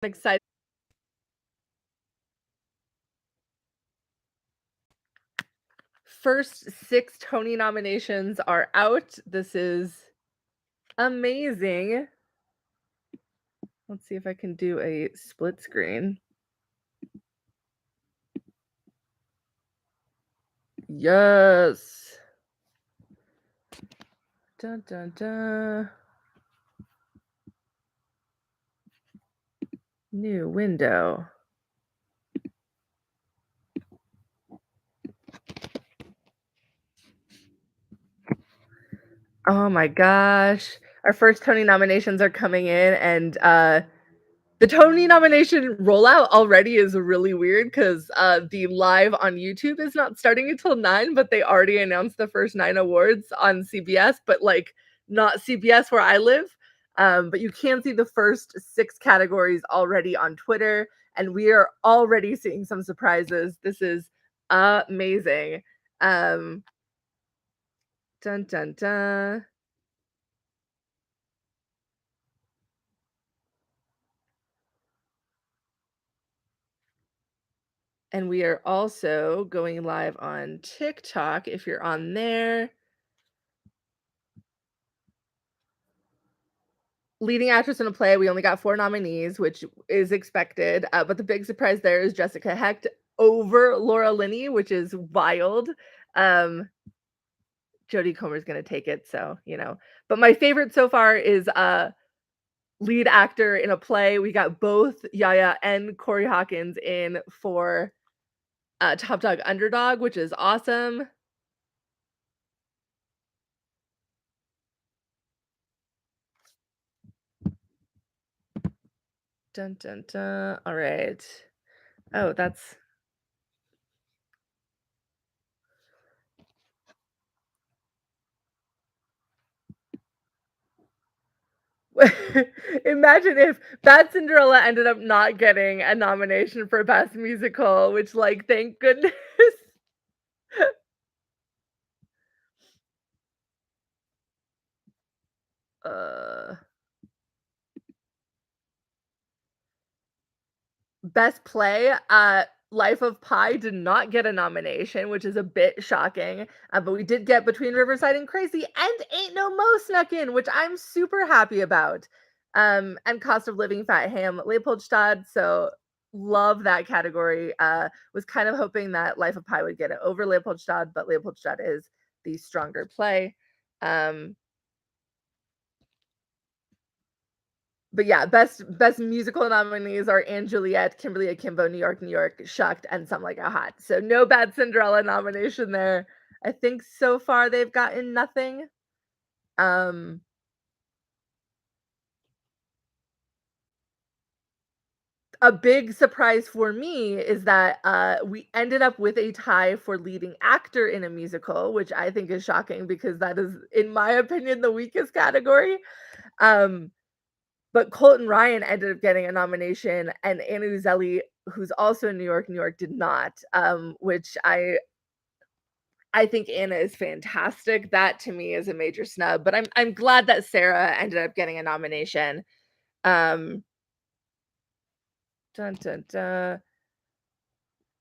Excited. First 6 Tony nominations are out. This is amazing. Let's see if I can do a split screen. Yes. Dun, dun, dun. New window. Oh my gosh. Our first Tony nominations are coming in, and the Tony nomination rollout already is really weird because the live on YouTube is not starting until 9, but they already announced the first 9 awards on CBS, but like not CBS where I live. But you can see the first 6 categories already on Twitter, and we are already seeing some surprises. This is amazing. Um, dun dun dun. And we are also going live on TikTok if you're on there. Leading actress in a play, we only got 4 nominees, which is expected, but the big surprise there is Jessica Hecht over Laura Linney, which is wild. Um, Jodie Comer's gonna take it, so, you know. But my favorite so far is, lead actor in a play. We got both Yaya and Corey Hawkins in for, Top Dog Underdog, which is awesome. Dun, dun, dun. Alright. Oh, that's Imagine if Bad Cinderella ended up not getting a nomination for Best Musical, which, like, thank goodness. Uh, Best Play, Life of Pi did not get a nomination, which is a bit shocking, but we did get Between Riverside and Crazy, and Ain't No Mo snuck in, which I'm super happy about. And Cost of Living, Fat Ham, Leopoldstadt, so love that category. Was kind of hoping that Life of Pi would get it over Leopoldstadt, but Leopoldstadt is the stronger play. Um, but yeah, best musical nominees are Anne Juliet, Kimberly Akimbo, New York, New York, Shucked, and Some Like a Hot. So no Bad Cinderella nomination there. I think so far they've gotten nothing. Um, a big surprise for me is that we ended up with a tie for leading actor in a musical, which I think is shocking because that is, in my opinion, the weakest category. Um, But Colton Ryan ended up getting a nomination, and Anna Uzelli, who's also in New York, New York, did not, which I think Anna is fantastic. That to me is a major snub, but I'm glad that Sarah ended up getting a nomination. Um, dun, dun, dun.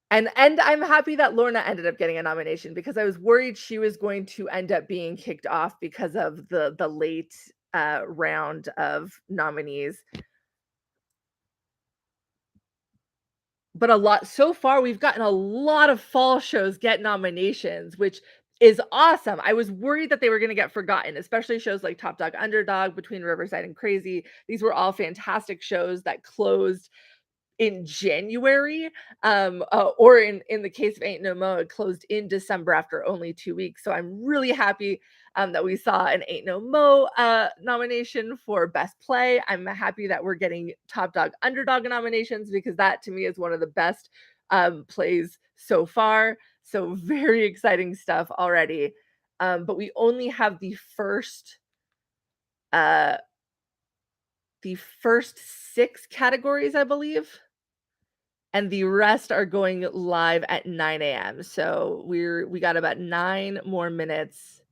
And I'm happy that Lorna ended up getting a nomination because I was worried she was going to end up being kicked off because of the late round of nominees. But a lot so far, we've gotten a lot of fall shows get nominations, which is awesome. I was worried that they were gonna get forgotten, especially shows like Top Dog Underdog, Between Riverside and Crazy. These were all fantastic shows that closed in January, or in the case of Ain't No Mo, it closed in December after only 2 weeks. So I'm really happy that we saw an Ain't No Mo nomination for Best Play. I'm happy that we're getting Top Dog Underdog nominations because that to me is one of the best plays so far. So very exciting stuff already. But we only have uh the first 6 categories, I believe, and the rest are going live at 9 a.m. So we got about 9 more minutes.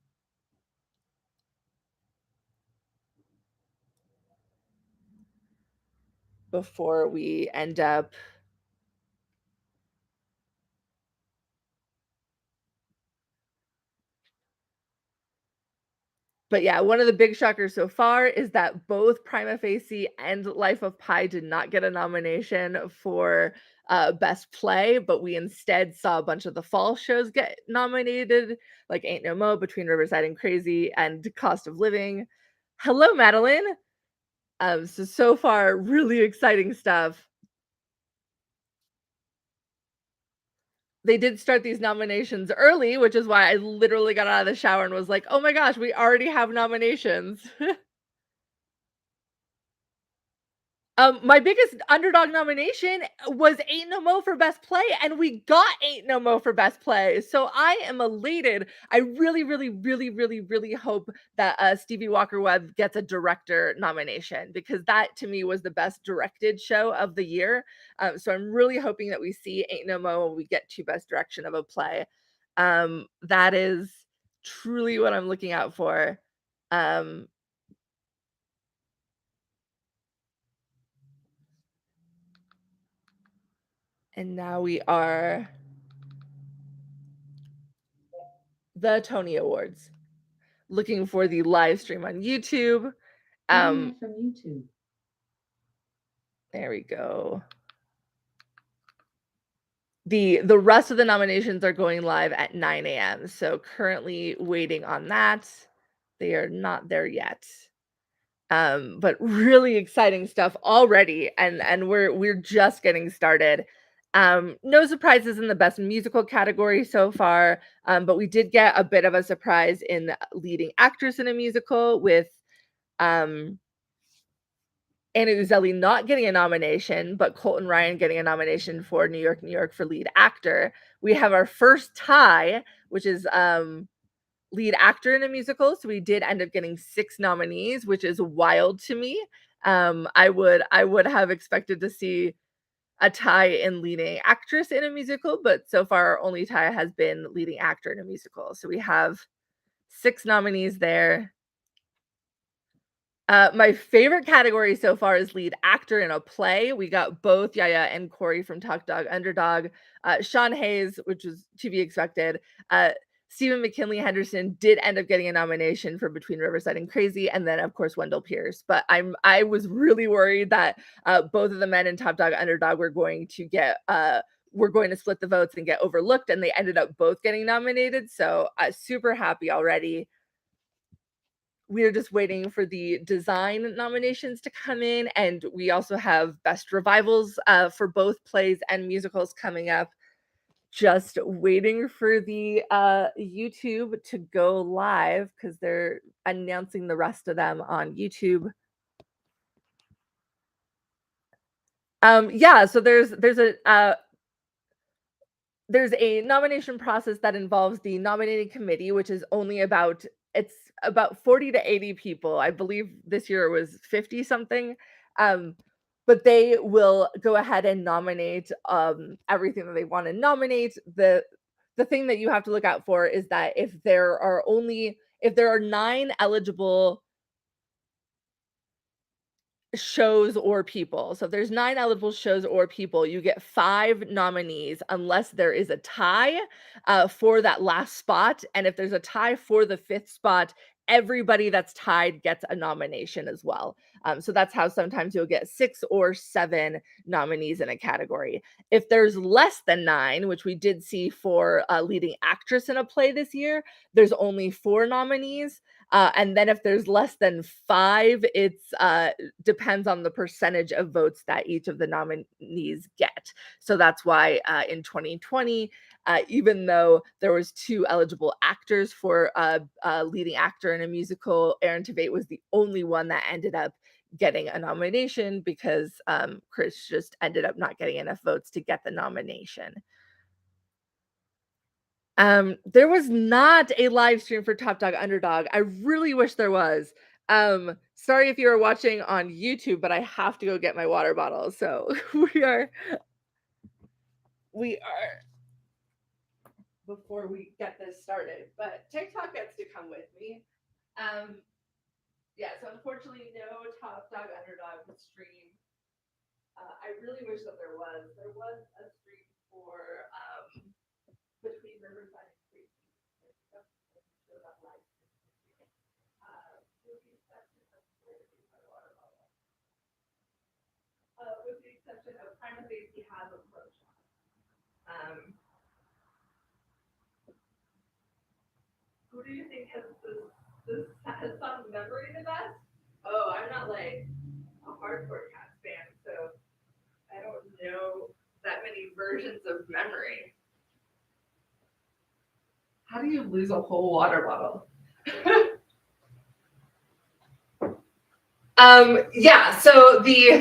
before we end up. But yeah, one of the big shockers so far is that both Prima Facie and Life of Pi did not get a nomination for Best Play, but we instead saw a bunch of the fall shows get nominated, like Ain't No Mo, Between Riverside and Crazy, and Cost of Living. Hello, Madeline. So far, really exciting stuff. They did start these nominations early, which is why I literally got out of the shower and was like, oh my gosh, we already have nominations. My biggest underdog nomination was Ain't No Mo for Best Play, and we got Ain't No Mo for Best Play. So I am elated. I really, really, really, really, really hope that Stevie Walker Webb gets a director nomination because that to me was the best directed show of the year. So I'm really hoping that we see Ain't No Mo when we get to Best Direction of a Play. That is truly what I'm looking out for. Um, and now we are the Tony Awards. Looking for the live stream on YouTube. From YouTube. There we go. The rest of the nominations are going live at 9 a.m. So currently waiting on that. They are not there yet. But really exciting stuff already, and we're just getting started. No surprises in the best musical category so far, but we did get a bit of a surprise in leading actress in a musical with um Anna Uzelli not getting a nomination, but Colton Ryan getting a nomination for New York, New York for lead actor. We have our first tie, which is lead actor in a musical. So we did end up getting 6 nominees, which is wild to me. I would have expected to see a tie in leading actress in a musical, but so far our only tie has been leading actor in a musical. So we have 6 nominees there. My favorite category so far is lead actor in a play. We got both Yaya and Corey from Top Dog Underdog. Sean Hayes, which was to be expected. Stephen McKinley Henderson did end up getting a nomination for Between Riverside and Crazy, and then of course Wendell Pierce. But I was really worried that both of the men in Top Dog Underdog were going to get we're going to split the votes and get overlooked, and they ended up both getting nominated. So super happy already. We're just waiting for the design nominations to come in, and we also have best revivals for both plays and musicals coming up. Just waiting for the YouTube to go live because they're announcing the rest of them on YouTube. Yeah, so there's a nomination process that involves the nominating committee, which is only about it's about 40 to 80 people. I believe this year it was 50 something. Um, but they will go ahead and nominate everything that they want to nominate. The thing that you have to look out for is that if there are 9 eligible shows or people. So if there's 9 eligible shows or people, you get 5 nominees unless there is a tie for that last spot. And if there's a tie for the 5th spot, everybody that's tied gets a nomination as well. So that's how sometimes you'll get 6 or 7 nominees in a category. If there's less than 9, which we did see for leading actress in a play this year, there's only 4 nominees. And then if there's less than 5, it's depends on the percentage of votes that each of the nominees get. So that's why in 2020, even though there was 2 eligible actors for leading actor in a musical, Aaron Tveit was the only one that ended up getting a nomination because Chris just ended up not getting enough votes to get the nomination. There was not a live stream for Top Dog Underdog. I really wish there was. Sorry if you are watching on YouTube, but I have to go get my water bottle. So we are before we get this started. But TikTok gets to come with me. Um, yeah, so unfortunately no Top Dog Underdog stream I really wish that there was. There was a stream for between Riverside and Creek. With the exception of Prima Facie has a pro shot. Who do you think has song memory the best? Oh, I'm not like a hardcore Cats fan, so I don't know that many versions of memory. How do you lose a whole water bottle? Yeah, so the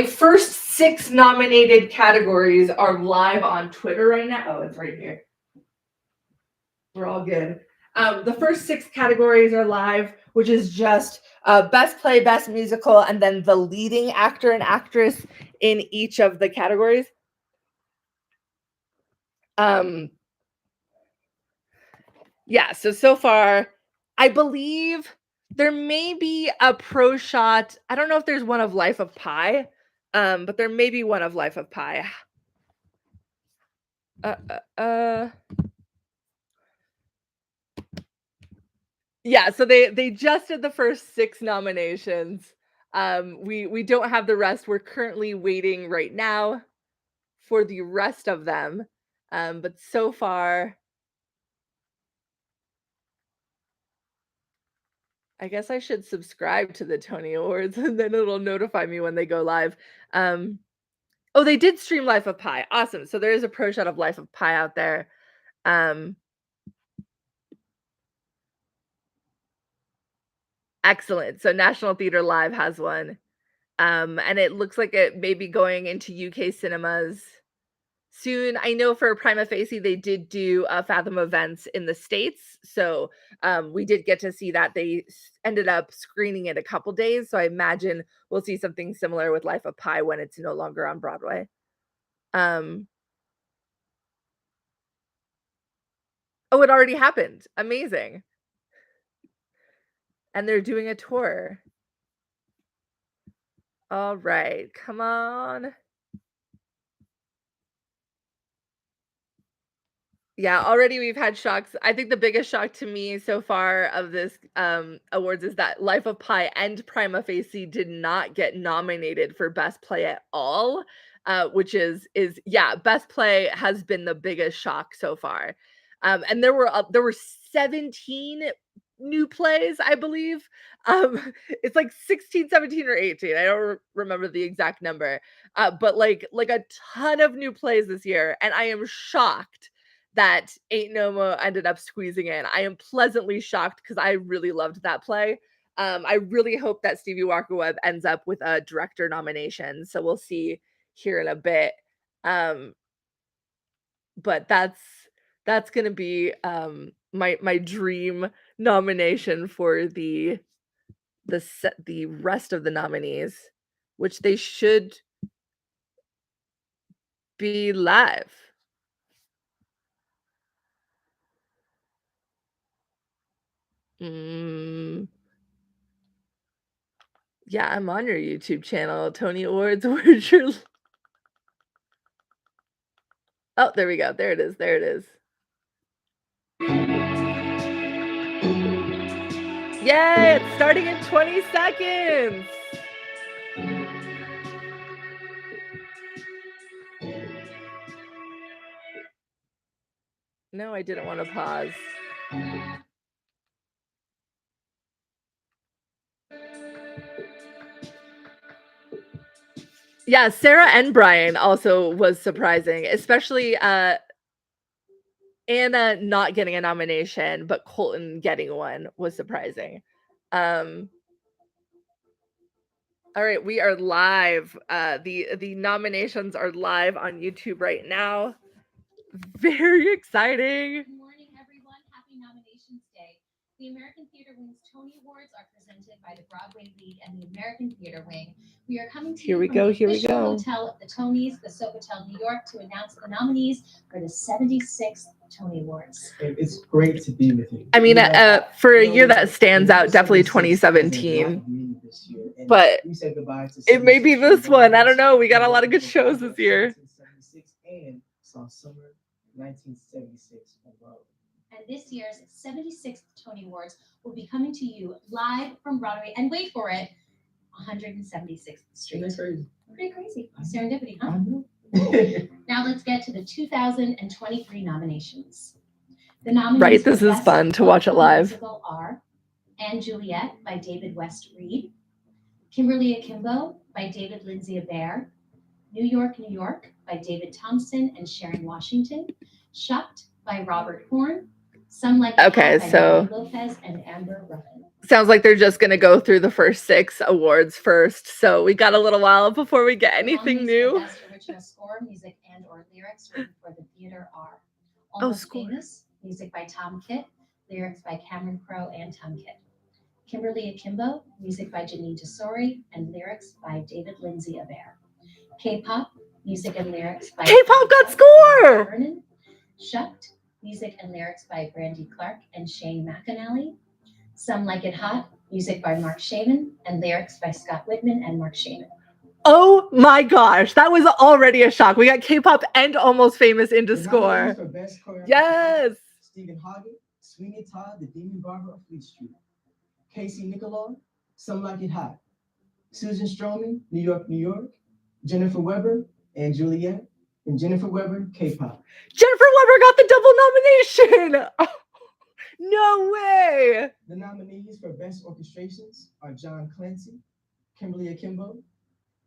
first 6 nominated categories are live on Twitter right now. Oh, it's right here. We're all good. The first 6 categories are live, which is just best play, best musical, and then the leading actor and actress in each of the categories. Yeah, so far, I believe there may be a pro shot. I don't know if there's one of Life of Pi, but there may be one of Life of Pi. Yeah, so they just did the first 6 nominations. We don't have the rest. We're currently waiting right now for the rest of them. But so far, I guess I should subscribe to the Tony Awards and then it'll notify me when they go live. Oh, they did stream Life of Pi. Awesome. So there is a pro shot of Life of Pi out there. Excellent. So National Theatre Live has one. And it looks like it may be going into UK cinemas soon. I know for Prima Facie, they did do Fathom events in the States. So we did get to see that. They ended up screening it a couple days. So I imagine we'll see something similar with Life of Pi when it's no longer on Broadway. Oh, it already happened. Amazing. And they're doing a tour. All right, come on. Yeah, already we've had shocks. I think the biggest shock to me so far of this awards is that Life of Pi and Prima Facie did not get nominated for Best Play at all, which is yeah, Best Play has been the biggest shock so far. And there were 17 new plays, I believe. It's like 16, 17, or 18. I don't remember the exact number. But like a ton of new plays this year, and I am shocked that Ain't No Mo ended up squeezing in. I am pleasantly shocked because I really loved that play. I really hope that Stevie Walker Webb ends up with a director nomination. So we'll see here in a bit. But that's gonna be my dream nomination for the rest of the nominees, which they should be live. Yeah, I'm on your YouTube channel, Tony Awards. Where's your Oh, there we go. There it is. There it is. Yay! It's starting in 20 seconds. No, I didn't want to pause. Yeah, Sarah and Brian also was surprising, especially Anna not getting a nomination, but Colton getting one was surprising. All right, we are live. The nominations are live on YouTube right now. Very exciting. Good morning, everyone. Happy Nominations Day. The American Theater Wing's Tony Awards are presented by the Broadway League and the American Theater Wing. We are coming to you from the official hotel at the Tonys, the Sofitel New York, to announce the nominees for the 76th Tony Awards. It's great to be with you. I mean, for a year that stands out, definitely 2017. This year, but we said goodbye to it may be 76 this one. I don't Strawberries, know. We got a New lot of good York shows Barbara, this year. 1976, and saw Summer 1976 on Broadway. And this year's 76th Tony Awards will be coming to you live from Broadway. And wait for it, 176th Street. Isn't that crazy? Pretty crazy. Serendipity, huh? I know. Now let's get to the 2023 nominations. The nominees Right, for this is Best fun to watch it Musical live. Musical are Anne Juliet by David West Reed, Kimberly Akimbo by David Lindsay Abaire, New York, New York by David Thompson and Sharon Washington, Shucked by Robert Horn, Some Like It Okay, Hot by so- Bobby Lopez and Amber Ruffin. Sounds like they're just going to go through the first 6 awards first. So we got a little while before we get anything Nominees for new. Best Original Score, Music and or Lyrics written for the theater are Almost score. Famous, music by Tom Kitt, lyrics by Cameron Crowe and Tom Kitt. Kimberly Akimbo, music by Janine Tesori, and lyrics by David Lindsay Abaire. K-pop, music and lyrics by K-pop got score! Vernon. Shucked, music and lyrics by Brandy Clark and Shane McAnally. Some Like It Hot, music by Mark Shaman, and lyrics by Scott Whitman and Mark Shaman. Oh my gosh, that was already a shock. We got K-pop and Almost Famous into The score. nominees for Best Choreography Yes! Stephen Hoggett, Sweeney Todd, The Demon Barber of Fleet Street. Casey Nicholaw, Some Like It Hot. Susan Stroman, New York, New York. Jennifer Weber, and Juliet. And Jennifer Weber, K-pop. Jennifer Weber got the double nomination! Oh, no way! The nominees for Best Orchestrations are John Clancy, Kimberly Akimbo,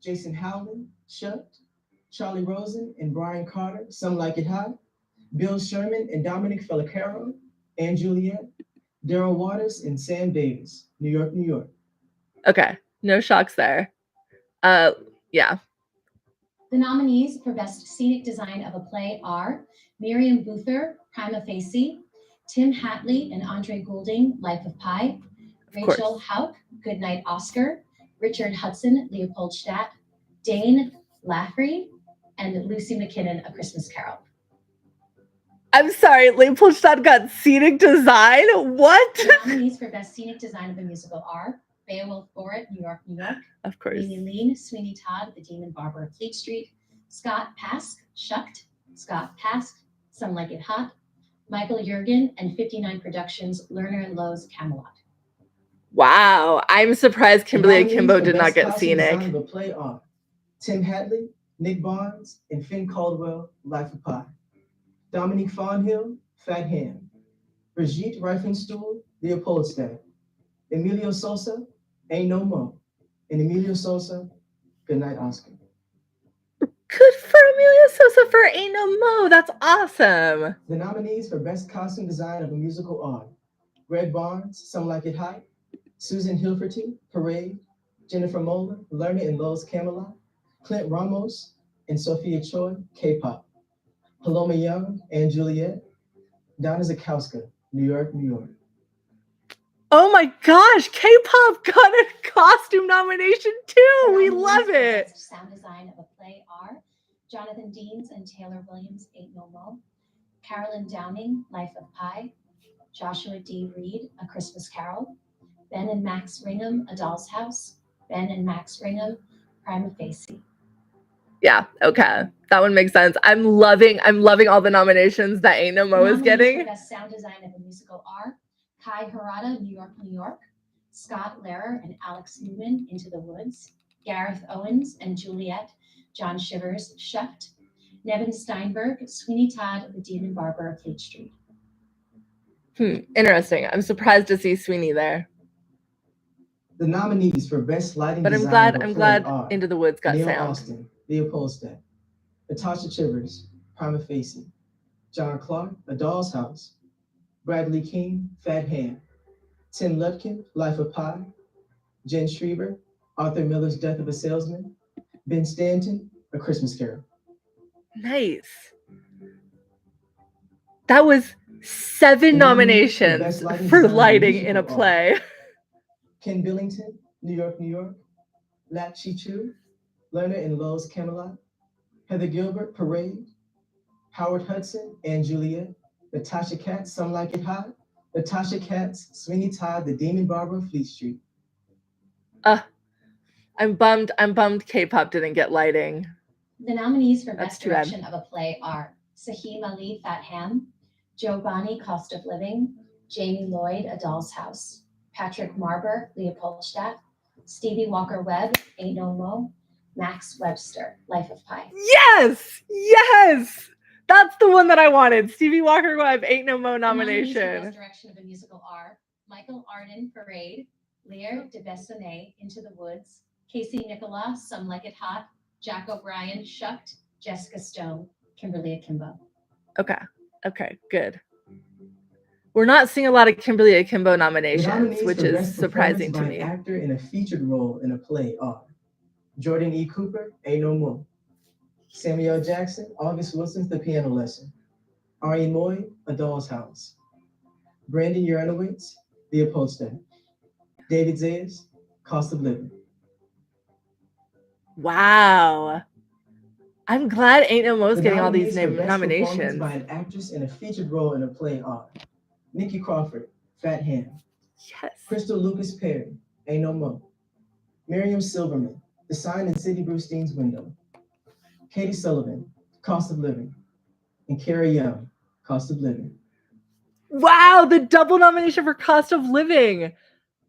Jason Howland, Shucked, Charlie Rosen and Brian Carter, Some Like It Hot, Bill Sherman and Dominic Felicaro, and Juliet, Daryl Waters and Sam Davis, New York, New York. Okay, no shocks there. Yeah. The nominees for Best Scenic Design of a Play are Miriam Boother, Prima Facie, Tim Hatley and Andre Goulding, Life of Pi, Of course. Rachel Hauk, Goodnight Oscar, Richard Hudson, Leopoldstadt, Dane Laffrey, and Lucy McKinnon, A Christmas Carol. I'm sorry, Leopoldstadt got scenic design? What? The nominees for Best Scenic Design of a Musical are Beowulf Boritt, New York, New York, Of course. Mimi Lean, Sweeney Todd, The Demon Barber of Fleet Street, Scott Pask, Shucked, Scott Pask, Some Like It Hot, Michael Jurgen, and 59 Productions, Lerner and Lowe's Camelot. Wow, I'm surprised Kimberly The nominees Akimbo for did not Best get Costume Design scenic. of a Play are Tim Hadley, Nick Barnes, and Finn Caldwell, Life of Pi. Dominique Fonhill, Fat Ham. Brigitte Reifenstuhl, Leopoldstadt. Emilio Sosa, Ain't No Mo. And Emilio Sosa, Goodnight Oscar. Good for Emilio Sosa for Ain't No Mo. That's awesome. The nominees for Best Costume Design of a Musical are Greg Barnes, Some Like It Hot, Susan Hilferty, Parade, Jennifer Moeller, Lerner and Lowe's Camelot, Clint Ramos, and Sophia Choi, K-pop, Paloma Young and Juliet, Donna Zakowska, New York, New York. Oh my gosh, K-pop got a costume nomination too. We nominees love for it. Best Sound Design of a Play are Jonathan Deans and Taylor Williams, Ain't No Mo, Carolyn Downing, Life of Pi, Joshua D. Reed, A Christmas Carol, Ben and Max Ringham, A Doll's House, Ben and Max Ringham, Prima Facie. Yeah, okay. That one makes sense. I'm loving all the nominations that Ain't No Mo is Nominees for getting. Best Sound Design of a Musical are Kai Harada, New York, New York, Scott Lehrer and Alex Newman, Into the Woods, Gareth Owens and Juliet, John Shivers, Shucked, Nevin Steinberg, Sweeney Todd, The Demon Barber of Fleet Street. Interesting. I'm surprised to see Sweeney there. The nominees for Best Lighting But I'm Design glad of a Play are Into the Woods got Neil sound. Austin, Leopoldstadt, Natasha Chivers, Prima Facie, John Clark, A Doll's House, Bradley King, Fat Ham, Tim Lutkin, Life of Pi, Jen Schreiber, Arthur Miller's Death of a Salesman, Ben Stanton, A Christmas Carol. Nice. That was 7 The nominees for nominations Best Lighting for Design of a lighting in a Musical play. Ken Billington, New York, New York, Lat Chi-Chu, Lerner and Lowe's Camelot, Heather Gilbert, Parade, Howard Hudson and Juliet, Natasha Katz, Some Like It Hot, Natasha Katz, Sweeney Todd, The Demon Barber of Fleet Street. I'm bummed K-pop didn't get lighting. The nominees for That's Best too bad. Direction of a Play are Sahim Ali, Fat Ham, Giovanni, Cost of Living, Jamie Lloyd, A Doll's House, Patrick Marber, Leopoldstadt, Stevie Walker Webb, Ain't No Mo, Max Webster, Life of Pi. Yes! Yes! That's the one that I wanted. Stevie Walker Webb, Ain't No Mo The nominees for nomination. Best Direction of a Musical are Michael Arden, Parade, Lear de Bessonnet, Into the Woods, Casey Nicola, Some Like It Hot, Jack O'Brien, Shucked, Jessica Stone, Kimberly Akimbo. Okay, good. We're not seeing a lot of Kimberly Akimbo The nominations, nominees which for is Best surprising Performance to by an me. actor in a featured role in a play are Jordan E. Cooper, Ain't No More, Samuel Jackson, August Wilson's The Piano Lesson, Ari Moy, A Doll's House, Brandon Uranowitz, Leopoldstadt, David Zayas, Cost of Living. Wow. I'm glad Ain't No Mo's The getting all these nominees for Best Performance nominations. by an actress in a featured role in a play are Nikki Crawford, Fat Ham, Yes. Crystal Lucas Perry, Ain't No Mo, Miriam Silverman, The Sign in Sidney Brustein's Window, Katie Sullivan, Cost of Living, and Carrie Young, Cost of Living. Wow, the double nomination for Cost of Living.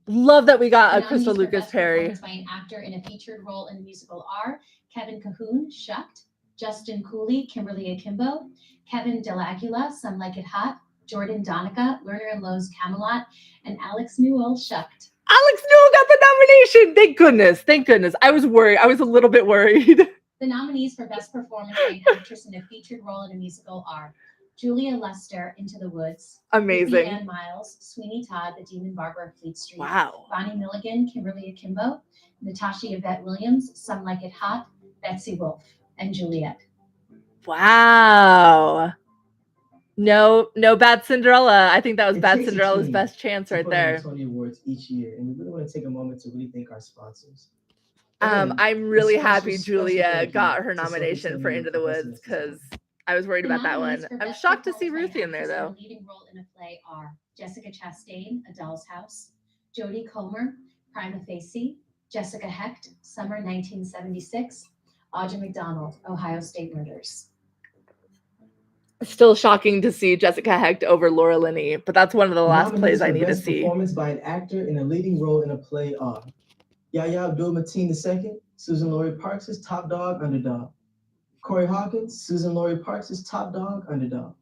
Love that we got The a Crystal nominees for Lucas Best Perry. Performance by an actor in a featured role in a musical are Kevin Cahoon, Shucked, Justin Cooley, Kimberly Akimbo, Kevin Delacula, Some Like It Hot, Jordan Donica, Lerner and Lowe's Camelot, and Alex Newell, Shucked. Alex Newell got the nomination. Thank goodness. Thank goodness. I was worried. I was a little bit worried. The nominees for Best Performance by an actress in a featured role in a musical are Julia Lester, Into the Woods, Amazing. Ruby Ann Miles, Sweeney Todd, The Demon Barber of Fleet Street, Wow. Bonnie Milligan, Kimberly Akimbo, Natasha Yvette Williams, Some Like It Hot, Betsy Wolfe, and Juliet. Wow. No Bad Cinderella. I think that was It Bad takes a Cinderella's team best chance to right put on there. the Tony Awards each year, and we really want to take a moment to really thank our sponsors. And I'm really a special, happy special Julia thank you got her to nomination for Sophie Into the Taylor for Woods blessing us because this I was worried The about that nominees one. for I'm Best shocked to see Performance by an Ruthie in there actress though. a leading role in a play are Jessica Chastain, A Doll's House, Jodie Comer, Prima Facie, Jessica Hecht, Summer 1976, Audra McDonald, Ohio State Murders. Still shocking to see Jessica Hecht over Laura Linney, but that's one of the last plays I need to Best see. Performance by an actor in a leading role in a play are Yahya Abdul-Mateen II, Susan Laurie Parks' Top Dog Underdog, Corey Hawkins, Susan Laurie Parks' Top Dog Underdog,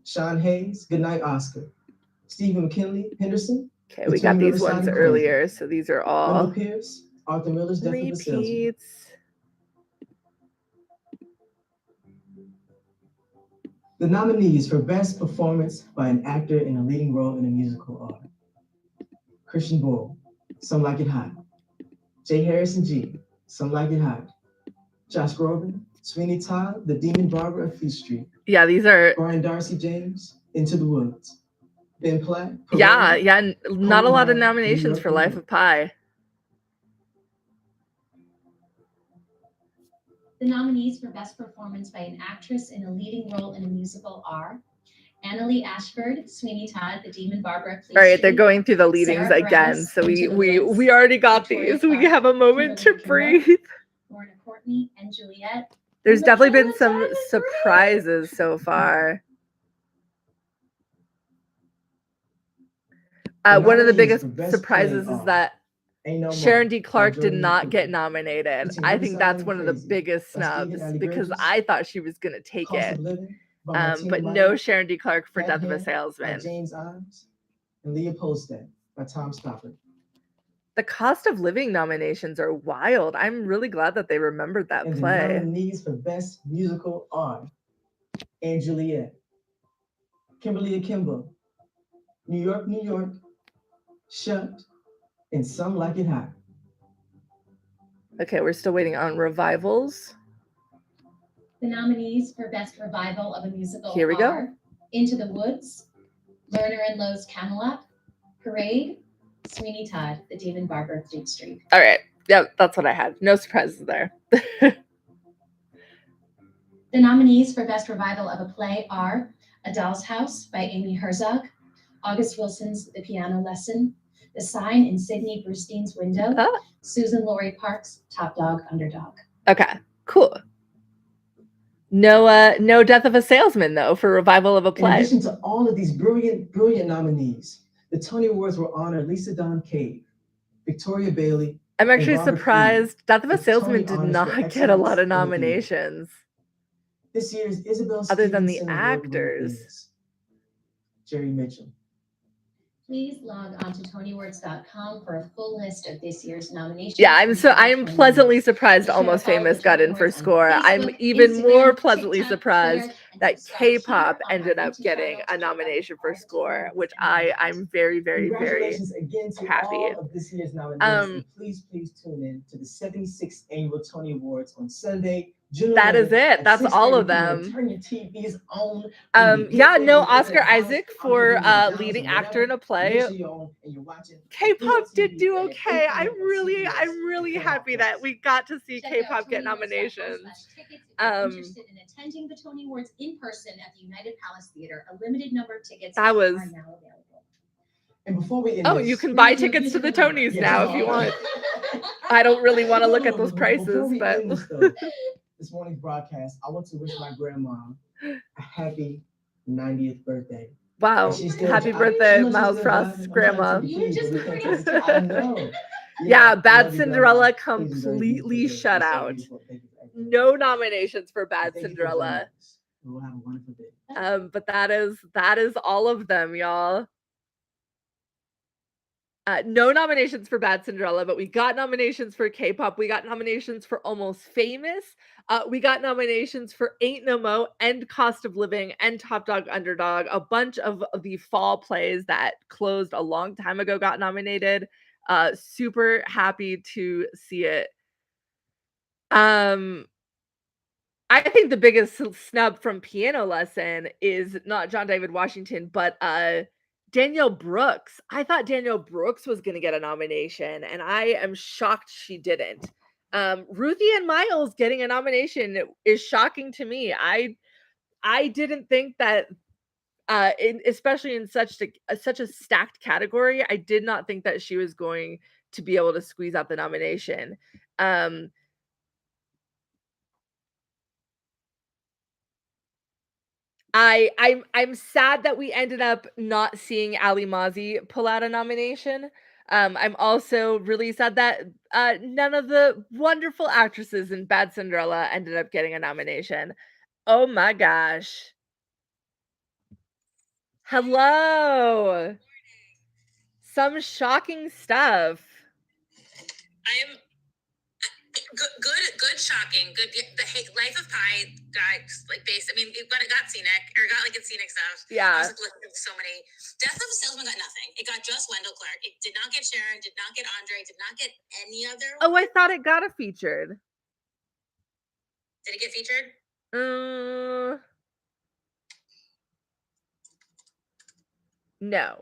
Sean Hayes, Goodnight Oscar, Stephen McKinley Henderson. Okay, we got these ones earlier, so these are all Wendell Pierce, Arthur Miller's Death of a Salesman. repeats. The nominees for Best Performance by an actor in a leading role in a musical are Christian Borle, Some Like It Hot, J. Harrison G., Some Like It Hot, Josh Groban, Sweeney Todd, The Demon Barber of Fleet Street. Yeah, these are. Brian Darcy James, Into the Woods. Ben Platt. Yeah, not a lot of Coleman, nominations New York, for New Life York. of Pi. The nominees for Best Performance by an actress in a leading role in a musical are Annalee Ashford, Sweeney Todd, The Demon Barber of Fleet All right, Street. they're going through the leadings Sarah again, Bareilles, so Into the we Woods, already got Victoria these. We Clark, have a moment to Kimberly breathe. Lorna Courtney, and Juliet. There's And definitely been Michaela some Diamond surprises so far. One of the biggest surprises is that Sharon D. Clarke did not get nominated. I think that's one of the biggest snubs because I thought she was going to take it. But no Sharon D. Clarke for Death of a Salesman. James Ives, and Leopoldstadt by Tom Stoppard. The Cost of Living nominations are wild. I'm really glad that they remembered that And play. the nominees for Best Musical are And Juliet, Kimberly Akimbo, New York, New York, Shucked, and Some Like It Hot. Okay, we're still waiting on revivals. The nominees for Best Revival of a Musical Here we go. are Into the Woods, Lerner and Lowe's Camelot, Parade, Sweeney Todd, The Demon Barber of Fleet Street. All right. Yep, that's what I had. No surprises there. The nominees for Best Revival of a Play are A Doll's House by Amy Herzog, August Wilson's The Piano Lesson, The Sign in Sydney Brustein's Window. Oh, Susan Laurie Parks, Top Dog, Underdog. okay, cool. No Death of a Salesman though for revival of a In play. addition to all of these brilliant nominees, the Tony Awards will honor Lisa Dawn Cave, Victoria Bailey. I'm actually Robert surprised Death of a with Tony Salesman did honors for not get a lot excellence of in the theater. nominations. This year's Isabel Other than the Stevenson Award-winning actors. is Jerry Mitchell. Please log on to TonyAwards.com for a full list of this year's nominations. Yeah, I'm pleasantly surprised Almost Famous got in for score. I'm even more pleasantly surprised that K-pop ended up getting a nomination for score, which I'm very, very, very Congratulations again to happy. all of this year's nominees. And please tune in to the 76th Annual Tony Awards on Sunday, June That is 11th it. at That's all 6:30 of p.m. them. Turn your TVs on. Yeah, no Oscar Isaac for leading actor in a play. K-pop did do okay. I'm really happy that we got to see K-pop get nominations. Interested in attending the Tony Awards in person at the United Palace Theater, a limited number of tickets That was. are now available. And before we end Oh, this, you can buy tickets to the Tonys now if you want. I don't really want to look at those prices, but this morning's broadcast, I want to wish my grandma a happy 90th birthday. wow, happy birthday, Miles Frost's grandma. I know. Yeah, Bad Cinderella completely shut out. No nominations for Bad Cinderella. We'll have a wonderful day. But that is all of them, y'all. No nominations for Bad Cinderella, but we got nominations for K-pop. We got nominations for Almost Famous. We got nominations for Ain't No Mo and Cost of Living and Top Dog Underdog. A bunch of the fall plays that closed a long time ago got nominated. Super happy to see it. I think the biggest snub from Piano Lesson is not John David Washington, but Danielle Brooks. I thought Danielle Brooks was going to get a nomination, and I am shocked she didn't. Ruthie and Miles getting a nomination is shocking to me. I didn't think that, especially in such a stacked category, I did not think that she was going to be able to squeeze out the nomination. I'm sad that we ended up not seeing Ali Mazi pull out a nomination. I'm also really sad that none of the wonderful actresses in Bad Cinderella ended up getting a nomination. Oh my gosh. Hello. Some shocking stuff. I'm good shocking. Good. The Life of Pi got like based. I mean, it got scenic or got like scenic stuff. Yeah. I was like looking at so many. Death of a Salesman got nothing. It got just Wendell Clark. It did not get Sharon. Did not get Andre. Did not get any other. Oh, I thought it got a featured. Did it get featured? No.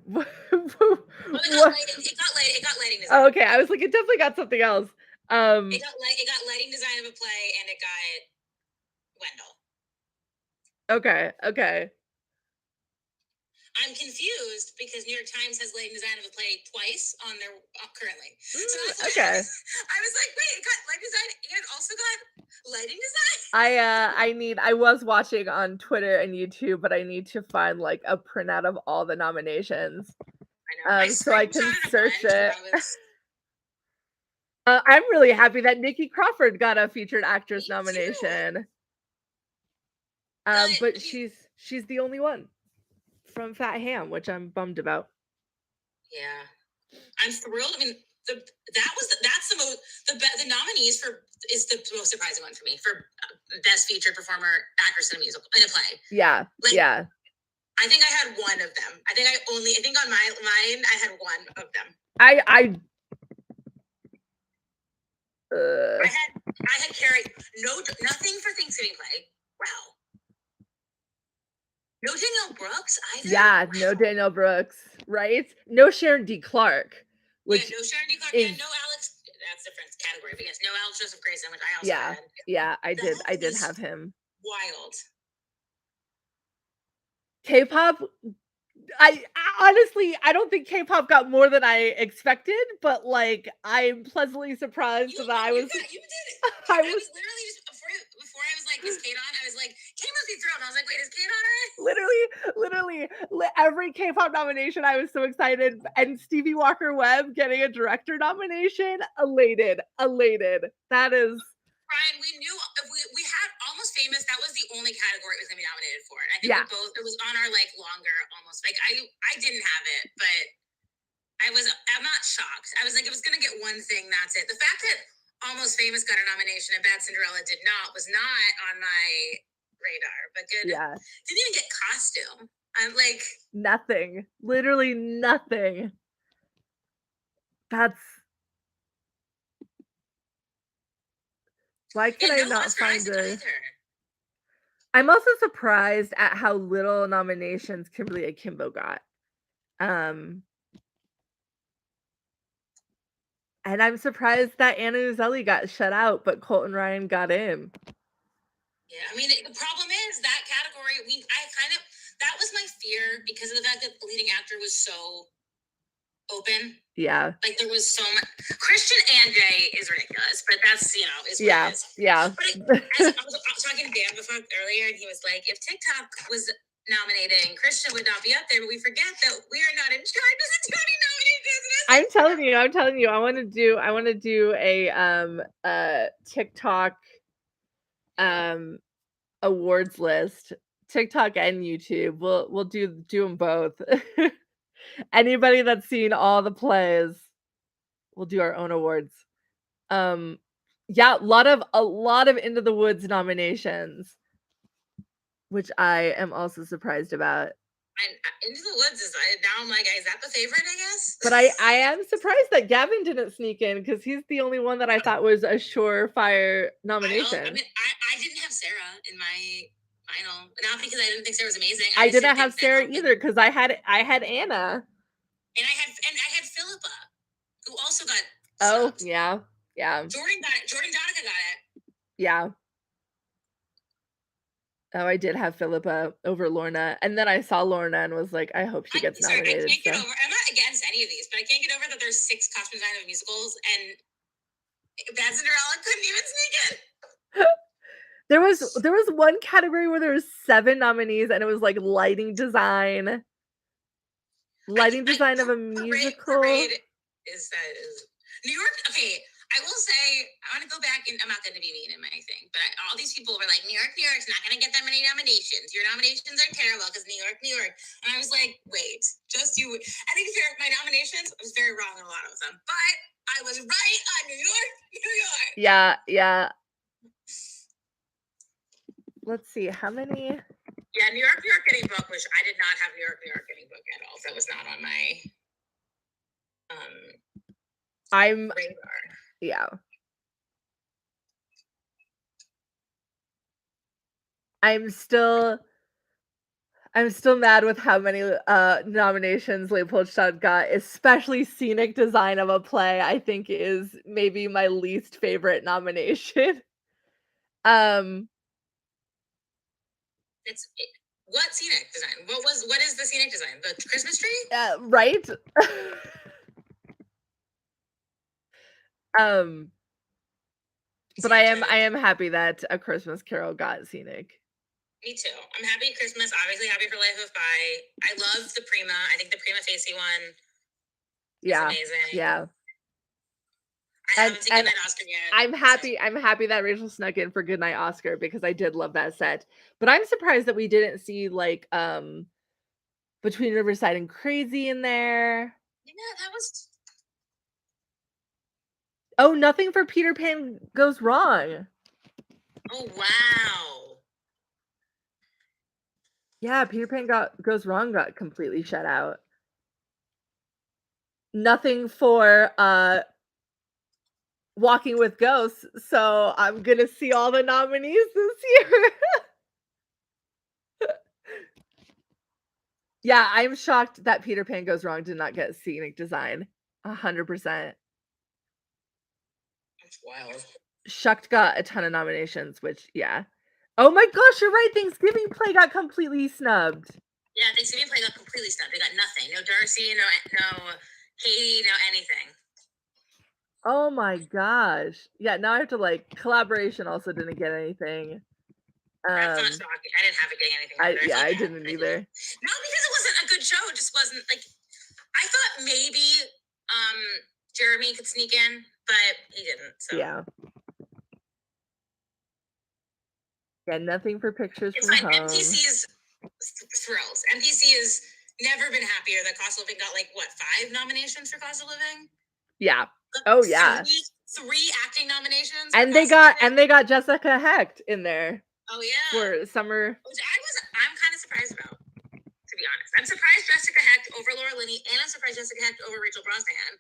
Well, it got lighting design. Oh, okay, I was like, it definitely got something else. It got lighting design of a play, and it got Wendell. Okay. I'm confused because New York Times has lighting design of a play twice on their currently. So that's okay. I was like, wait, it got lighting design and it also got lighting design. I was watching on Twitter and YouTube, but I need to find like a printout of all the nominations. I know. So I can search it. I'm really happy that Nikki Crawford got a featured actress nomination. But she's the only one from Fat Ham, which I'm bummed about. Yeah, I'm thrilled. I mean, the nominees is the most surprising one for me for best featured performer actress in a musical in a play. Yeah, yeah. I think I had one of them. I think on mine I had one of them. I had Carrie. Nothing for Thanksgiving play. Wow. No Danielle Brooks either. Yeah, no Danielle Brooks, right? No Sharon D. Clark. No Sharon D. Clark. Yeah, no Alex. That's a different category, but yes, no Alex Joseph Grayson, which I also had. Yeah, I did have him. Wild. K-pop honestly, I don't think K-pop got more than I expected, but like I'm pleasantly surprised that I was. You did it. I I was was literally just before I was like, is Kate on? I was like, Kate must be thrilled. I was like, wait, is Kate on already? literally every K-pop nomination. I was so excited, and Stevie Walker Webb getting a director nomination, elated. That is. Brian, we knew if we had Almost Famous. That was the only category it was going to be nominated for. And I think Yeah. we both. It was on our like longer almost. Like I didn't have it, but I'm not shocked. I was like, it was going to get one thing. That's it. The fact that Almost Famous got a nomination and Bad Cinderella did not was not on my radar. But good. Yeah. Didn't even get costume. I'm like nothing. Literally nothing. That's. Why can I not find this? I'm also surprised at how little nominations Kimberly Akimbo got. And I'm surprised that Anna Uzelli got shut out, but Colton Ryan got in. Yeah, I mean, the problem is that category, that was my fear because of the fact that the leading actor was so open. Yeah. Like there was so much. Christian and Jay is ridiculous, but that's, is what yeah. it is. Yeah. But I was talking to Dan before earlier, and he was like, if TikTok was nominating, Christian would not be up there, but we forget that we are not in charge of the Tony nominations. I'm telling you, I want to do a TikTok awards list, TikTok and YouTube. We'll do them both. Anybody that's seen all the plays, we'll do our own awards. Yeah, a lot of Into the Woods nominations, which I am also surprised about. And Into the Woods now I'm like, is that the favorite, I guess? But I am surprised that Gavin didn't sneak in because he's the only one that I thought was a surefire nomination. I didn't have Sarah in my final, not because I didn't think Sarah was amazing. I didn't have Sarah either because I had Anna. And I had Philippa, who also got. Oh sucked. yeah. Jordan Donica got it. Yeah. Oh, I did have Philippa over Lorna, and then I saw Lorna and was like, I hope she gets nominated. I can't get over. I'm not against any of these, but I can't get over that there's 6 costume design of musicals, and Bad Cinderella couldn't even sneak in. There was one category where there was 7 nominees, and it was like lighting design of a musical. Parade is New York. Okay, I will say I want to go back, and I'm not going to be mean in my thing, but all these people were like, New York's not going to get that many nominations. Your nominations are terrible because New York. And I was like, wait, just you. I think my nominations, I was very wrong on a lot of them, but I was right on New York. Yeah. Let's see, how many? Yeah, New York getting booked, which I did not have New York getting booked at all. So that was not on my radar. Yeah. I'm still mad with how many nominations Leopoldstadt got, especially scenic design of a play. I think is maybe my least favorite nomination. What scenic design? What is the scenic design? The Christmas tree? Right. But I am happy that A Christmas Carol got scenic. Me too. I'm happy Christmas. Obviously happy for Life of Pi. I love the Prima. I think the Prima Facie one. Yeah. Is amazing. Yeah. I haven't seen Goodnight Oscar yet. I'm happy that Rachel snuck in for Goodnight Oscar because I did love that set. But I'm surprised that we didn't see like Between Riverside and Crazy in there. Yeah, that was. Oh, Nothing for Peter Pan Goes Wrong. Oh wow. Yeah, Peter Pan Goes Wrong got completely shut out. Nothing for Walking with Ghosts, so I'm gonna see all the nominees this year. Yeah, I'm shocked that Peter Pan Goes Wrong did not get scenic design. 100%. That's wild. Shucked got a ton of nominations, which yeah. Oh my gosh, you're right. Thanksgiving Play got completely snubbed. Yeah, Thanksgiving play got completely stumped. We got nothing. No Darcy, no Katie, no anything. Oh my gosh. Yeah, now I have to like collaboration also didn't get anything. That's not shocking. I didn't have it getting anything either. I didn't either. Not because it wasn't a good show. It just wasn't like I thought maybe Jeremy could sneak in, but he didn't. So Yeah. Yeah, nothing for pictures it's from fine. home. MPC's thrills. MPC has never been happier that Cost of Living got like what 5 nominations for Cost of Living. Yeah. Oh yeah. Three acting nominations. And they got Jessica Hecht in there. Oh yeah. For summer. Which I'm kind of surprised about, to be honest. I'm surprised Jessica Hecht over Laura Linney, and I'm surprised Jessica Hecht over Rachel Brosnahan.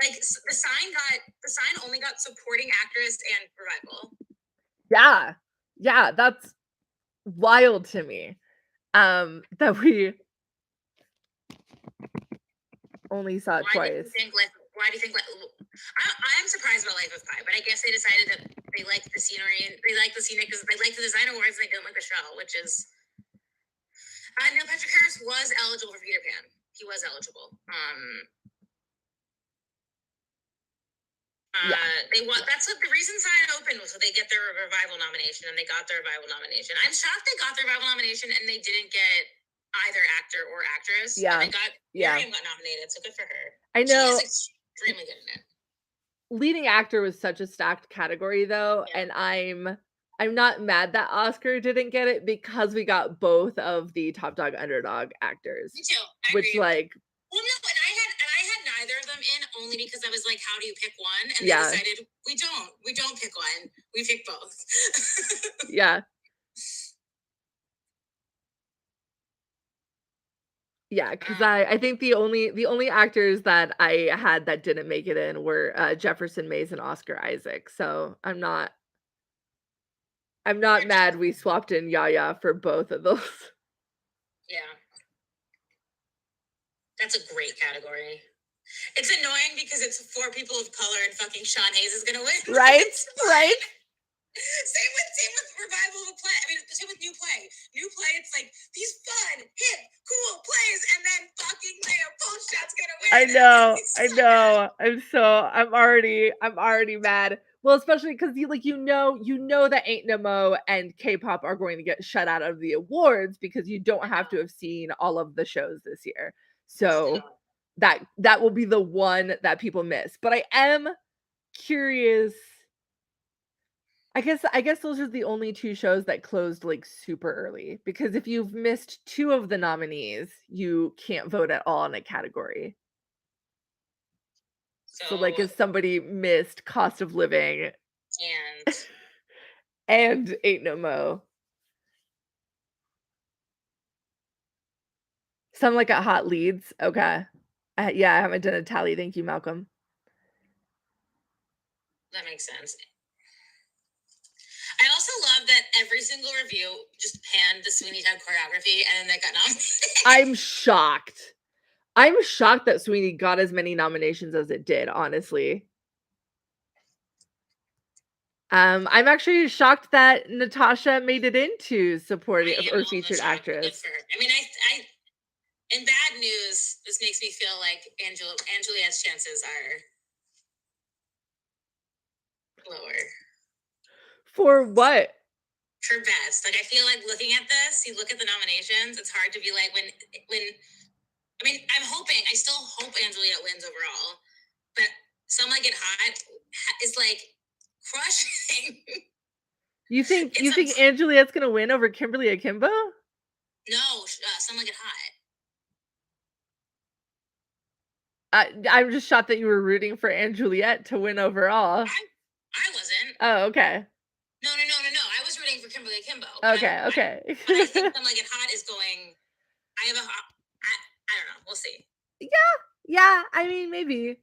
Like the sign only got supporting actress and revival. Yeah. Yeah, that's wild to me. That we only saw it twice. Why do you think I'm surprised about Life of Pi, but I guess they decided that they liked the scenery and they liked the scenic because they liked the design awards and they didn't like the show, which is Neil Patrick Harris was eligible for Peter Pan. He was eligible. That's what the reason Sign opened was so they get their revival nomination, and they got their revival nomination. I'm shocked they got their revival nomination and they didn't get either actor or actress. Yeah. Miriam got nominated, so good for her. I know. She's extremely good in it. Leading actor was such a stacked category though, and I'm not mad that Oscar didn't get it because we got both of the Top Dog Underdog actors. Me too. Which like well, no, and I had neither of them in only because I was like, how do you pick one? And they decided we don't pick one. We pick both. Yeah. Yeah, because I think the only actors that I had that didn't make it in were Jefferson Mays and Oscar Isaac. So I'm not mad we swapped in Yaya for both of those. Yeah. That's a great category. It's annoying because it's 4 people of color and fucking Sean Hayes is gonna win. Right? Right. Same with revival of a play. I mean, same with new play. New play, it's like these fun, hip, cool plays, and then fucking Leo Polshad's gonna win. I know. I'm already mad. Well, especially because you know that Ain't No Mo and K-pop are going to get shut out of the awards because you don't have to have seen all of the shows this year. So that will be the one that people miss. But I am curious. I guess those are the only 2 shows that closed like super early because if you've missed 2 of the nominees, you can't vote at all in a category. So like if somebody missed Cost of Living and Ain't No Mo. Some like at hot leads. Okay. Yeah, I haven't done a tally. Thank you, Malcolm. That makes sense. I also love that every single review just panned the Sweeney Todd choreography and then that got nominated. I'm shocked. I'm shocked that Sweeney got as many nominations as it did, honestly. I'm actually shocked that Natasha made it into supporting or featured actress. I mean, I in bad news, this makes me feel like Angeliette's chances are lower. For what? For best. Like I feel like looking at this, you look at the nominations, it's hard to be like when I mean, I still hope Angeliette wins overall, but Some Like It Hot is like crushing. You think Angeliette's gonna win over Kimberly Akimbo? No, Some Like It Hot. I'm just shocked that you were rooting for Angeliette to win overall. I wasn't. Oh, okay. No. I was rooting for Kimberly Akimbo. Okay. But I think Some Like It Hot is going. I don't know. We'll see. Yeah. I mean, maybe.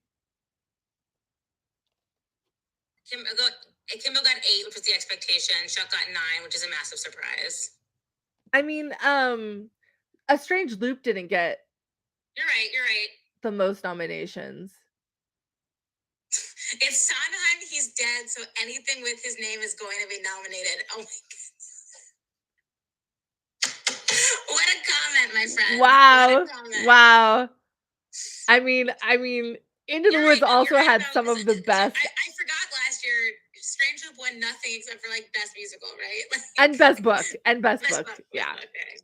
Akimbo got 8, which was the expectation. Chuck got 9, which is a massive surprise. I mean, A Strange Loop didn't get. You're right. The most nominations. If Sondheim, he's dead, so anything with his name is going to be nominated. Oh my god. What a comment. my friend. Wow. What a comment. Wow. I mean, Into the You're Woods right, no, also you're right, had though, some 'cause of the so best I forgot last year Strange Loop won nothing except for like best musical, right? Like, and best book. And best best book. book. Yeah. Okay.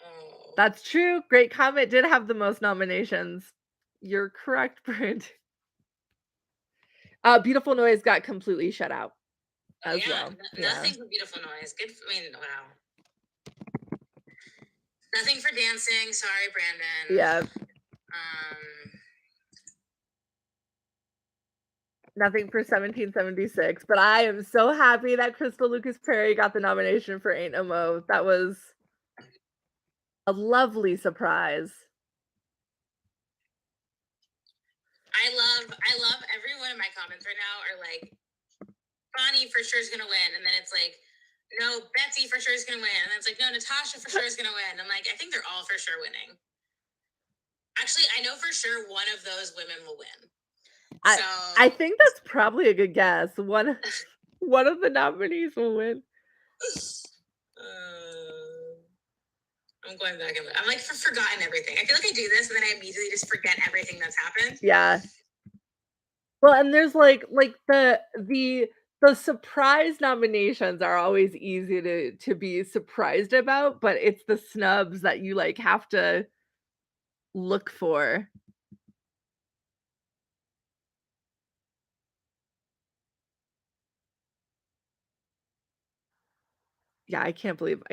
Oh. That's true. Great Comet did have the most nominations. You're correct, Brent. Beautiful Noise got completely shut out Oh, as yeah, well. Yeah. nothing for Beautiful Noise. Good. Wow. Nothing for dancing. Sorry, Brandon. Yeah. Nothing for 1776. But I am so happy that Crystal Lucas Perry got the nomination for Ain't No Mo. That was a lovely surprise. I love every one of my comments right now are like, Bonnie for sure is gonna win, and then it's like, no, Betsy for sure is gonna win, and then it's like, no, Natasha for sure is gonna win. I'm like, I think they're all for sure winning. Actually, I know for sure one of those women will win. I think that's probably a good guess. One of the nominees will win. I'm going back and I'm like forgotten everything. I feel like I do this and then I immediately just forget everything that's happened. Yeah. Well, and there's like the surprise nominations are always easy to be surprised about, but it's the snubs that you like have to look for. Yeah, I can't believe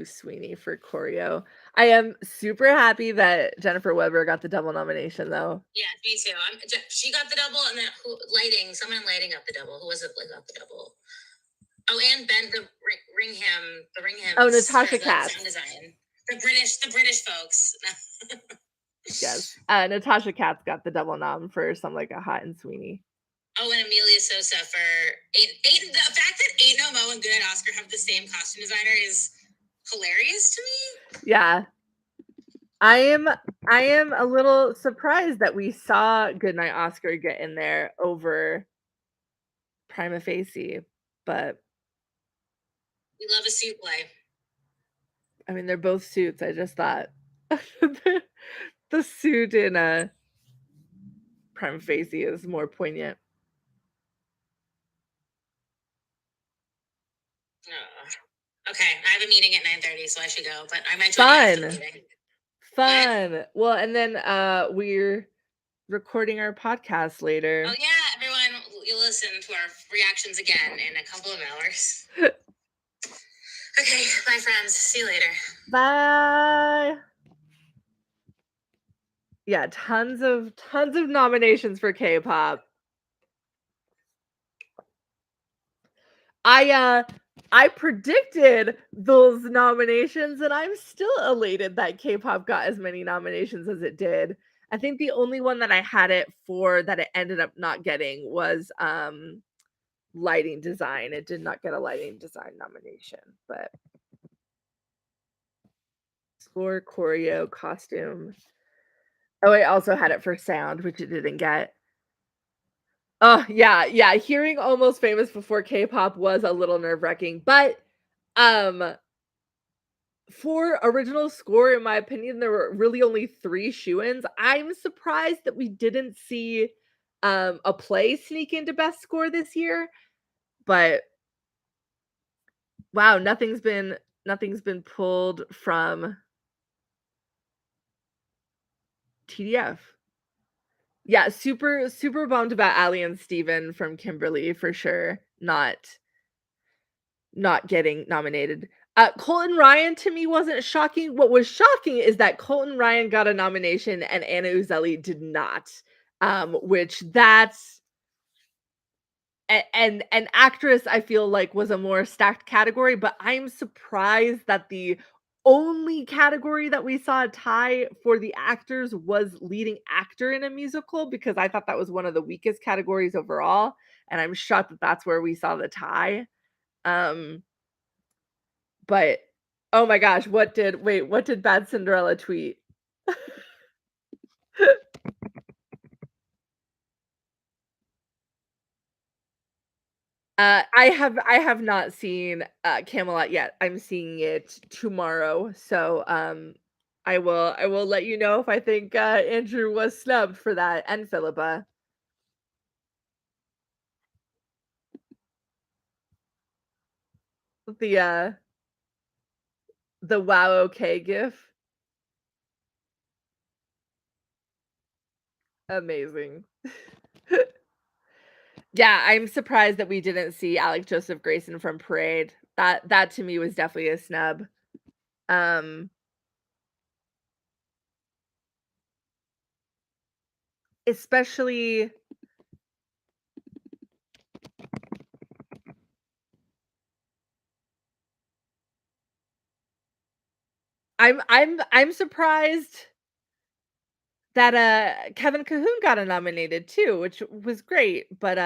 Sweeney for choreo. I am super happy that Jennifer Weber got the double nomination though. Yeah, me too. She got the double, and then someone in lighting got the double. Who was it that got the double? Oh, and Ben the Ringham. Oh, Natasha Katz. Sound design. The British folks. Yes. Natasha Katz got the double nom for Some Like It Hot and Sweeney. Oh, and Amelia Sosa for the fact that Ain't No Mo and Goodnight Oscar have the same costume designer is hilarious to me. Yeah. I am a little surprised that we saw Goodnight Oscar get in there over Prima Facie, but we love a suit play. I mean, they're both suits. I just thought the suit in a Prima Facie is more poignant. Okay, I have a meeting at 9:30, so I should go. But I might join Fun. Well, and then we're recording our podcast later. Oh yeah, everyone, you'll listen to our reactions again in a couple of hours. Okay, bye friends. See you later. Bye. Yeah, tons of nominations for K-pop. I predicted those nominations and I'm still elated that K-pop got as many nominations as it did. I think the only one that I had it for that it ended up not getting was lighting design. It did not get a lighting design nomination, but score, choreo, costume. Oh, I also had it for sound, which it didn't get. Oh, yeah. Hearing Almost Famous before K-pop was a little nerve-wracking, but for original score, in my opinion, there were really only 3 shoo-ins. I'm surprised that we didn't see a play sneak into best score this year, but wow, nothing's been pulled from TDF. Yeah, super bummed about Ali and Steven from Kimberly for sure. Not getting nominated. Colton Ryan to me wasn't shocking. What was shocking is that Colton Ryan got a nomination and Anna Uzelli did not. Which that's an actress I feel like was a more stacked category, but I'm surprised that the only category that we saw a tie for the actors was leading actor in a musical, because I thought that was one of the weakest categories overall, and I'm shocked that that's where we saw the tie. But oh my gosh, what did Bad Cinderella tweet? I have not seen, Camelot yet. I'm seeing it tomorrow, so, I will let you know if I think, Andrew was snubbed for that, and Philippa. The, the "Wow, okay" gif. Amazing. Yeah, I'm surprised that we didn't see Alec Joseph Grayson from Parade. That to me was definitely a snub. Um, especially I'm surprised that, Kevin Cahoon got a nominated too, which was great, but,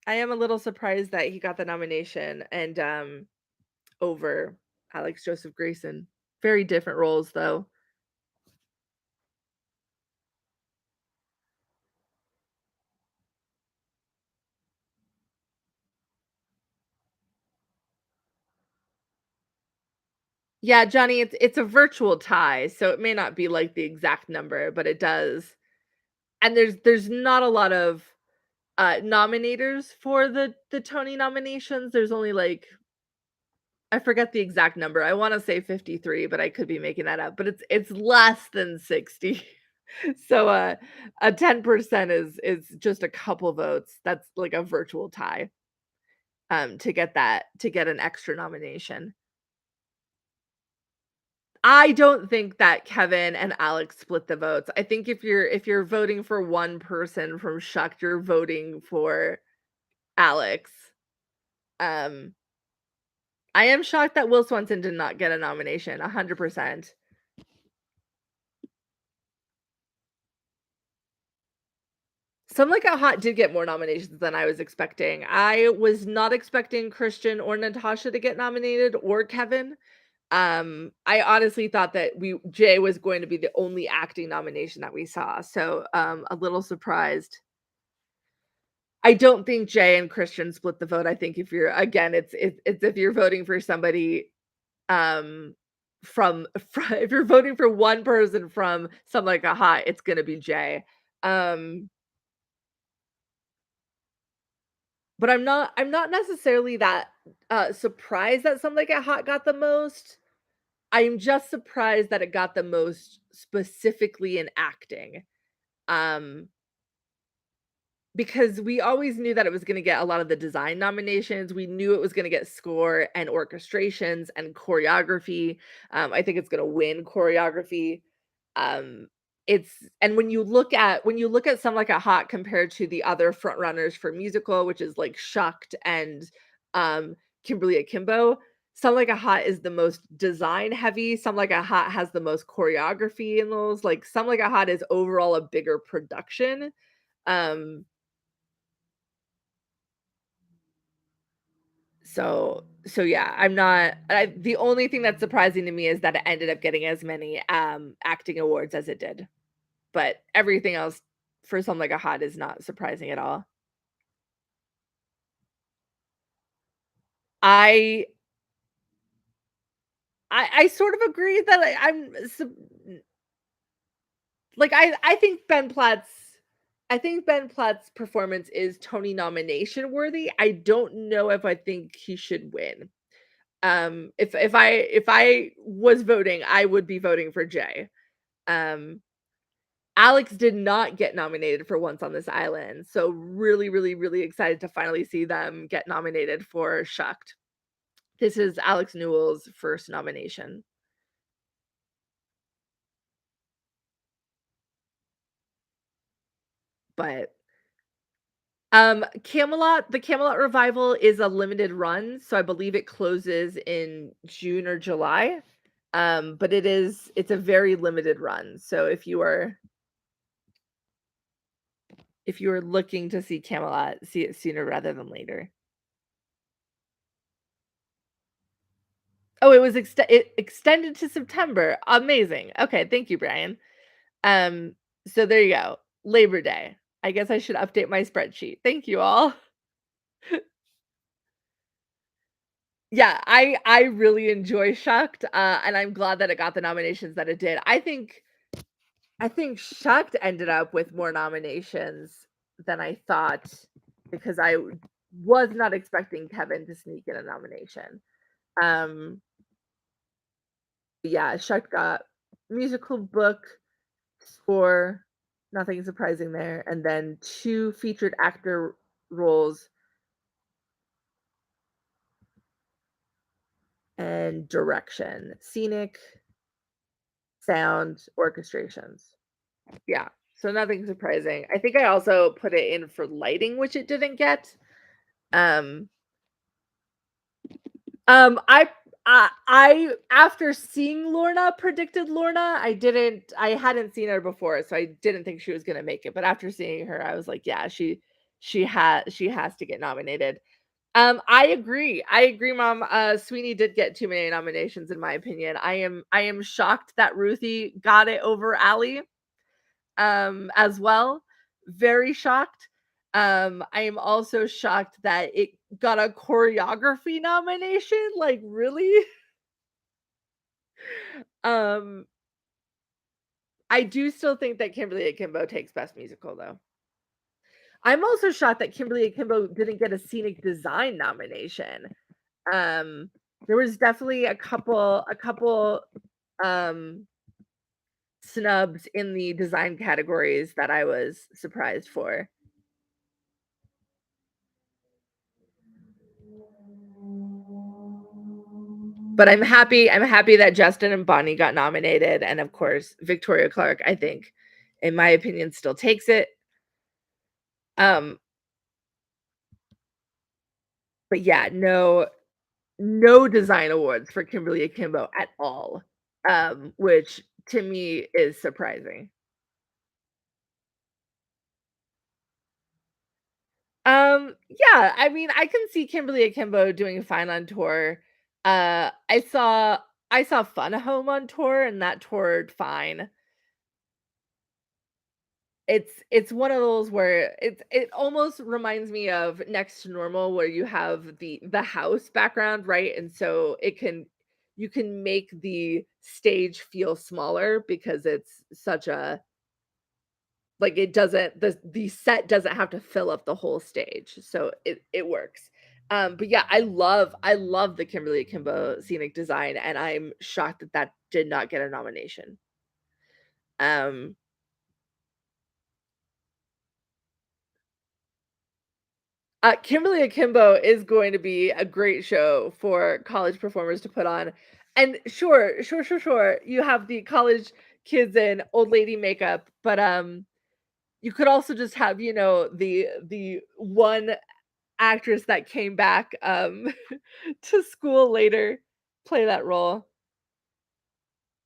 I am a little surprised that he got the nomination and, over Alex Joseph Grayson. Very different roles, though. Yeah, Johnny, it's a virtual tie, so it may not be, like, the exact number, but it does and there's not a lot of, nominators for the Tony nominations. There's only, like I forget the exact number. I wanna say 53, but I could be making that up, but it's less than 60. So, a 10% is just a couple votes. That's like a virtual tie, to get an extra nomination. I don't think that Kevin and Alex split the votes. I think if you're voting for one person from Shucked, you're voting for Alex. Um, I am shocked that Will Swenson did not get a nomination, 100%. Some Like It Hot did get more nominations than I was expecting. I was not expecting Christian or Natasha to get nominated or Kevin. I honestly thought that Jay was going to be the only acting nomination that we saw. So, a little surprised. I don't think Jay and Christian split the vote. I think if you're again, it's if you're voting for somebody um from if you're voting for one person from Some Like a Hot, it's gonna be Jay. Um But I'm not necessarily that, surprised that Some Like It Hot got the most. I'm just surprised that it got the most specifically in acting, um, because we always knew that it was gonna get a lot of the design nominations. We knew it was gonna get score and orchestrations and choreography. I think it's gonna win choreography. Um, it's and when you look at Some Like It Hot compared to the other front runners for musical, which is like Shucked and um Kimberly Akimbo, Some Like It Hot is the most design heavy. Some Like It Hot has the most choreography in those. Like Some Like It Hot is overall a bigger production. Um, so yeah, the only thing that's surprising to me is that it ended up getting as many acting awards as it did. But everything else for Some Like a Hot is not surprising at all. I I sort of agree that like I think Ben Platt's performance is Tony nomination worthy. I don't know if I think he should win. If I was voting, I would be voting for Jay. Um, Alex did not get nominated for Once on This Island, so really, really, really excited to finally see them get nominated for Shucked. This is Alex Newell's first nomination. But the Camelot revival is a limited run, so I believe it closes in June or July. But it's a very limited run. So if you are looking to see Camelot, see it sooner rather than later. Oh, it extended to September. Amazing. Okay, thank you, Brian. Um, so there you go. Labor Day. I guess I should update my spreadsheet. Thank you all. Yeah, I really enjoy Shucked, and I'm glad that it got the nominations that it did. I think Shucked ended up with more nominations than I thought because was not expecting Kevin to sneak in a nomination. Um, yeah, Shucked got musical book, score, nothing surprising there, and then 2 featured actor roles and direction, scenic, sound, orchestrations. Yeah, so nothing surprising. I think I also put it in for lighting, which it didn't get. Um, I I after seeing Lorna, predicted Lorna, I hadn't seen her before, so I didn't think she was gonna make it. But after seeing her, I was like, yeah, she has to get nominated. I agree. I agree, Mom. Sweeney did get too many nominations, in my opinion. I am shocked that Ruthie got it over Allie, as well. Very shocked. I am also shocked that it got a choreography nomination. Like, really? Um, I do still think that Kimberly Akimbo takes Best Musical, though. I'm also shocked that Kimberly Akimbo didn't get a scenic design nomination. Um, there was definitely a couple um snubs in the design categories that I was surprised for. But I'm happy that Justin and Bonnie got nominated, and of course, Victoria Clark, I think, in my opinion, still takes it. Um, but yeah, no design awards for Kimberly Akimbo at all, which to me is surprising. Yeah, I mean, I can see Kimberly Akimbo doing fine on tour. I saw Fun Home on tour, and that toured fine. It's one of those where it almost reminds me of Next to Normal, where you have the house background, right? And so you can make the stage feel smaller because it's such a like it doesn't the set doesn't have to fill up the whole stage. So it works. But yeah, I love the Kimberly Akimbo scenic design, and I'm shocked that that did not get a nomination. Um Kimberly Akimbo is going to be a great show for college performers to put on. And sure, you have the college kids in old lady makeup, but you could also just have, the one actress that came back to school later play that role.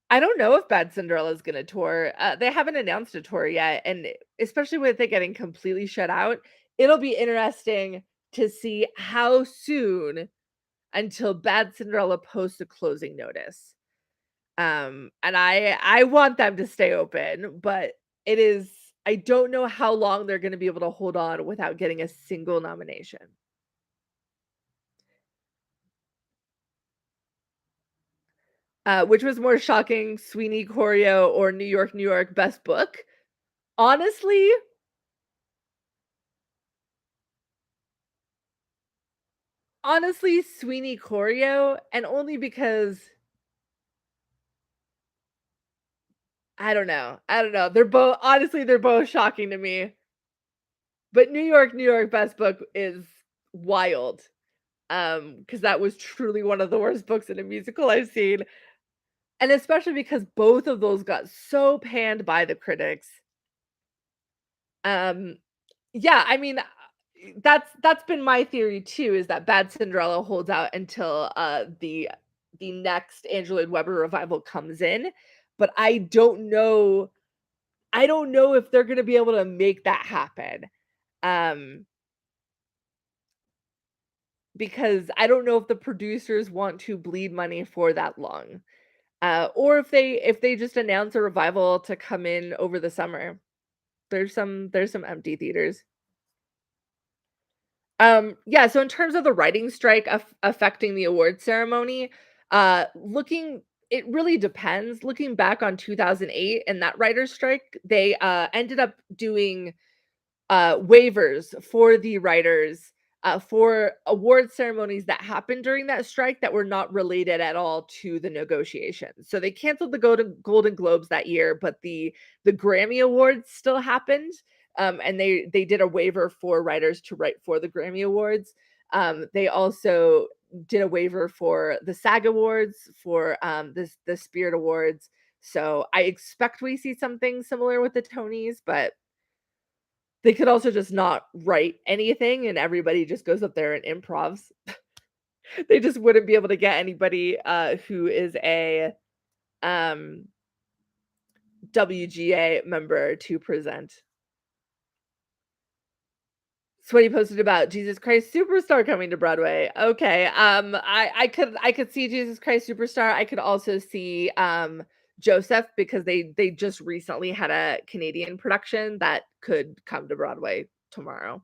I don't know if Bad Cinderella is gonna tour. They haven't announced a tour yet, and especially with it getting completely shut out, it'll be interesting to see how soon until Bad Cinderella posts a closing notice. And I want them to stay open, but it is I don't know how long they're gonna be able to hold on without getting a single nomination. Which was more shocking, Sweeney Choreo or New York Best Book? Honestly, Sweeney Choreo, and only because I don't know. They're both shocking to me. But New York Best Book is wild. Because that was truly one of the worst books in a musical I've seen. And especially because both of those got so panned by the critics. Um, yeah, I mean, that's been my theory too, is that Bad Cinderella holds out until the next Andrew Lloyd Webber revival comes in, but I don't know if they're gonna be able to make that happen. Um, because I don't know if the producers want to bleed money for that long. Or if they just announce a revival to come in over the summer. There's some empty theaters. Yeah, so in terms of the writing strike affecting the award ceremony, looking it really depends. Looking back on 2008 and that writer's strike, they ended up doing waivers for the writers for award ceremonies that happened during that strike that were not related at all to the negotiations. So they canceled the Golden Globes that year, but the Grammy Awards still happened. And they did a waiver for writers to write for the Grammy Awards. They also did a waiver for the SAG Awards, for the Spirit Awards. So I expect we see something similar with the Tonys, but they could also just not write anything and everybody just goes up there and improvs. They just wouldn't be able to get anybody who is a WGA member to present. Sweaty posted about Jesus Christ Superstar coming to Broadway. Okay. I could see Jesus Christ Superstar. I could also see Joseph, because they just recently had a Canadian production that could come to Broadway tomorrow.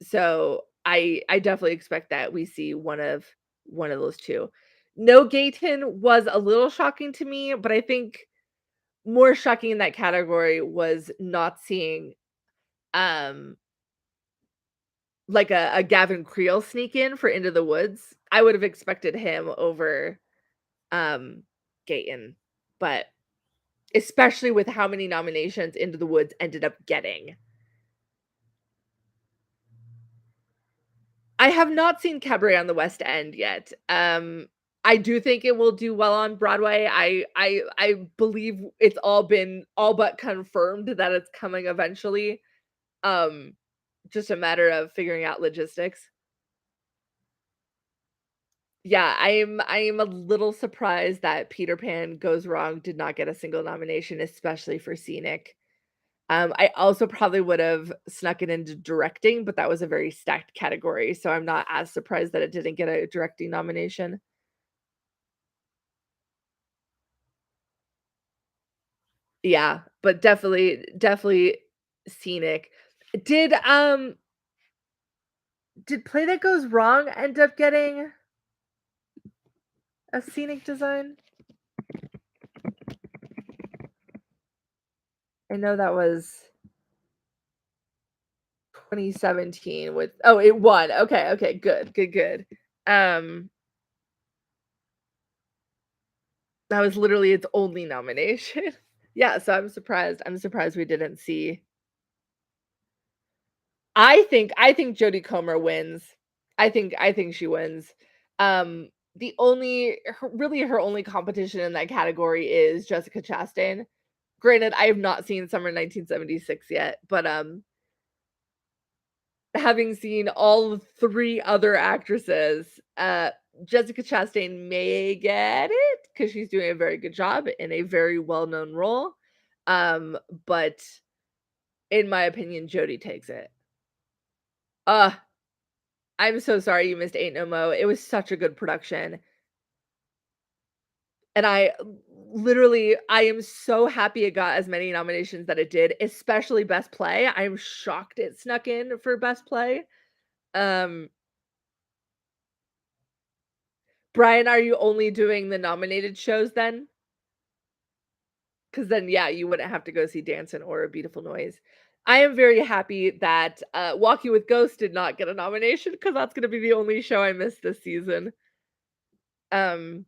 So I definitely expect that we see one of those two. No Gayton was a little shocking to me, but I think more shocking in that category was not seeing um like a Gavin Creel sneak in for Into the Woods. I would have expected him over Gayton, but especially with how many nominations Into the Woods ended up getting. I have not seen Cabaret on the West End yet. I do think it will do well on Broadway. I believe it's all been all but confirmed that it's coming eventually. Um, just a matter of figuring out logistics. Yeah, I am a little surprised that Peter Pan Goes Wrong did not get a single nomination, especially for scenic. I also probably would have snuck it into directing, but that was a very stacked category, so I'm not as surprised that it didn't get a directing nomination. Yeah, but definitely scenic. Did, did Play That Goes Wrong end up getting a scenic design? I know that was 2017 with it won. Okay, good. Um, that was literally its only nomination. Yeah, so I'm surprised we didn't see. I think Jodie Comer wins. I think she wins. The only really her only competition in that category is Jessica Chastain. Granted, I have not seen Summer 1976 yet, but having seen all three other actresses, Jessica Chastain may get it because she's doing a very good job in a very well-known role. But in my opinion, Jodie takes it. Uh, I'm so sorry you missed Ain't No Mo. It was such a good production. And I am so happy it got as many nominations that it did, especially Best Play. I'm shocked it snuck in for Best Play. Um, Brian, are you only doing the nominated shows then? Because then, yeah, you wouldn't have to go see Dancing or A Beautiful Noise. I am very happy that Walking with Ghosts did not get a nomination because that's going to be the only show I missed this season. Um,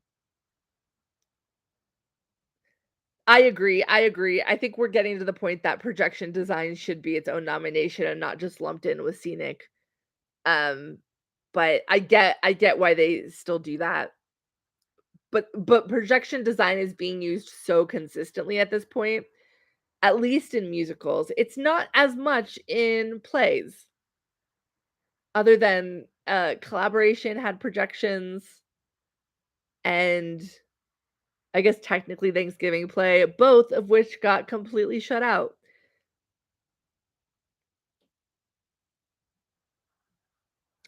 I agree. I think we're getting to the point that projection design should be its own nomination and not just lumped in with scenic. Um, but I get why they still do that. But projection design is being used so consistently at this point, at least in musicals. It's not as much in plays. Other than Collaboration had projections, and I guess technically Thanksgiving Play, both of which got completely shut out.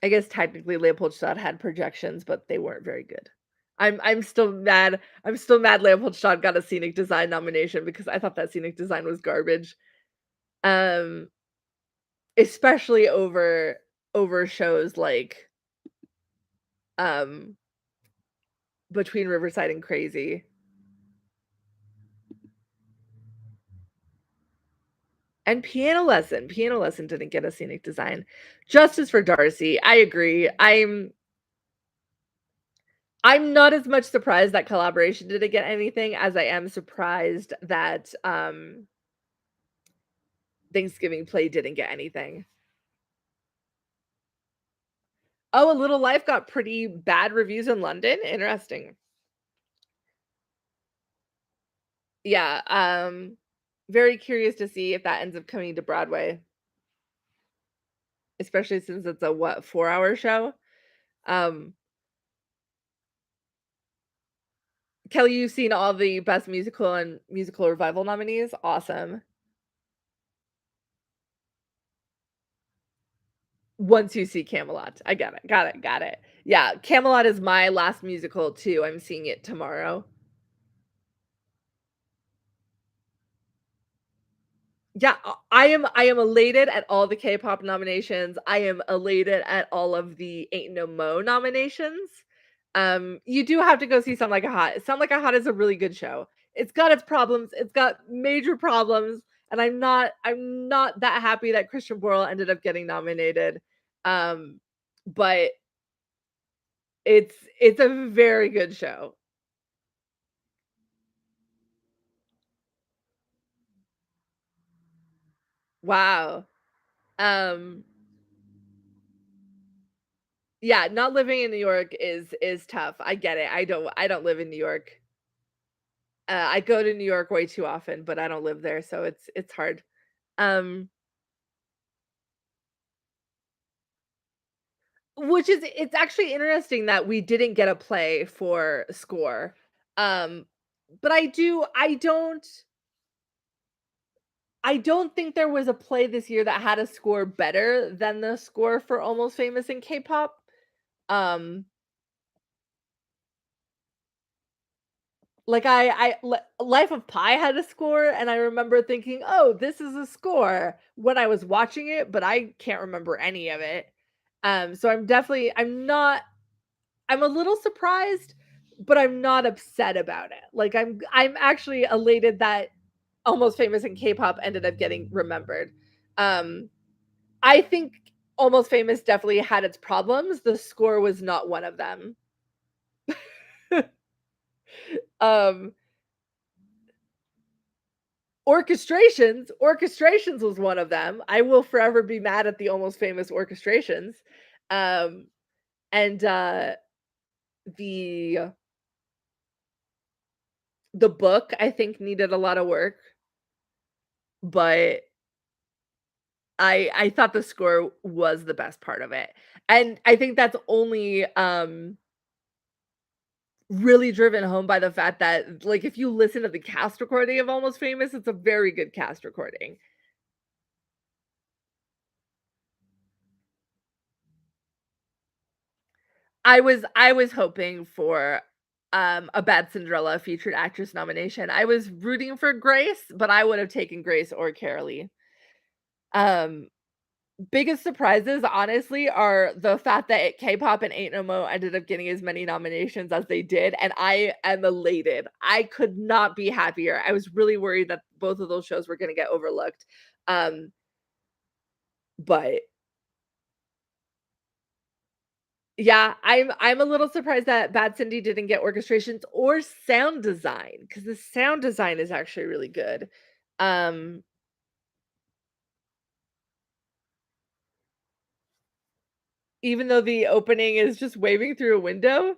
I guess technically Leopoldstadt had projections, but they weren't very good. I'm still mad. I'm still mad Leopoldstadt got a scenic design nomination because I thought that scenic design was garbage. Um, especially over shows like um Between Riverside and Crazy. And Piano Lesson didn't get a scenic design. Justice for Darcy, I agree. I'm not as much surprised that Collaboration didn't get anything as I am surprised that, Thanksgiving Play didn't get anything. Oh, A Little Life got pretty bad reviews in London? Interesting. Yeah, very curious to see if that ends up coming to Broadway, especially since it's a, what, 4-hour show? Um, Kelly, you've seen all the Best Musical and Musical Revival nominees? Awesome. Once you see Camelot. I got it, got it, got it. Yeah, Camelot is my last musical too, I'm seeing it tomorrow. Yeah, I am elated at all the K-pop nominations. I am elated at all of the Ain't No Mo nominations. You do have to go see Sound Like a Hot. Sound Like a Hot is a really good show. It's got its problems. It's got major problems, and I'm not that happy that Christian Borle ended up getting nominated. Um, but it's a very good show. Wow. Um, yeah, not living in New York is tough. I get it. I don't live in New York. I go to New York way too often, but I don't live there, so it's hard. Um, which is it's actually interesting that we didn't get a play for Score. Um, but I don't think there was a play this year that had a score better than the score for Almost Famous in K-pop. Um, like Life of Pi had a score, and I remember thinking, "Oh, this is a score," when I was watching it, but I can't remember any of it. So I'm a little surprised, but I'm not upset about it. Like, I'm actually elated that Almost Famous in K-pop ended up getting remembered. Um, I think Almost Famous definitely had its problems. The score was not one of them. Um, orchestrations was one of them. I will forever be mad at the Almost Famous orchestrations. Um, and the the book I think needed a lot of work, but I thought the score was the best part of it. And I think that's only really driven home by the fact that, like, if you listen to the cast recording of Almost Famous, it's a very good cast recording. I was hoping for a Bad Cinderella featured actress nomination. I was rooting for Grace, but I would have taken Grace or Carolee. Um Biggest surprises, honestly, are the fact that K-pop and Ain't No Mo ended up getting as many nominations as they did, and I am elated. I could not be happier. I was really worried that both of those shows were gonna get overlooked. Um, but yeah, I'm a little surprised that Bad Cindy didn't get orchestrations or sound design, because the sound design is actually really good. Um, even though the opening is just waving through a window,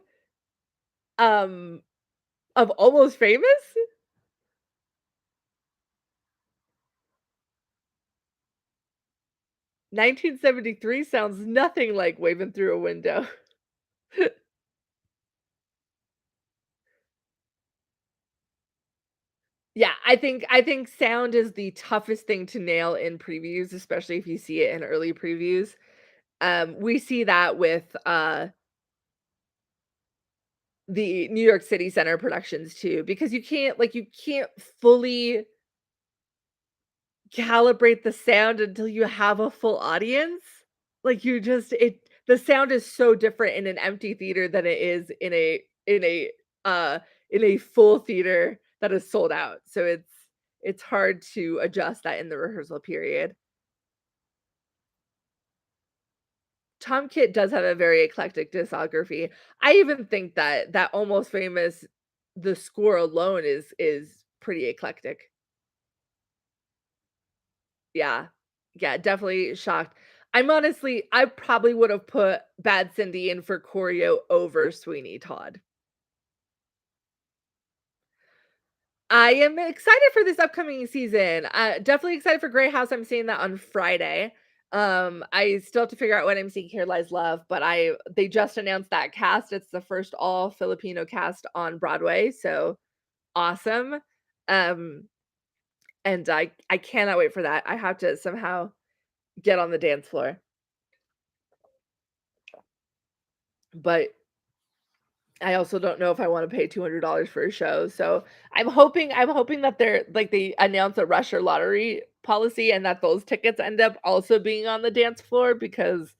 um, of Almost Famous? 1973 sounds nothing like waving through a window. Yeah, I think sound is the toughest thing to nail in previews, especially if you see it in early previews. We see that with, the New York City Center productions too, because you can't fully calibrate the sound until you have a full audience. Like, you just it the sound is so different in an empty theater than it is uh, in a full theater that is sold out. So it's hard to adjust that in the rehearsal period. Tom Kitt does have a very eclectic discography. I even think that Almost Famous, the score alone is pretty eclectic. Yeah. Yeah, definitely shocked. I probably would have put Bad Cindy in for choreo over Sweeney Todd. I am excited for this upcoming season. Definitely excited for Grey House. I'm seeing that on Friday. I still have to figure out when I'm seeing Here Lies Love, but they just announced that cast. It's the first all Filipino cast on Broadway, so awesome. Um, and I cannot wait for that. I have to somehow get on the dance floor. But I also don't know if I wanna pay $200 for a show, so I'm hoping that they announce a Rush or lottery policy and that those tickets end up also being on the dance floor because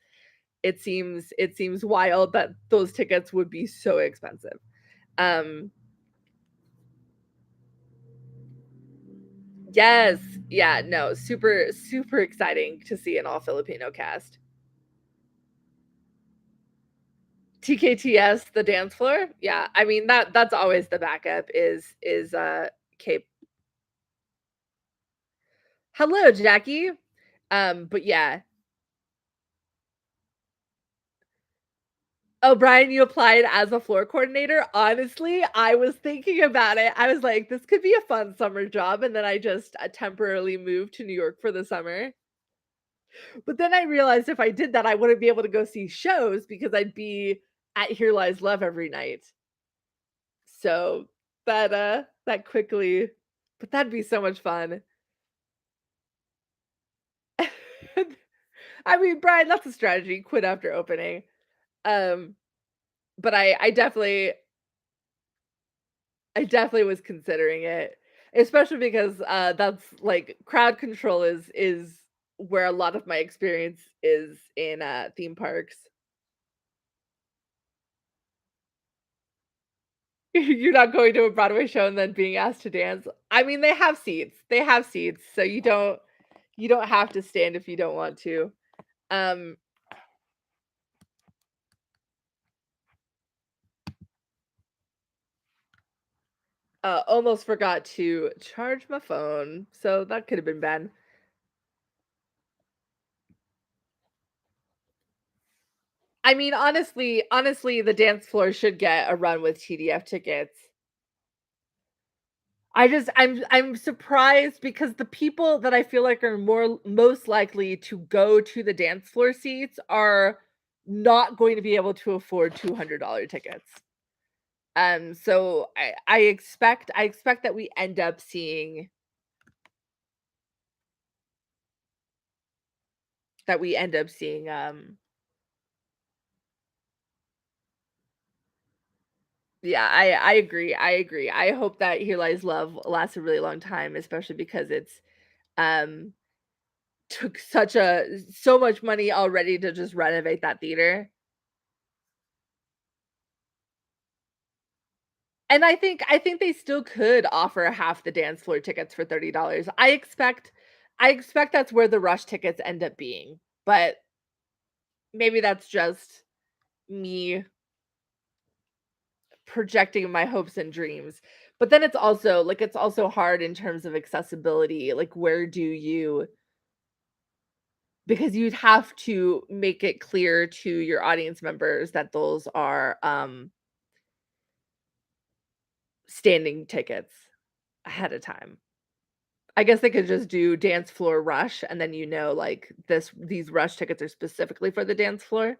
it seems wild that those tickets would be so expensive. Um, yes, yeah, no, super, super exciting to see an all Filipino cast. TKTS, the dance floor? Yeah, I mean, that's always the backup is Cape. Hello, Jackie. But yeah. Oh, Brian, you applied as a floor coordinator? Honestly, I was thinking about it. I was like, "This could be a fun summer job," and then I just, temporarily moved to New York for the summer. But then I realized if I did that, I wouldn't be able to go see shows because I'd be at Here Lies Love every night. So, that quickly but that'd be so much fun. I mean, Brian, that's a strategy, quit after opening. Um, but I definitely was considering it, especially because, that's like crowd control is where a lot of my experience is in, theme parks. You're not going to a Broadway show and then being asked to dance. I mean, they have seats, so you don't have to stand if you don't want to. Um, almost forgot to charge my phone, so that could have been bad. I mean, honestly, the dance floor should get a run with TDF tickets. I'm surprised because the people that I feel like are most likely to go to the dance floor seats are not going to be able to afford $200 tickets. So I expect that we end up seeing. Yeah, I agree, I agree. I hope that Here Lies Love lasts a really long time, especially because um, took so much money already to just renovate that theater. And I think they still could offer half the dance floor tickets for $30. I expect that's where the Rush tickets end up being, but maybe that's just me projecting my hopes and dreams. But then it's also hard in terms of accessibility, like, where do you because you'd have to make it clear to your audience members that those are, standing tickets ahead of time. I guess they could just do dance floor Rush, and then like, these Rush tickets are specifically for the dance floor.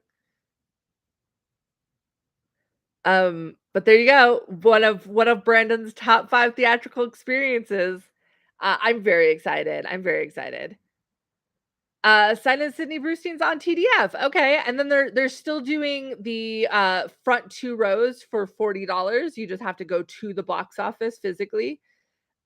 But there you go. One of Brandon's top 5 theatrical experiences. I'm very excited. I'm very excited. Silent Sydney Brewstein's on TDF. Okay, and then they're still doing the front 2 rows for $40. You just have to go to the box office physically.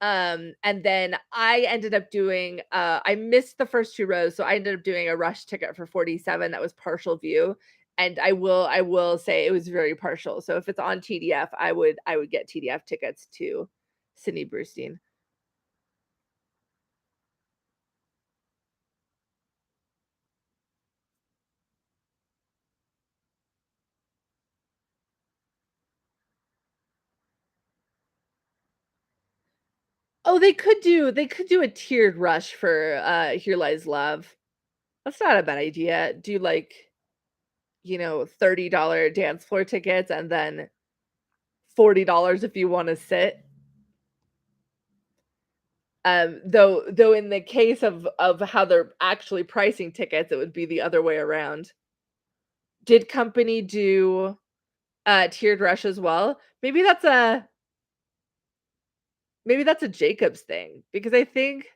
And then I ended up doing I missed the first 2 rows, so I ended up doing a rush ticket for 47 that was partial view, and I will say it was very partial. So if it's on TDF, I would get TDF tickets to Sydney Brewstein. Oh, they could do a tiered rush for Here Lies Love. That's not a bad idea. Do like, $30 dance floor tickets and then $40 if you wanna sit. Though in the case of how they're actually pricing tickets, it would be the other way around. Did company do, tiered rush as well? Maybe that's a Jacobs thing, because I think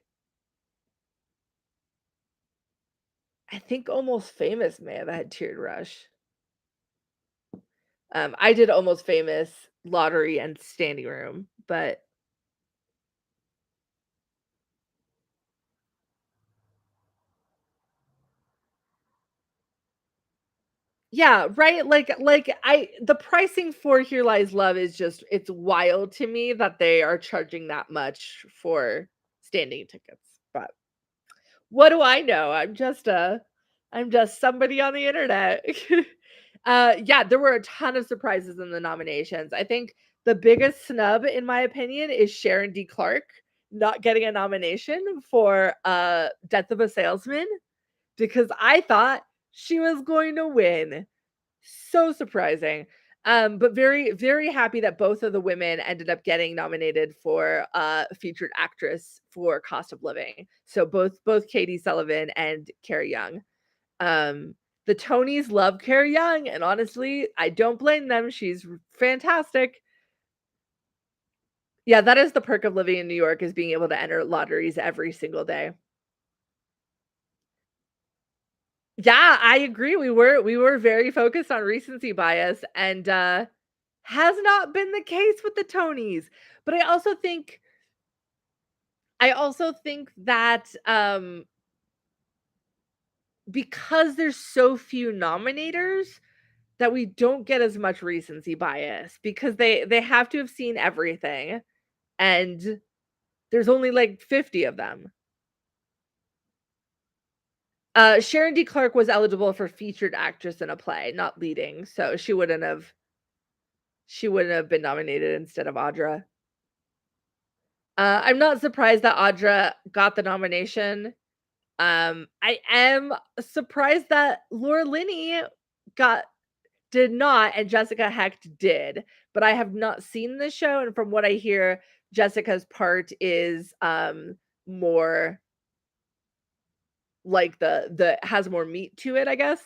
Almost Famous may have had tiered rush. I did Almost Famous, lottery, and standing room, but yeah, right? Like, I the pricing for Here Lies Love is just it's wild to me that they are charging that much for standing tickets, but what do I know? I'm just somebody on the internet. Yeah, there were a ton of surprises in the nominations. I think the biggest snub, in my opinion, is Sharon D. Clark not getting a nomination for, Death of a Salesman, because I thought she was going to win. So surprising. But very, very happy that both of the women ended up getting nominated for featured actress for Cost of Living. So both Katie Sullivan and Carrie Young. Um, the Tonys love Carrie Young, and honestly, I don't blame them. She's fantastic. Yeah, that is the perk of living in New York, is being able to enter lotteries every single day. Yeah, I agree. We were very focused on recency bias, and has not been the case with the Tonys. But I also think that because there's so few nominators, that we don't get as much recency bias, because they have to have seen everything, and there's only like 50 of them. Sharon D. Clark was eligible for featured actress in a play, not leading, so she wouldn't have been nominated instead of Audra. I'm not surprised that Audra got the nomination. I am surprised that Laura Linney got did not, and Jessica Hecht did, but I have not seen the show, and from what I hear, Jessica's part is, more like the has more meat to it, I guess.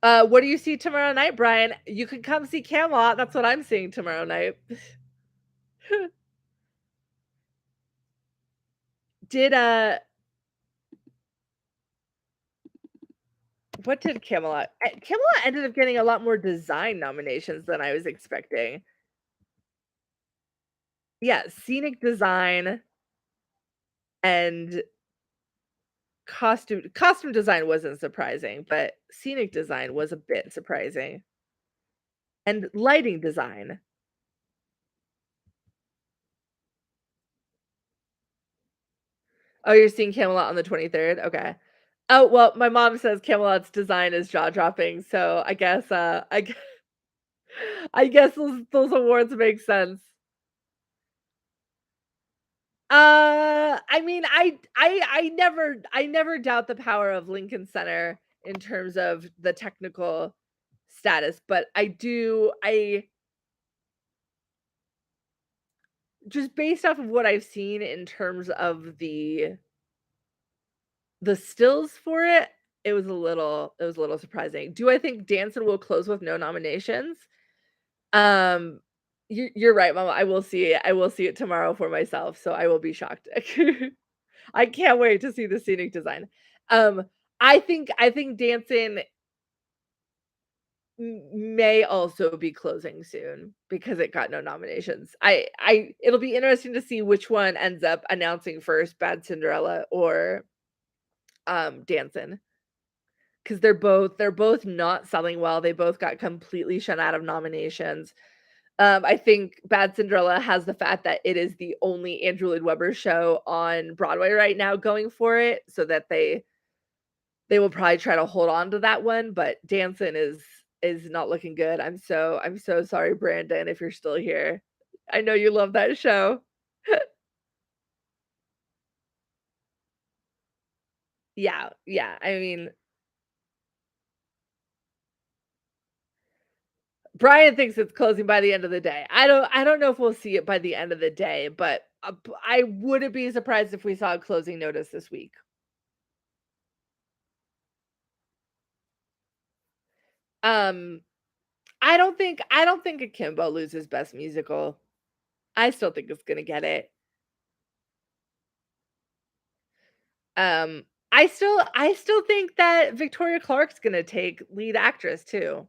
What do you see tomorrow night, Brian? You can come see Camelot, that's what I'm seeing tomorrow night. Did, what did Camelot ended up getting a lot more design nominations than I was expecting. Yeah, scenic design and costume design wasn't surprising, but scenic design was a bit surprising, and lighting design. Oh, you're seeing Camelot on the 23rd? Okay. Oh, well, my mom says Camelot's design is jaw-dropping, so I guess those awards make sense. I mean, I never doubt the power of Lincoln Center in terms of the technical status, but I just based off of what I've seen in terms of the stills for it, it was a little surprising. Do I think Dancing will close with no nominations? Um, you're right, Mama. I will see it. I will see it tomorrow for myself, so I will be shocked. I can't wait to see the scenic design. Um, I think Dancing may also be closing soon because it got no nominations. I it'll be interesting to see which one ends up announcing first, Bad Cinderella or Dancing, because they're both not selling well. They both got completely shut out of nominations. I think Bad Cinderella has the fact that it is the only Andrew Lloyd Webber show on Broadway right now going for it, so that they will probably try to hold on to that one, but Dancing is not looking good. I'm so sorry, Brandon, if you're still here. I know you love that show. Yeah, yeah. I mean, Brian thinks it's closing by the end of the day. I don't know if we'll see it by the end of the day, but I wouldn't be surprised if we saw a closing notice this week. Um, I don't think Akimbo loses Best Musical. I still think it's gonna get it. Um, I still think that Victoria Clark's gonna take lead actress too.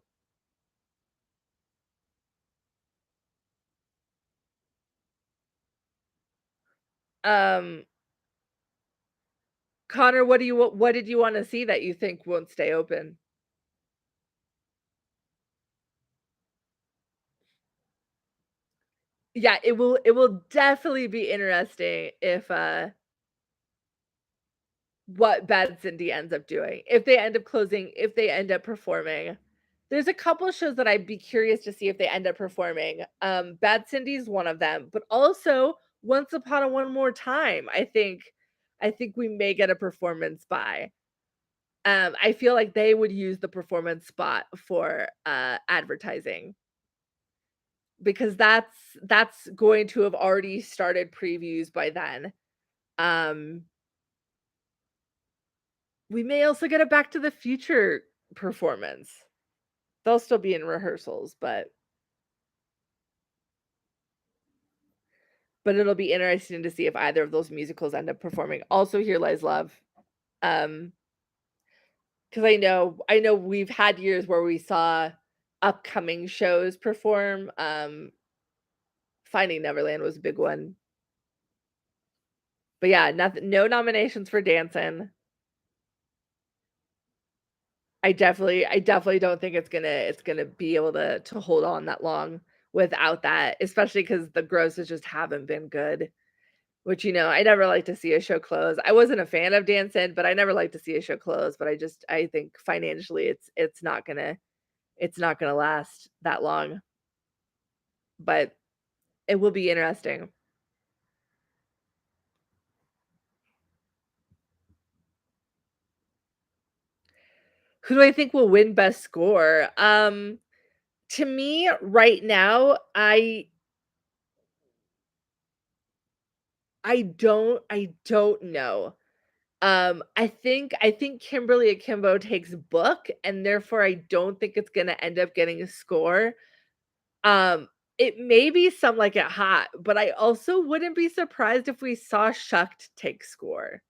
Um, Connor, what did you wanna see that you think won't stay open? Yeah, it will definitely be interesting if, what Bad Cindy ends up doing. If they end up closing, if they end up performing. There's a couple of shows that I'd be curious to see if they end up performing. Bad Cindy's one of them, but also Once Upon a One More Time. I think we may get a performance by. I feel like they would use the performance spot for advertising because that's going to have already started previews by then. Um we may also get a Back to the Future performance. They'll still be in rehearsals, but it'll be interesting to see if either of those musicals end up performing. Also, Here Lies Love. Um, because I know we've had years where we saw upcoming shows perform. Finding Neverland was a big one. But yeah, nothing, no nominations for Dancing. I definitely don't think it's gonna be able to hold on that long without that, especially because the grosses just haven't been good. Which, I never like to see a show close. I wasn't a fan of Dancing, but I never like to see a show close. But I think financially it's not gonna last that long. But it will be interesting. Who do I think will win best score? To me, right now, I don't know. I think Kimberly Akimbo takes book, and therefore I don't think it's gonna end up getting a score. Um, it may be Some Like It Hot, but I also wouldn't be surprised if we saw Shucked take score.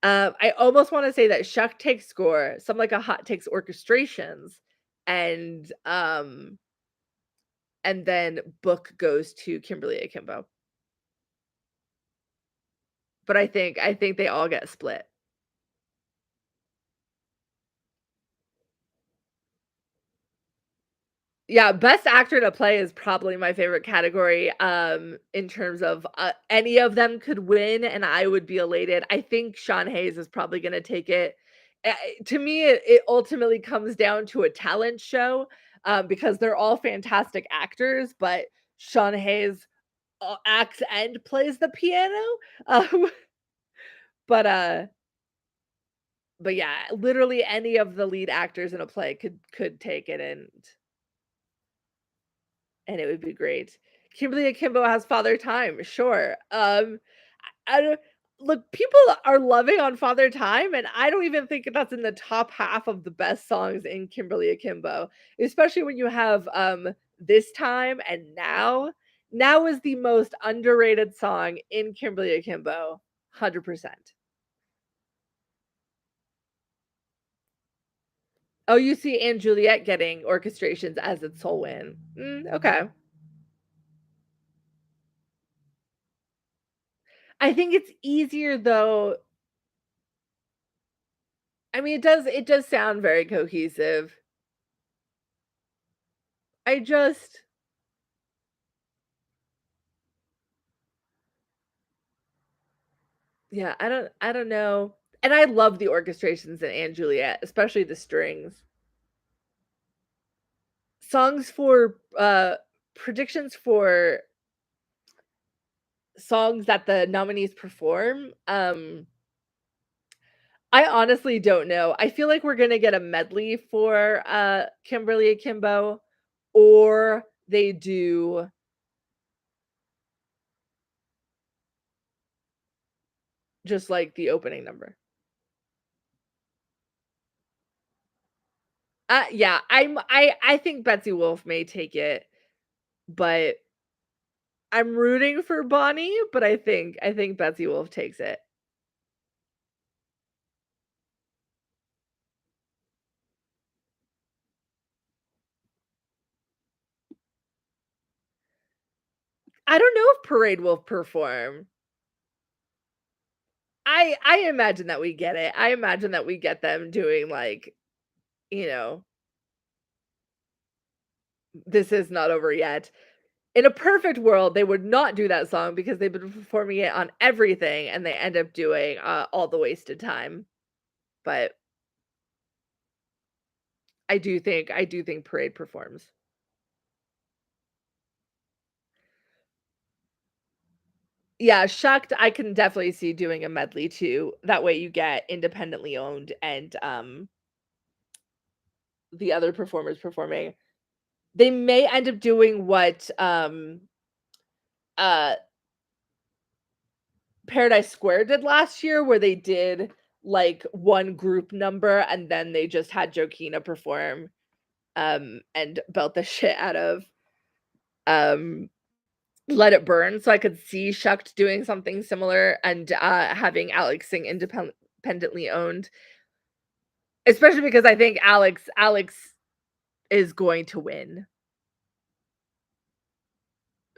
I almost wanna say that Shucked takes score, Some Like It Hot takes orchestrations, and, um, and then book goes to Kimberly Akimbo. But I think they all get split. Yeah, best actor in a play is probably my favorite category, in terms of, any of them could win, and I would be elated. I think Sean Hayes is probably gonna take it. To me, it ultimately comes down to a talent show, because they're all fantastic actors, but Sean Hayes, acts and plays the piano, um, but, uh but yeah, literally any of the lead actors in a play could take it, and it would be great. Kimberly Akimbo has Father Time, sure. I don't look, people are loving on Father Time, and I don't even think that's in the top half of the best songs in Kimberly Akimbo, especially when you have, This Time and Now. Now is the most underrated song in Kimberly Akimbo, 100%. Oh, you see Anne Juliet getting orchestrations as its sole win. Okay. I think it's easier though. I mean, it does sound very cohesive. I just yeah, I don't know. And I love the orchestrations in Anne Juliet, especially the strings. Songs for predictions for songs that the nominees perform. I honestly don't know. I feel like we're gonna get a medley for Kimberly Akimbo, or they do just like the opening number. Yeah, I think Betsy Wolf may take it, but I'm rooting for Bonnie, but I think Betsy Wolf takes it. I don't know if Parade will perform. I imagine that we get it. I imagine that we get them doing like, you know, This Is Not Over Yet. In a perfect world, they would not do that song because they've been performing it on everything and they end up doing All the Wasted Time. But I do think Parade performs. Yeah, Shucked, I can definitely see doing a medley too. That way you get independently owned and the other performers performing. They may end up doing what uh Paradise Square did last year, where they did like one group number and then they just had Jokina perform and belt the shit out of um Let It Burn. So I could see Shucked doing something similar and having Alex sing independently owned. Especially because I think Alex is going to win.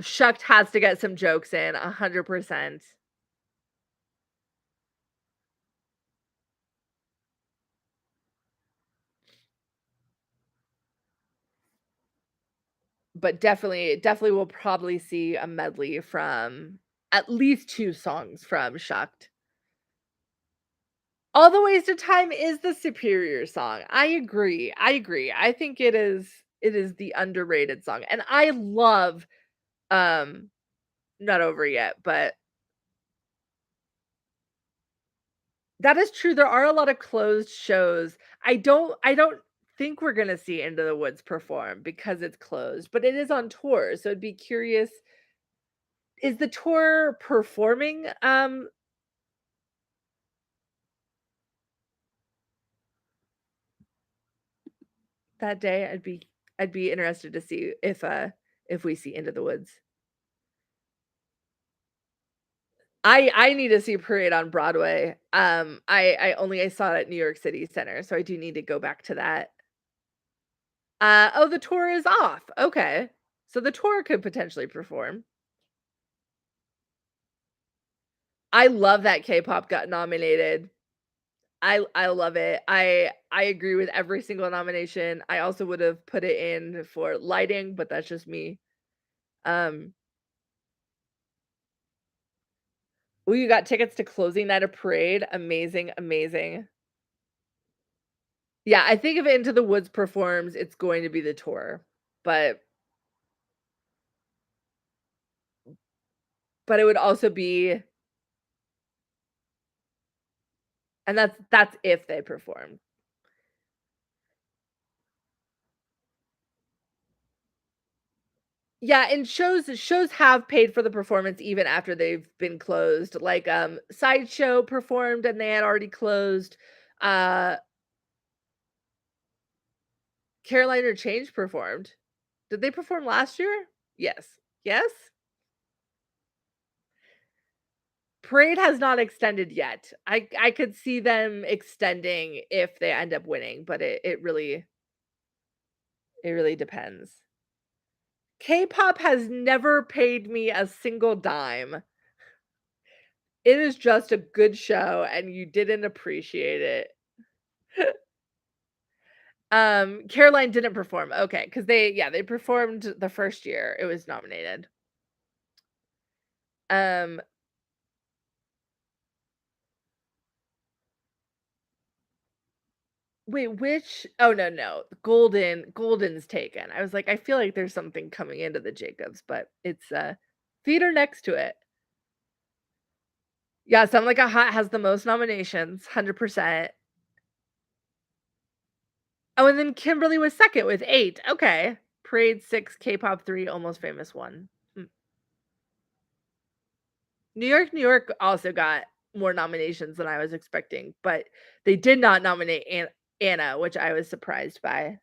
Shucked has to get some jokes in 100%. But definitely we'll probably see a medley from at least 2 songs from Shucked. All the Wasted Time is the superior song. I agree. I agree. I think it is the underrated song. And I love um Not Over Yet, but that is true. There are a lot of closed shows. I don't think we're gonna see Into the Woods perform because it's closed, but it is on tour. So I'd be curious. Is the tour performing that day? I'd be interested to see if we see Into the Woods. I need to see Parade on Broadway. I saw it at New York City Center, so I do need to go back to that. Oh, the tour is off. Okay. So the tour could potentially perform. I love that K-pop got nominated. I love it. I agree with every single nomination. I also would have put it in for lighting, but that's just me. Um, oh, you got tickets to closing night of Parade. Amazing, amazing. Yeah, I think if Into the Woods performs, it's going to be the tour. But it would also be and that's if they perform. Yeah, and shows have paid for the performance even after they've been closed. Like, Sideshow performed and they had already closed. Uh, Carolina Change performed. Did they perform last year? Yes. Yes? Parade has not extended yet. I could see them extending if they end up winning, but it really depends. K-pop has never paid me a single dime. It is just a good show, and you didn't appreciate it. Caroline didn't perform. Okay, because they performed the first year it was nominated. Um, wait, which oh, no. Golden's taken. I was like, I feel like there's something coming into the Jacobs, but it's, theater next to it. Yeah, Some Like a Hot has the most nominations, 100%. Oh, and then Kimberly was second with 8. Okay. Parade 6, K-pop 3, Almost Famous 1. New York also got more nominations than I was expecting, but they did not nominate Anna, which I was surprised by.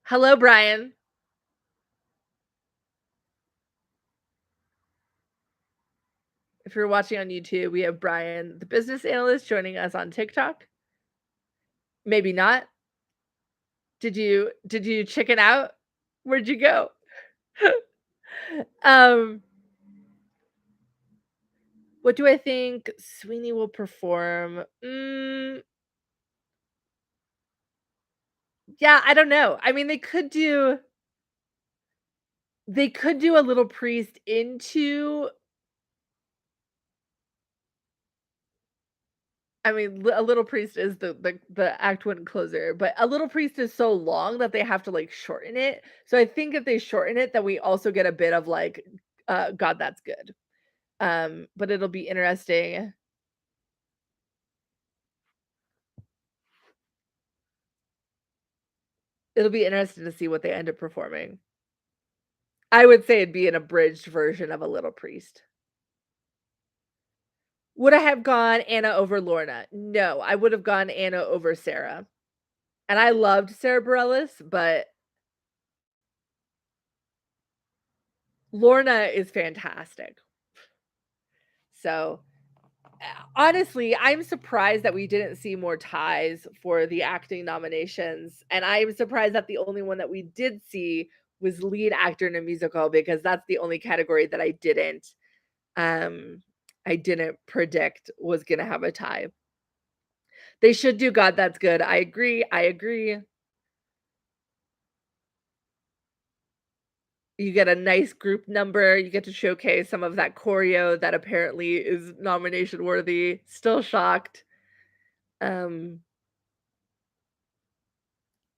Hello, Brian. If you're watching on YouTube, we have Brian, the business analyst, joining us on TikTok. Maybe not. Did you chicken out? Where'd you go? um what do I think Sweeney will perform? Yeah, I don't know. I mean, they could do a Little Priest into I mean, A Little Priest is the act 1 closer, but A Little Priest is so long that they have to, like, shorten it. So I think if they shorten it, then we also get a bit of, like, God, That's Good. But it'll be interesting. It'll be interesting to see what they end up performing. I would say it'd be an abridged version of A Little Priest. Would I have gone Anna over Lorna? No, I would have gone Anna over Sarah. And I loved Sarah Bareilles, but Lorna is fantastic. So, honestly, I'm surprised that we didn't see more ties for the acting nominations, and I'm surprised that the only one that we did see was lead actor in a musical because that's the only category that um I didn't predict was gonna have a tie. They should do God That's Good. I agree. You get a nice group number, you get to showcase some of that choreo that apparently is nomination worthy. Still shocked. Um,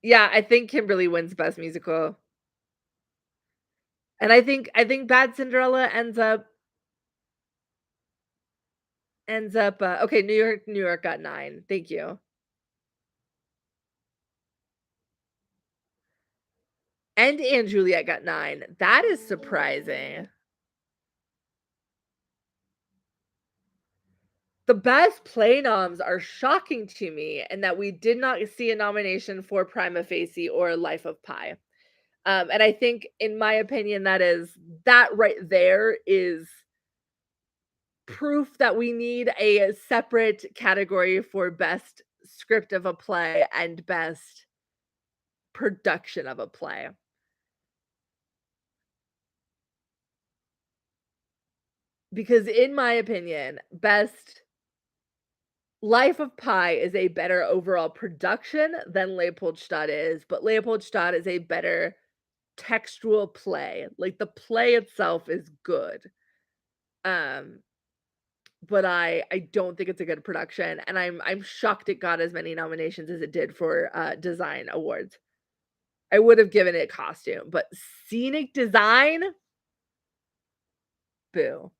yeah, I think Kimberly wins Best Musical. And I think Bad Cinderella ends up, okay, New York got 9. Thank you. And Juliet got 9. That is surprising. The best play noms are shocking to me and that we did not see a nomination for Prima Facie or Life of Pi. And I think, in my opinion, that right there is proof that we need a separate category for best script of a play and best production of a play. Because in my opinion, best Life of Pi is a better overall production than Leopoldstadt is, but Leopoldstadt is a better textual play. Like, the play itself is good. Um, but I don't think it's a good production, and I'm shocked it got as many nominations as it did for, design awards. I would have given it costume, but scenic design? Boo.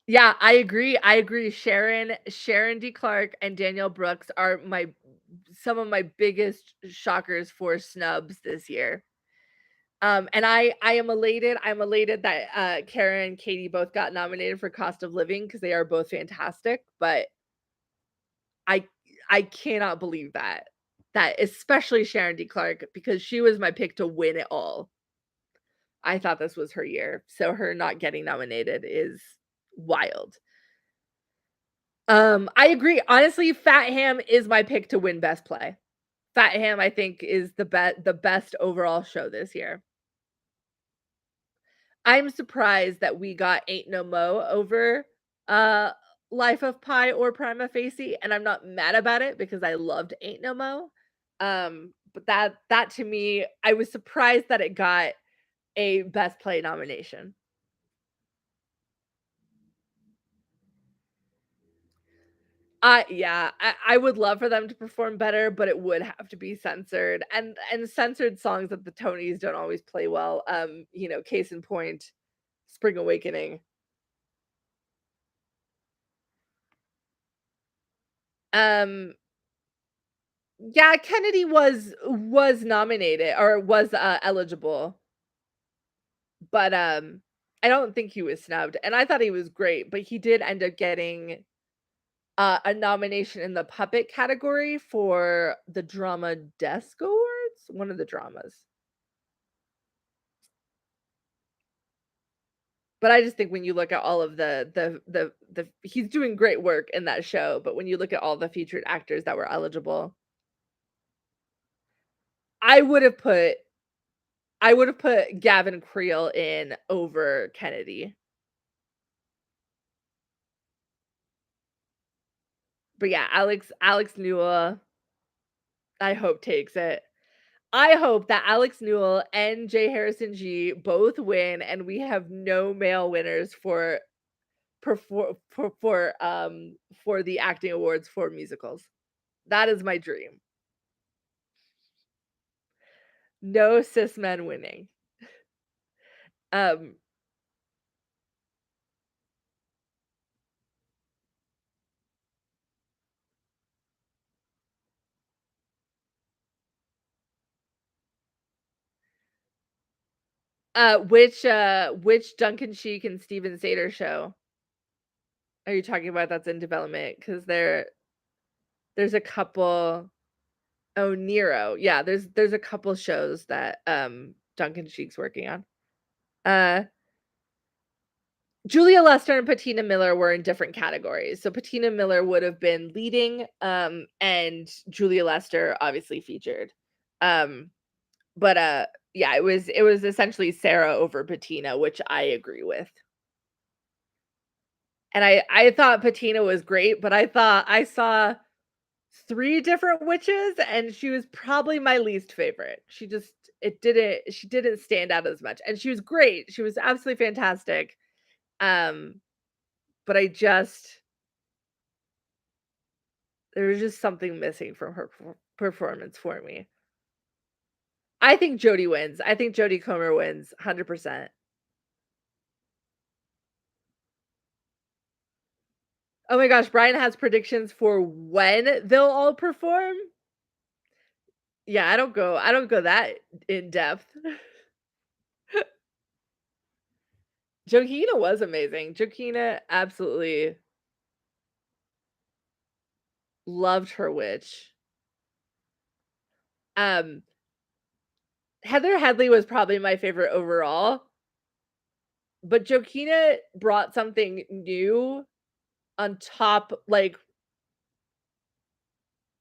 Yeah, I agree. Sharon D. Clarke and Danielle Brooks are some of my biggest shockers for snubs this year. And I am elated. I'm elated that Kara and Katie both got nominated for Cost of Living because they are both fantastic. But I I cannot believe that. That especially Sharon D. Clark, because she was my pick to win it all. I thought this was her year, so her not getting nominated is wild. I agree. Honestly, Fat Ham is my pick to win Best Play. Fat Ham, I think, is the best overall show this year. I'm surprised that we got Ain't No Mo over Life of Pi or Prima Facie, and I'm not mad about it because I loved Ain't No Mo. But that to me, I was surprised that it got a Best Play nomination. Yeah, I would love for them to perform better, but it would have to be censored. And censored songs at the Tonys don't always play well. Case in point, Spring Awakening. Yeah, Kennedy was nominated or was eligible. But I don't think he was snubbed. And I thought he was great, but he did end up getting a nomination in the puppet category for the Drama Desk Awards, one of the dramas. But I just think when you look at all of the he's doing great work in that show, but when you look at all the featured actors that were eligible, I would have put Gavin Creel in over Kennedy. But yeah, Alex Newell, I hope takes it. I hope that Alex Newell and J. Harrison G both win, and we have no male winners for the acting awards for musicals. That is my dream. No cis men winning. Which Duncan Sheik and Steven Sater show are you talking about that's in development? Because there's a couple. Oh, Nero. Yeah, there's a couple shows that Duncan Sheik's working on. Julia Lester and Patina Miller were in different categories. So Patina Miller would have been leading, and Julia Lester obviously featured. But yeah, it was essentially Sarah over Patina, which I agree with. And I thought Patina was great, but I thought I saw 3 different witches, and she was probably my least favorite. She didn't stand out as much, and she was great. She was absolutely fantastic. But there was just something missing from her performance for me. I think Jodie wins. I think Jodie Comer wins 100%. Oh my gosh, Brian has predictions for when they'll all perform. Yeah, I don't go that in depth. Jokina was amazing. Jokina absolutely loved her witch. Heather Headley was probably my favorite overall. But Jokina brought something new on top, like,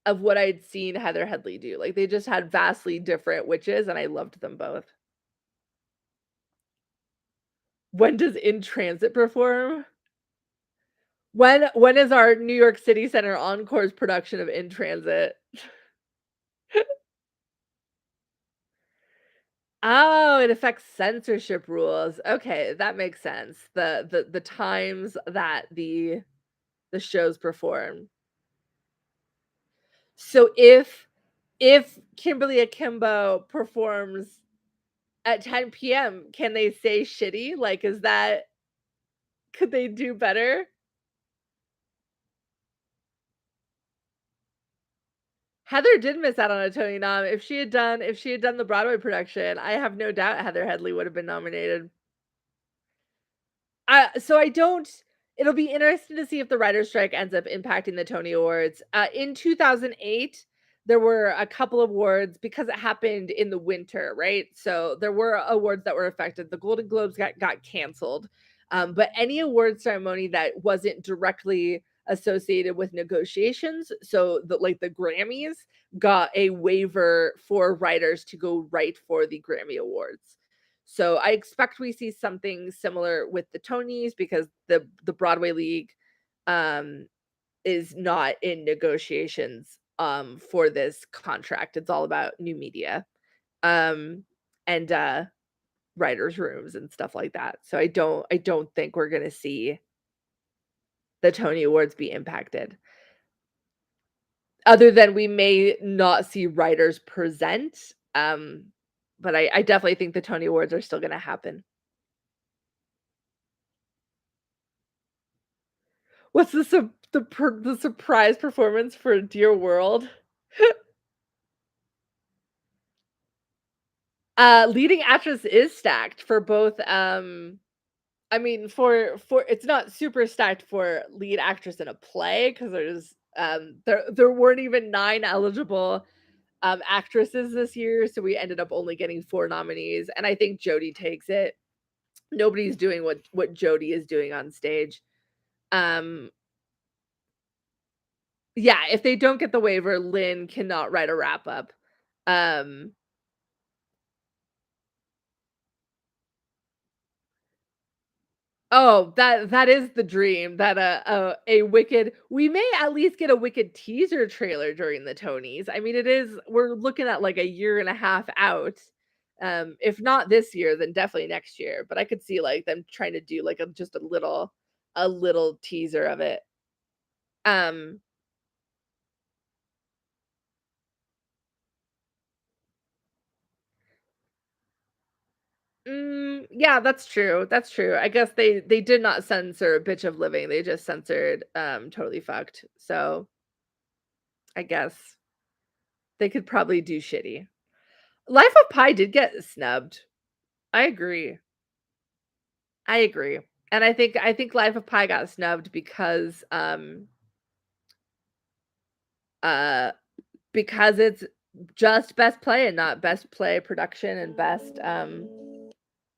of what I'd seen Heather Headley do. Like, they just had vastly different witches, and I loved them both. When does In Transit perform? When is our New York City Center Encore's production of In Transit? Oh, it affects censorship rules. Okay, that makes sense. The times that the shows perform. So if Kimberly Akimbo performs at 10 PM, can they say shitty? Like, could they do better? Heather did miss out on a Tony nom. If she had done the Broadway production, I have no doubt Heather Headley would have been nominated. So I don't It'll be interesting to see if the writer's strike ends up impacting the Tony Awards. In 2008, there were a couple of awards because it happened in the winter, right? So there were awards that were affected. The Golden Globes got canceled. But any award ceremony that wasn't directly associated with negotiations, so the Grammys got a waiver for writers to go write for the Grammy Awards. So I expect we see something similar with the Tonys because the Broadway League is not in negotiations for this contract. It's all about new media and writers rooms and stuff like that. So I don't think we're going to see the Tony Awards be impacted. Other than we may not see writers present, but I definitely think the Tony Awards are still gonna happen. What's the surprise performance for Dear World? Leading actress is stacked for both, I mean, for it's not super stacked for lead actress in a play because there weren't even 9 eligible actresses this year, so we ended up only getting 4 nominees, and I think Jodie takes it. Nobody's doing what Jodie is doing on stage. Um, yeah, if they don't get the waiver, Lynn cannot write a wrap up. Um, oh, that is the dream that a Wicked we may at least get a Wicked teaser trailer during the Tonys. I mean, we're looking at like a year and a half out. If not this year, then definitely next year. But I could see like them trying to do like just a little teaser of it. Um, yeah, that's true. That's true. I guess they did not censor Bitch of Living. They just censored Totally Fucked. So I guess they could probably do shitty. Life of Pi did get snubbed. I agree. I agree. And I think Life of Pi got snubbed uh because it's just best play and not best play production and best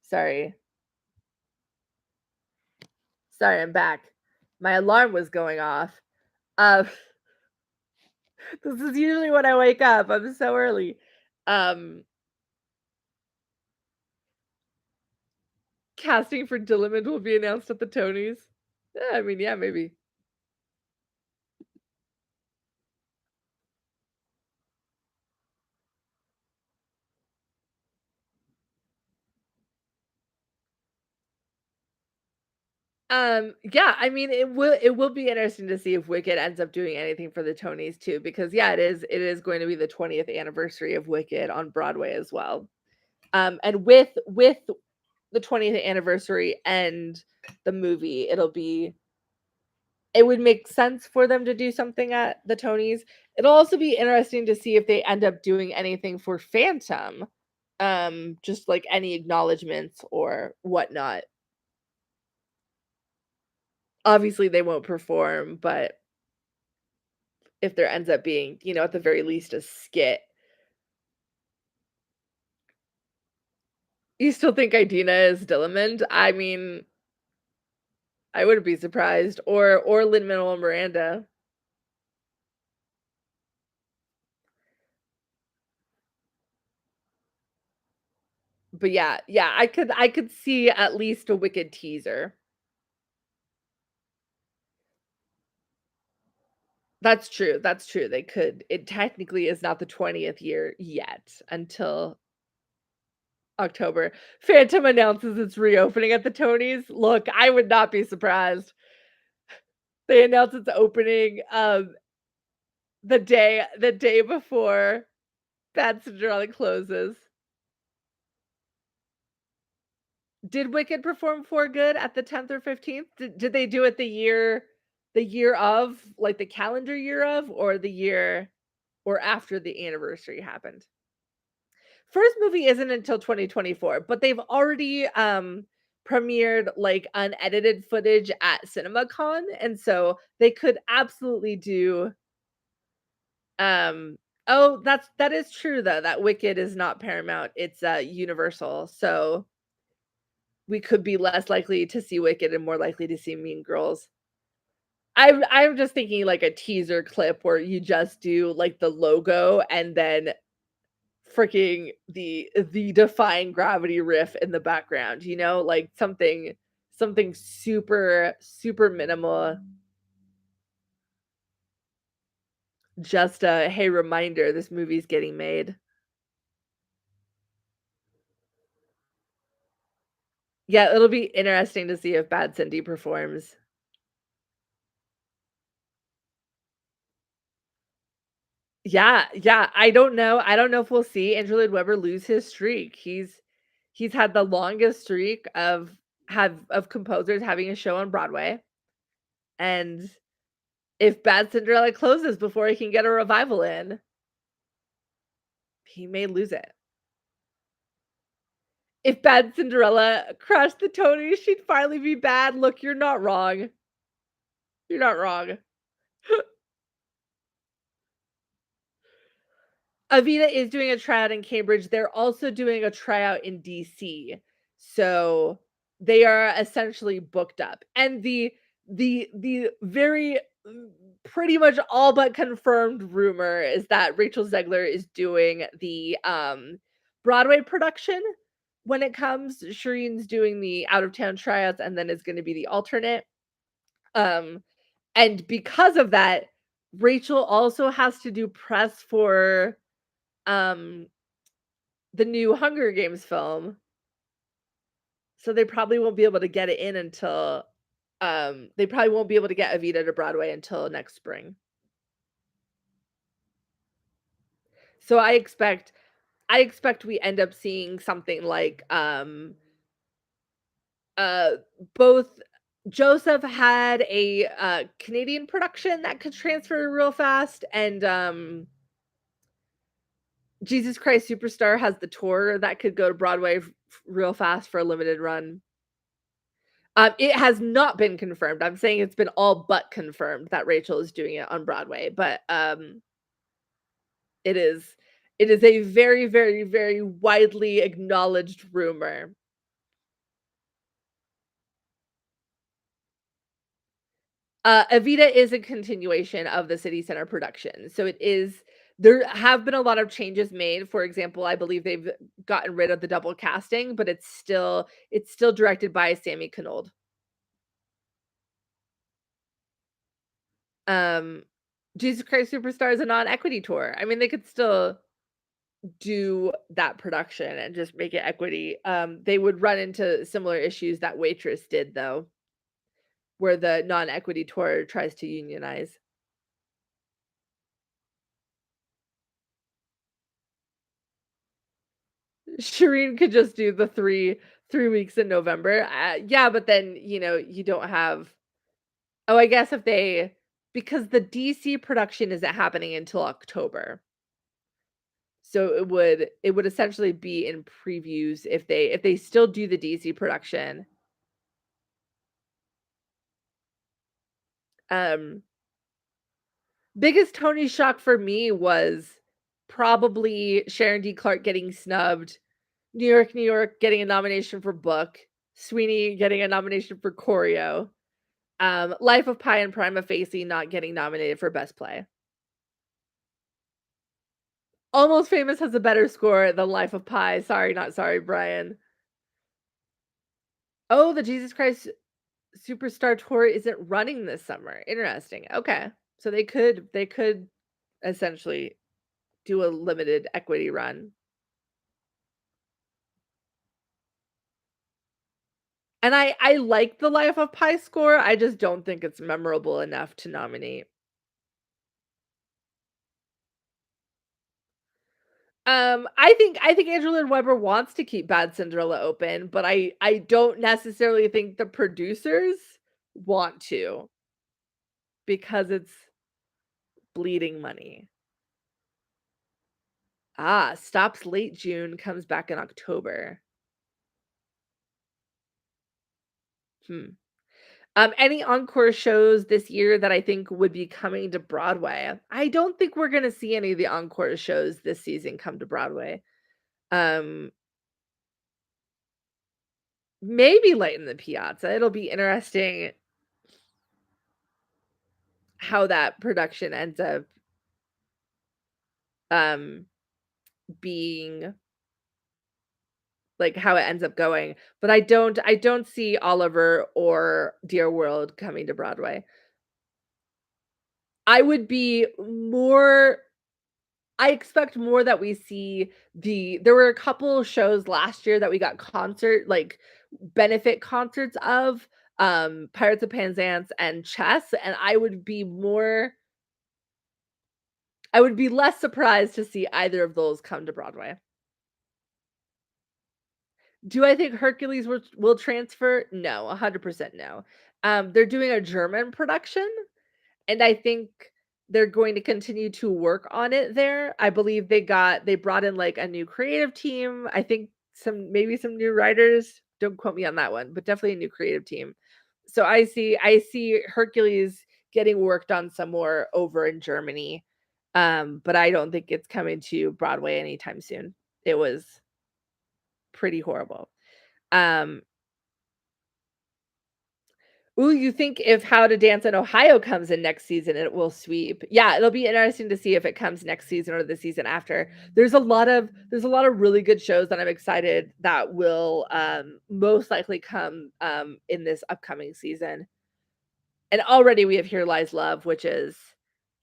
sorry. Sorry, I'm back. My alarm was going off. Uh this is usually when I wake up. I'm so early. Um Casting for Dillamond will be announced at the Tonys. Yeah, I mean, yeah, maybe. Yeah, I mean, it will be interesting to see if Wicked ends up doing anything for the Tonys too, because yeah, it is going to be the 20th anniversary of Wicked on Broadway as well. And with the 20th anniversary and the movie, it would make sense for them to do something at the Tonys. It'll also be interesting to see if they end up doing anything for Phantom, just like any acknowledgments or whatnot. Obviously, they won't perform, but if there ends up being, at the very least, a skit. You still think Idina is Dillamond? I mean, I wouldn't be surprised. Or Lin-Manuel Miranda. But yeah, I could see at least a Wicked teaser. That's true. That's true. They could. It technically is not the 20th year yet until October. Phantom announces it's reopening at the Tonys. Look, I would not be surprised. They announce its opening the day before Bad Cinderella closes. Did Wicked perform for good at the 10th or 15th? Did they do it the year of, like the calendar year of, or the year or after the anniversary happened? First movie isn't until 2024, but they've already premiered like unedited footage at CinemaCon, and so they could absolutely do oh, that is true though. That Wicked is not Paramount, it's Universal. So we could be less likely to see Wicked and more likely to see Mean Girls. I'm just thinking like a teaser clip where you just do like the logo and then freaking the Defying Gravity riff in the background, you know, like something super minimal. Just a hey reminder, this movie's getting made. Yeah, it'll be interesting to see if Bad Cindy performs. Yeah, I don't know if we'll see Andrew Lloyd Webber lose his streak. He's had the longest streak of composers having a show on Broadway, and if Bad Cinderella closes before he can get a revival in, he may lose it. If Bad Cinderella crushed the Tonys, she'd finally be bad. Look, you're not wrong. You're not wrong. Avita is doing a tryout in Cambridge. They're also doing a tryout in DC. So they are essentially booked up. And the very pretty much all but confirmed rumor is that Rachel Zegler is doing the Broadway production when it comes. Shireen's doing the out of town tryouts and then is going to be the alternate. And because of that, Rachel also has to do press for um the new Hunger Games film. So they probably won't be able to get it in until they probably won't be able to get Evita to Broadway until next spring. So I expect we end up seeing something like uh both Joseph had a Canadian production that could transfer real fast, and Jesus Christ Superstar has the tour that could go to Broadway real fast for a limited run. It has not been confirmed. I'm saying it's been all but confirmed that Rachel is doing it on Broadway, but it is it is a very widely acknowledged rumor. Evita is a continuation of the City Center production. So it is there have been a lot of changes made. For example, I believe they've gotten rid of the double casting, but it's still directed by Sammy Knold. Um, Jesus Christ Superstar is a non-equity tour. I mean, they could still do that production and just make it equity. They would run into similar issues that Waitress did though, where the non-equity tour tries to unionize. Shireen could just do the three weeks in November. Yeah, but then you don't have. Oh, I guess if they because the DC production isn't happening until October. So it would essentially be in previews if they still do the DC production. Um Biggest Tony shock for me was probably Sharon D. Clarke getting snubbed, New York getting a nomination for book, Sweeney getting a nomination for choreo, Life of Pi and Prima Facie not getting nominated for best play. Almost Famous has a better score than Life of Pi. Sorry, not sorry, Brian. Oh, the Jesus Christ Superstar tour isn't running this summer. Interesting. Okay. So they could essentially do a limited equity run. And I like the Life of Pi score. I just don't think it's memorable enough to nominate. I think Andrew Lloyd Webber wants to keep Bad Cinderella open, but I don't necessarily think the producers want to because it's bleeding money. Stops late June, comes back in October. Hmm. Any encore shows this year that I think would be coming to Broadway? I don't think we're gonna see any of the encore shows this season come to Broadway. Um, Maybe Light in the Piazza. It'll be interesting how that production ends up um being like how it ends up going. But I don't see Oliver or Dear World coming to Broadway. I would be more I expect more that we see there were a couple shows last year that we got benefit concerts of, Pirates of Penzance and Chess, and I would be less surprised to see either of those come to Broadway. Do I think Hercules will transfer? No, 100% no. They're doing a German production, and I think they're going to continue to work on it there. I believe they brought in, like, a new creative team. I think some new writers. Don't quote me on that one, but definitely a new creative team. So I see Hercules getting worked on some more over in Germany, but I don't think it's coming to Broadway anytime soon. It was pretty horrible. Um, Ooh, you think if How to Dance in Ohio comes in next season, it will sweep? Yeah, it'll be interesting to see if it comes next season or the season after. There's a lot of really good shows that I'm excited that will most likely come in this upcoming season. And already we have Here Lies Love, which is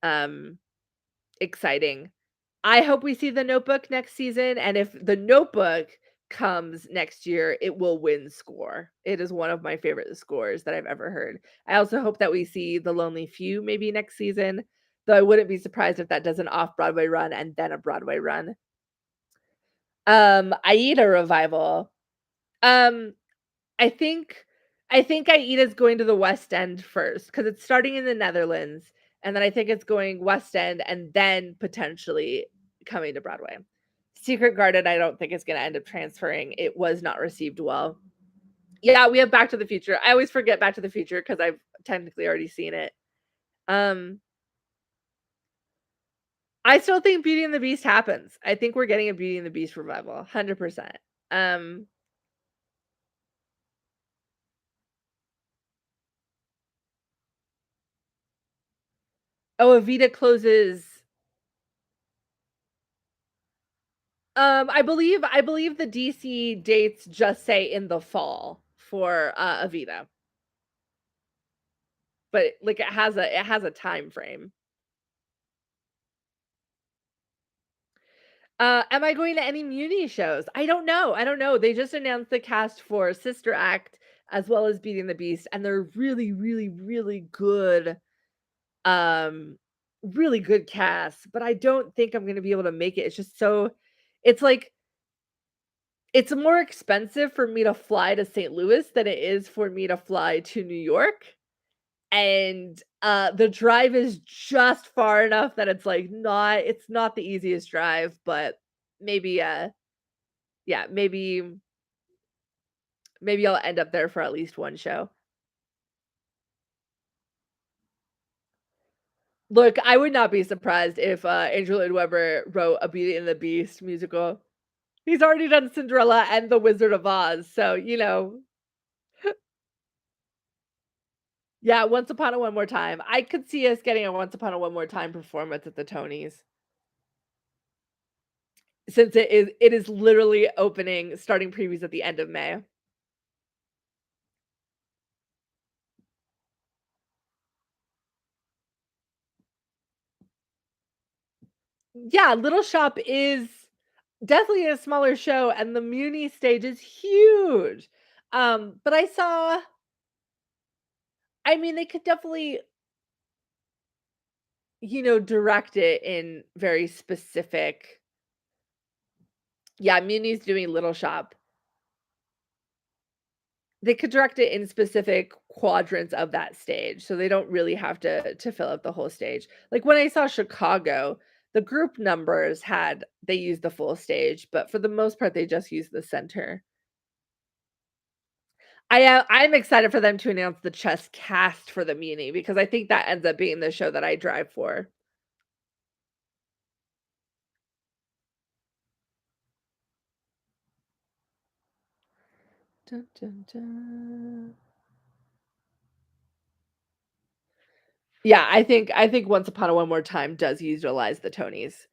um exciting. I hope we see The Notebook next season, and if The Notebook comes next year, it will win score. It is one of my favorite scores that I've ever heard. I also hope that we see The Lonely Few maybe next season, though I wouldn't be surprised if that does an off-Broadway run and then a Broadway run. Aida revival. Um, I think I think Aida's going to the West End first because it's starting in the Netherlands, and then I think it's going West End and then potentially coming to Broadway. Secret Garden, I don't think it's gonna end up transferring. It was not received well. Yeah, we have Back to the Future. I always forget Back to the Future because 'cause I've technically already seen it. Um, I still think Beauty and the Beast happens. I think we're getting a Beauty and the Beast revival, 100%. Um, oh, Evita closes. I believe the DC dates just say in the fall for, Evita, but, like, it has a time frame. Am I going to any Muni shows? I don't know. They just announced the cast for Sister Act as well as Beauty and the Beast, and they're really, really, um, really good casts, but I don't think I'm gonna be able to make it. It's like it's more expensive for me to fly to St. Louis than it is for me to fly to New York, and, the drive is just far enough that it's not the easiest drive, but maybe, yeah, maybe I'll end up there for at least one show. Look, I would not be surprised if, Andrew Lloyd Webber wrote a Beauty and the Beast musical. He's already done Cinderella and The Wizard of Oz, so, yeah, Once Upon a One More Time. I could see us getting a Once Upon a One More Time performance at the Tonys, since it is literally starting previews at the end of May. Yeah, Little Shop is definitely a smaller show, and the Muni stage is huge. But I mean, they could definitely, direct it in very specific. Yeah, Muni's doing Little Shop. They could direct it in specific quadrants of that stage, so they don't really have to fill up the whole stage. Like, when I saw Chicago, the group numbers they used the full stage, but for the most part, they just used the center. I'm excited for them to announce the chess cast for the Muni because I think that ends up being the show that I drive for. Dun, dun, dun. Yeah, I think Once Upon a One More Time does utilize the Tonys,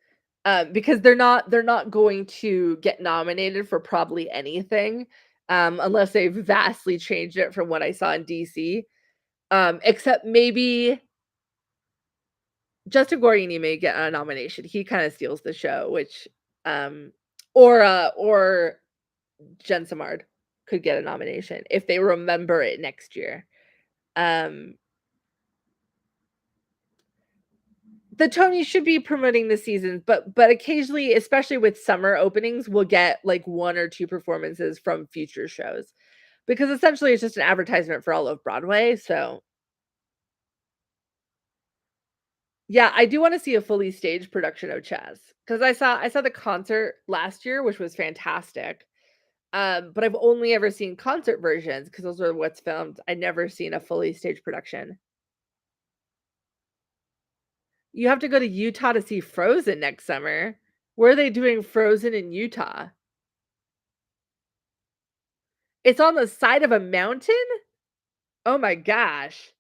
because they're not going to get nominated for probably anything, unless they've vastly changed it from what I saw in DC, except maybe Justin Guarini may get a nomination. He kinda steals the show, which, um or Jen Samard could get a nomination if they remember it next year. Um The Tonys should be promoting the seasons, but occasionally, especially with summer openings, we'll get, like, 1 or 2 performances from future shows, because essentially it's just an advertisement for all of Broadway, so yeah, I do wanna see a fully staged production of Chaz, 'cause I saw the concert last year, which was fantastic, but I've only ever seen concert versions, 'cause those are what's filmed. I've never seen a fully staged production. You have to go to Utah to see Frozen next summer. Where are they doing Frozen in Utah? It's on the side of a mountain? Oh my gosh.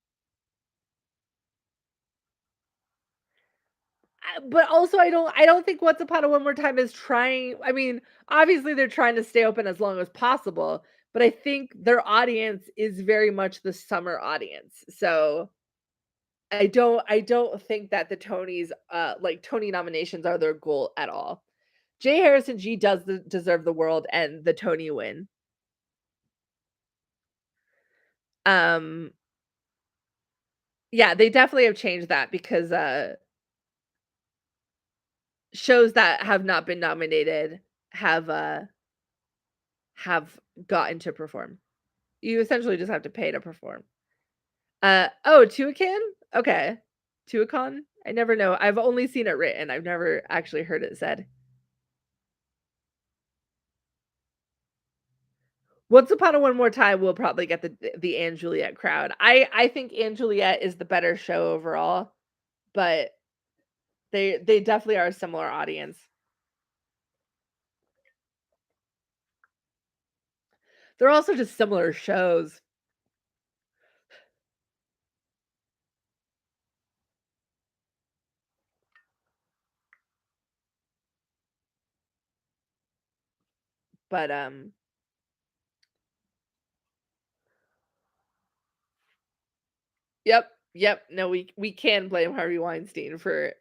But also I don't think Once Upon a One More Time is trying. I mean, obviously they're trying to stay open as long as possible, but I think their audience is very much the summer audience. So, I don't think that the Tonys, like, Tony nominations are their goal at all. J. Harrison G does deserve the world and the Tony win. Um, yeah, they definitely have changed that because, shows that have not been nominated have, have gotten to perform. You essentially just have to pay to perform. Oh, Tuacan? Okay. Tuacon? I never know. I've only seen it written. I've never actually heard it said. Once Upon a One More Time will probably get the Anne Juliet crowd. I think Anne Juliet is the better show overall, but they definitely are a similar audience. They're also just similar shows, but, yep, yep. No, we can blame Harvey Weinstein for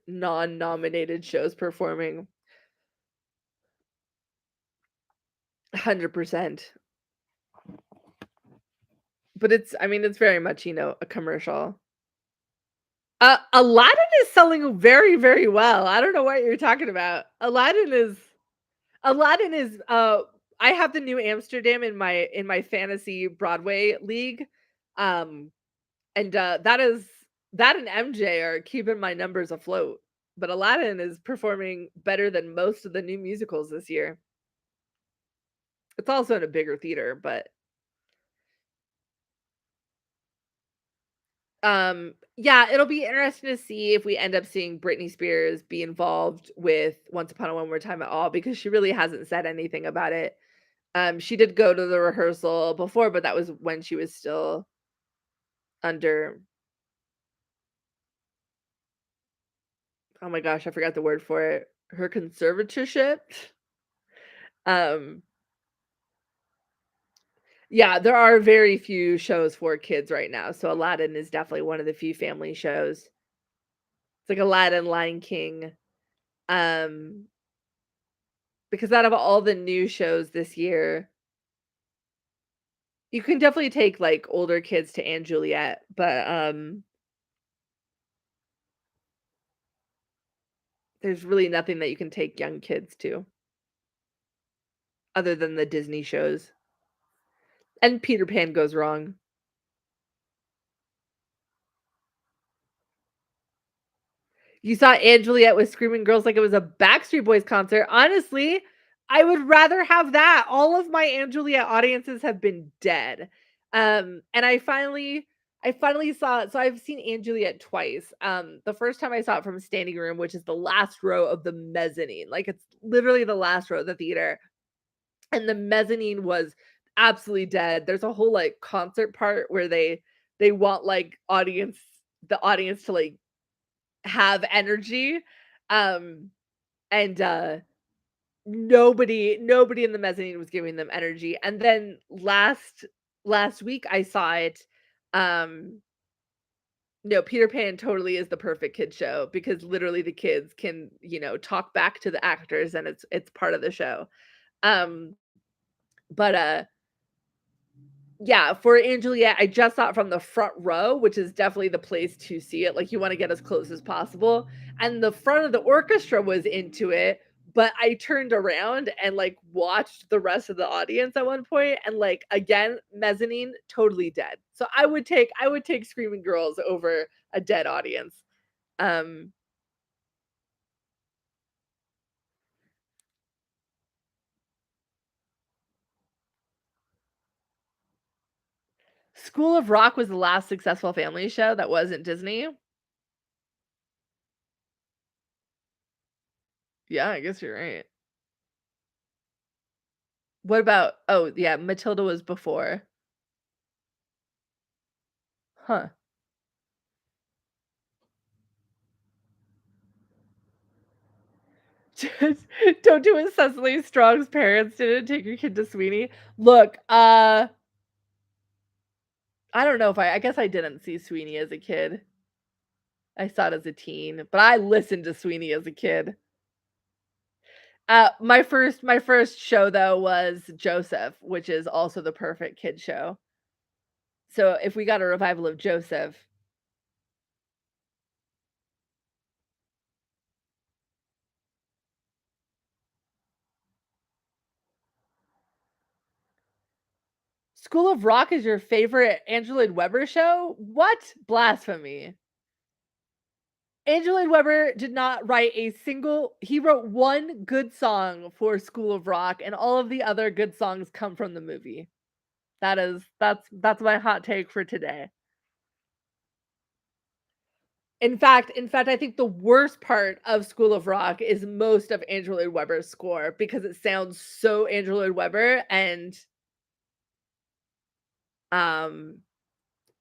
non-nominated shows performing 100%. But it's I mean, it's very much, a commercial. Aladdin is selling very, very well. I don't know what you're talking about. Aladdin is, I have the New Amsterdam in my fantasy Broadway league, um, and, that and MJ are keeping my numbers afloat, but Aladdin is performing better than most of the new musicals this year. It's also in a bigger theater, but, yeah, it'll be interesting to see if we end up seeing Britney Spears be involved with Once Upon a One More Time at all, because she really hasn't said anything about it. She did go to the rehearsal before, but that was when she was still under, oh my gosh, I forgot the word for it, her conservatorship? Um, yeah, there are very few shows for kids right now, so Aladdin is definitely one of the few family shows. It's like Aladdin, Lion King, um, because out of all the new shows this year, you can definitely take, like, older kids to & Juliet, but, there's really nothing that you can take young kids to other than the Disney shows. And Peter Pan goes wrong. You saw & Juliet with Screaming Girls like it was a Backstreet Boys concert. Honestly, I would rather have that. All of my & Juliet audiences have been dead. And I finally saw, so I've seen & Juliet twice. The first time I saw it from standing room, which is the last row of the mezzanine. Like, it's literally the last row of the theater. And the mezzanine was absolutely dead. There's a whole, like, concert part where they want, like, the audience to, like, have energy. Um, and, nobody in the mezzanine was giving them energy. And then last week I saw it. Um, no, Peter Pan totally is the perfect kid show because literally the kids can, talk back to the actors and it's part of the show. Um, but Yeah, for & Juliet, I just saw it from the front row, which is definitely the place to see it. Like, you wanna get as close as possible, and the front of the orchestra was into it, but I turned around and, like, watched the rest of the audience at one point, and, like, again, mezzanine, totally dead. So I would take Screaming Girls over a dead audience. Um, School of Rock was the last successful family show that wasn't Disney. Yeah, I guess you're right. What about, oh, yeah, Matilda was before. Huh. Just don't do what Cecily Strong's parents did and take your kid to Sweeney. Look, I don't know if I guess I didn't see Sweeney as a kid. I saw it as a teen, but I listened to Sweeney as a kid. My first show though was Joseph, which is also the perfect kid show. So if we got a revival of Joseph, School of Rock is your favorite Angela Lloyd Webber show? What? Blasphemy. Andrew Lloyd Webber did not write a single he wrote one good song for School of Rock, and all of the other good songs come from the movie. That's my hot take for today. In fact, I think the worst part of School of Rock is most of Andrew Lloyd Webber's score because it sounds so Andrew Lloyd Webber and, um,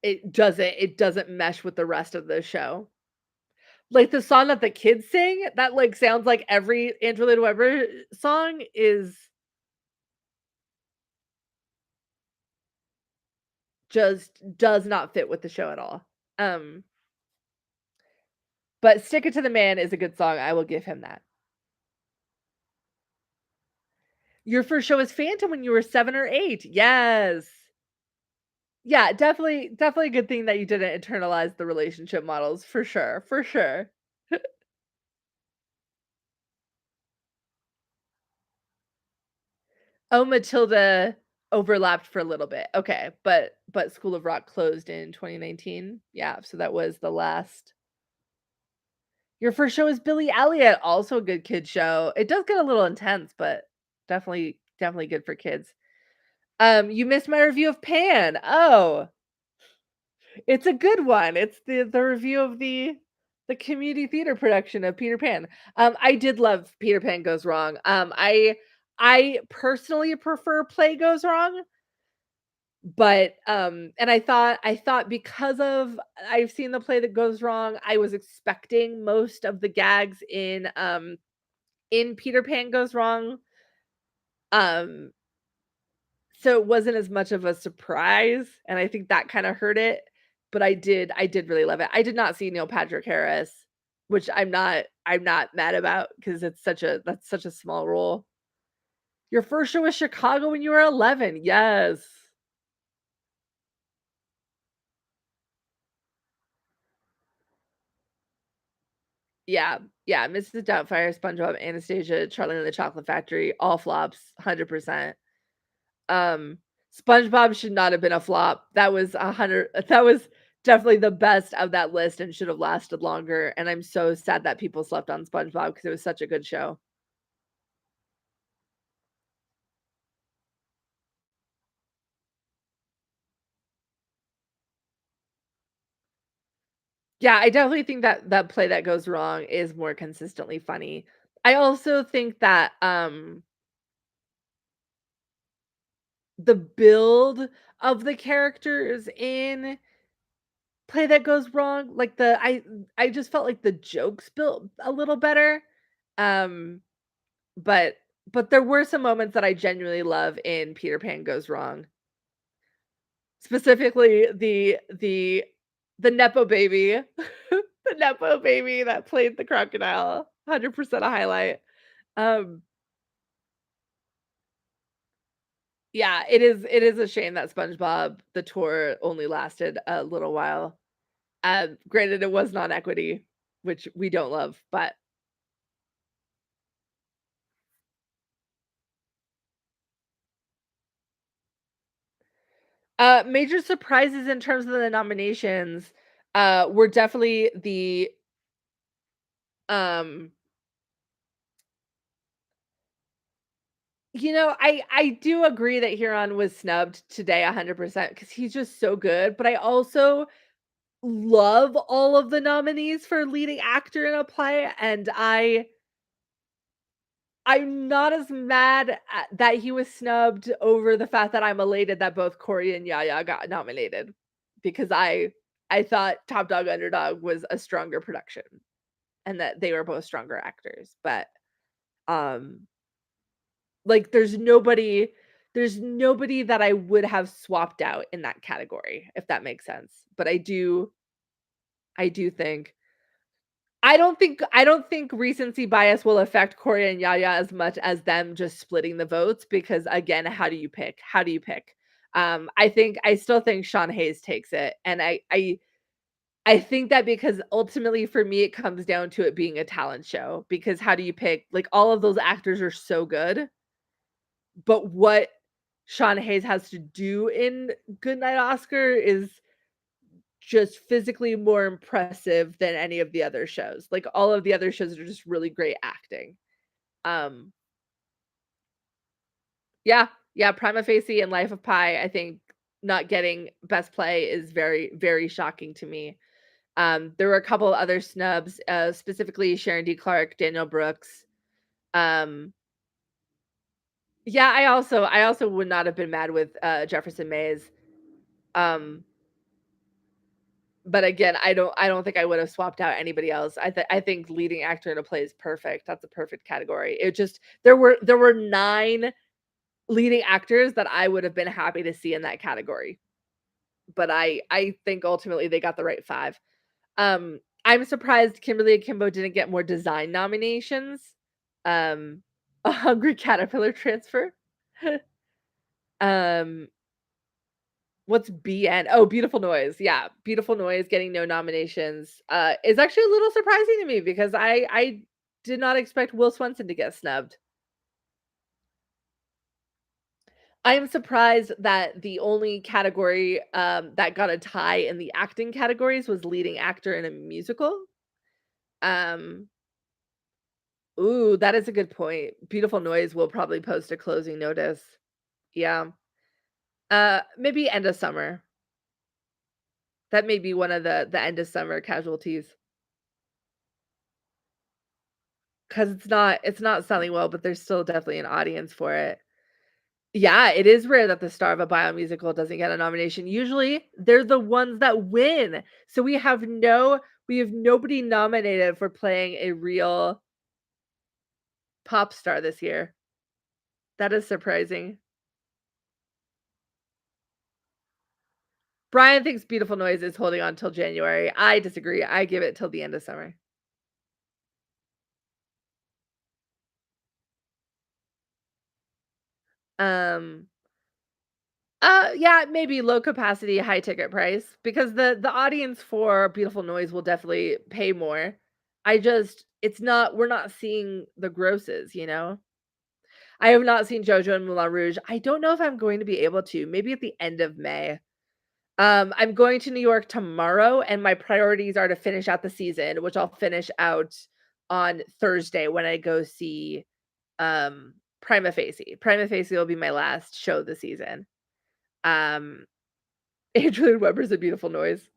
it doesn't mesh with the rest of the show. Like, the song that the kids sing, that, like, sounds like every Andrew Lloyd Webber song is just does not fit with the show at all. Um, but "Stick It to the Man" is a good song, I will give him that. Your first show was Phantom when you were 7 or 8, yes. Yeah, definitely a good thing that you didn't internalize the relationship models, for sure, for sure. Oh, Matilda overlapped for a little bit, okay, but School of Rock closed in 2019? Yeah, so that was the last. Your first show is Billy Elliot, also a good kid show. It does get a little intense, but definitely good for kids. You missed my review of Pan. Oh, it's a good one. It's the review of the community theater production of Peter Pan. I did love Peter Pan Goes Wrong. I personally prefer Play Goes Wrong, but and I thought because of I've seen the play that goes wrong, I was expecting most of the gags in Peter Pan Goes Wrong. Um, so it wasn't as much of a surprise, and I think that kinda hurt it, but I did really love it. I did not see Neil Patrick Harris, which I'm not mad about because that's such a small role. Your first show was Chicago when you were 11, yes. Yeah, yeah, Mrs. Doubtfire, SpongeBob, Anastasia, Charlie and the Chocolate Factory, all flops, 100%. Um, SpongeBob should not have been a flop. That was definitely the best of that list and should have lasted longer, and I'm so sad that people slept on SpongeBob because it was such a good show. Yeah, I definitely think that that Play That Goes Wrong is more consistently funny. I also think that, the build of the characters in Play That Goes Wrong, like, I just felt like the jokes built a little better, um, but there were some moments that I genuinely love in Peter Pan Goes Wrong. Specifically, the nepo baby, the nepo baby that played the crocodile, 100% a highlight. Um, yeah, it is a shame that SpongeBob, the tour only lasted a little while. Granted it was non-equity, which we don't love, but, major surprises in terms of the nominations, were definitely um I do agree that Huron was snubbed today 100% because he's just so good, but I also love all of the nominees for leading actor in a play, and I'm not as mad at that he was snubbed over the fact that I'm elated that both Corey and Yaya got nominated because I thought Top Dog Underdog was a stronger production and that they were both stronger actors, but, um like, there's nobody that I would have swapped out in that category, if that makes sense. But I do think I don't think recency bias will affect Corey and Yaya as much as them just splitting the votes because again, how do you pick? How do you pick? I still think Sean Hayes takes it. And I think that because ultimately for me it comes down to it being a talent show because how do you pick? Like all of those actors are so good, but what Sean Hayes has to do in Goodnight Oscar is just physically more impressive than any of the other shows. Like, all of the other shows are just really great acting. Um, yeah, yeah, Prima Facie and Life of Pi, I think not getting best play is very, very shocking to me. There were a couple of other snubs, specifically Sharon D. Clarke, Daniel Brooks. Um, yeah, I also would not have been mad with, Jefferson Mays. Um But again, I don't think I would have swapped out anybody else. I think leading actor in a play is perfect. That's a perfect category. It just there were 9 leading actors that I would have been happy to see in that category. But I think ultimately they got the right 5. I'm surprised Kimberly Akimbo didn't get more design nominations. Um, A Hungry Caterpillar Transfer. Um, What's BN? Oh, Beautiful Noise. Yeah, Beautiful Noise getting no nominations, is actually a little surprising to me because I did not expect Will Swenson to get snubbed. I am surprised that the only category, that got a tie in the acting categories was leading actor in a musical. Um, ooh, that is a good point. Beautiful Noise will probably post a closing notice. Yeah. Maybe end of summer. That may be one of the end of summer casualties. 'Cause it's not selling well, but there's still definitely an audience for it. Yeah, it is rare that the star of a biomusical doesn't get a nomination. Usually, they're the ones that win. So we have nobody nominated for playing a real pop star this year. That is surprising. Brian thinks Beautiful Noise is holding on till January. I disagree. I give it till the end of summer. Um yeah, maybe low capacity, high ticket price because the audience for Beautiful Noise will definitely pay more. It's not we're not seeing the grosses, you know? I have not seen JoJo and Moulin Rouge. I don't know if I'm going to be able to, maybe at the end of May. I'm going to New York tomorrow, and my priorities are to finish out the season, which I'll finish out on Thursday when I go see, Prima Facie. Prima Facie will be my last show of the season. Um Andrew Lloyd Webber's A Beautiful Noise.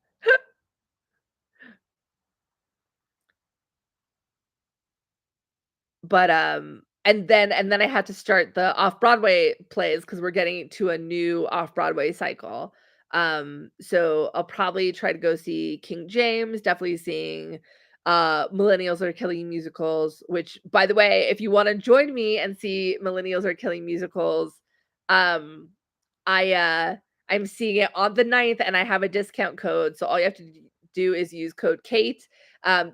But, and then I had to start the off-Broadway plays because 'cause we're getting to a new off-Broadway cycle. So I'll probably try to go see King James, definitely seeing, Millennials Are Killing Musicals, which, by the way, if you wanna join me and see Millennials Are Killing Musicals, um, I, I'm seeing it on the 9th, and I have a discount code, so all you have to do is use code KATE.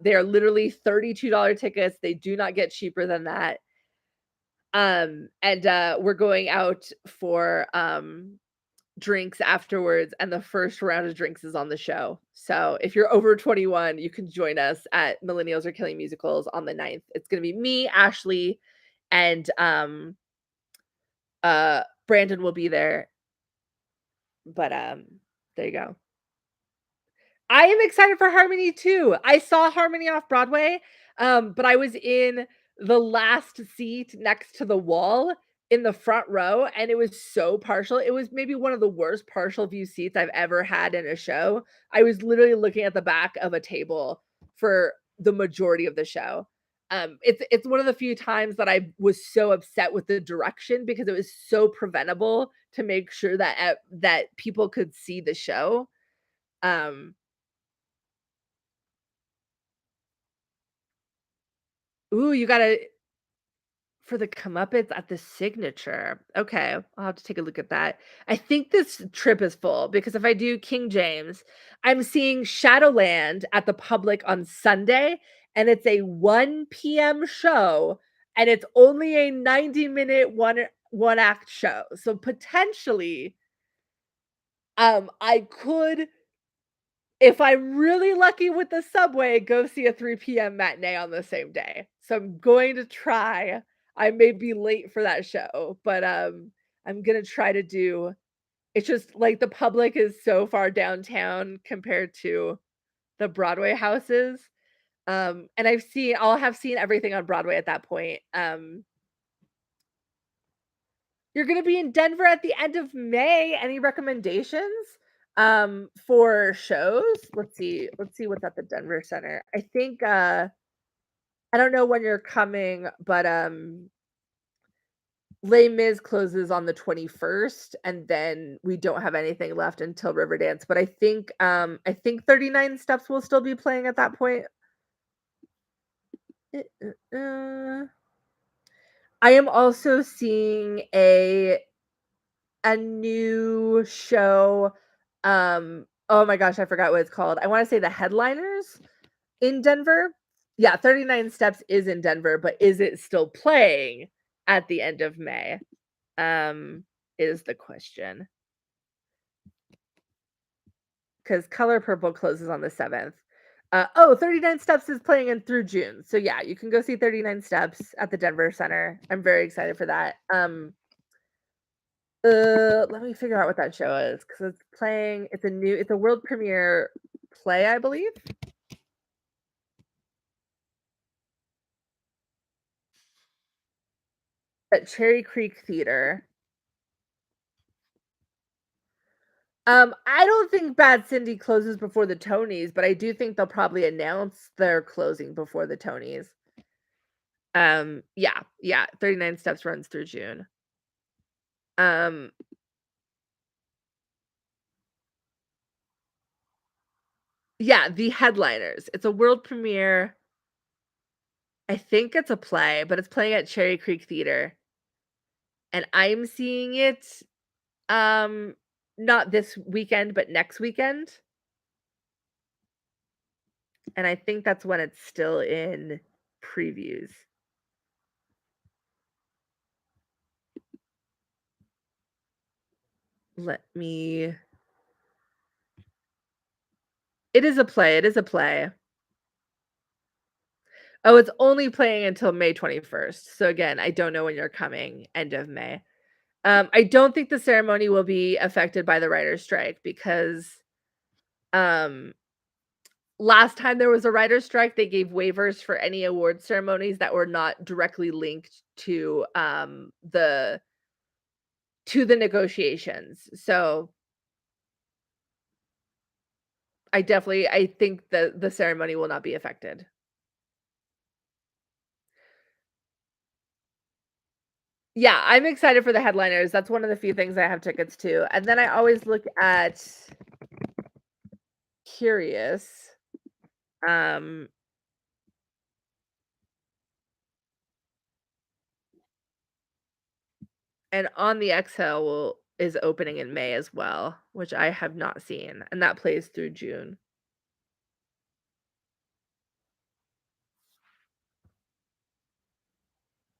They are literally $32 tickets. They do not get cheaper than that. And we're going out for drinks afterwards, and the first round of drinks is on the show. So if you're over 21, you can join us at Millennials Are Killing Musicals on the 9th. It's gonna be me, Ashley, and Brandon will be there. But there you go. I am excited for Harmony too. I saw Harmony off Broadway, but I was in the last seat next to the wall in the front row, and it was so partial. It was maybe one of the worst partial view seats I've ever had in a show. I was literally looking at the back of a table for the majority of the show. It's one of the few times that I was so upset with the direction because it was so preventable to make sure that that people could see the show. Um, Ooh, you gotta for the comeuppance at the Signature. Okay, I'll have to take a look at that. I think this trip is full because if I do King James, I'm seeing Shadowland at the Public on Sunday, and it's a 1 PM show, and it's only a 90-minute one act show. So potentially, I could, if I'm really lucky with the subway, go see a 3 PM matinee on the same day. So I'm going to try. I may be late for that show, but, I'm gonna try to do, it's just, like, the Public is so far downtown compared to the Broadway houses, and I'll have seen everything on Broadway at that point. You're gonna be in Denver at the end of May. Any recommendations, for shows? Let's see what's at the Denver Center. I think, I don't know when you're coming, but, Les Mis closes on the 21st, and then we don't have anything left until Riverdance, but I think 39 Steps will still be playing at that point. Uh. I am also seeing a new show, oh my gosh, I forgot what it's called. I wanna say The Headliners in Denver. Yeah, 39 Steps is in Denver, but is it still playing at the end of May? Is the question. Because Color Purple closes on the 7th. 39 Steps is playing in through June. So yeah, you can go see 39 Steps at the Denver Center. I'm very excited for that. Let me figure out what that show is because it's a world premiere play, I believe. At Cherry Creek Theater. I don't think Bad Cindy closes before the Tonys, but I do think they'll probably announce their closing before the Tonys. Yeah, 39 Steps runs through June. Um, yeah, The Headliners. It's a world premiere. I think it's a play, but it's playing at Cherry Creek Theater. And I'm seeing it, um, not this weekend, but next weekend. And I think that's when it's still in previews. Let me It is a play, it is a play. Oh, it's only playing until May 21st. So again, I don't know when you're coming, end of May. I don't think the ceremony will be affected by the writer's strike because, um, last time there was a writer's strike, they gave waivers for any award ceremonies that were not directly linked to the negotiations. So I think the ceremony will not be affected. Yeah, I'm excited for the headliners. That's one of the few things I have tickets to. And then I always look at Curious. Um and On the Exhale is opening in May as well, which I have not seen, and that plays through June.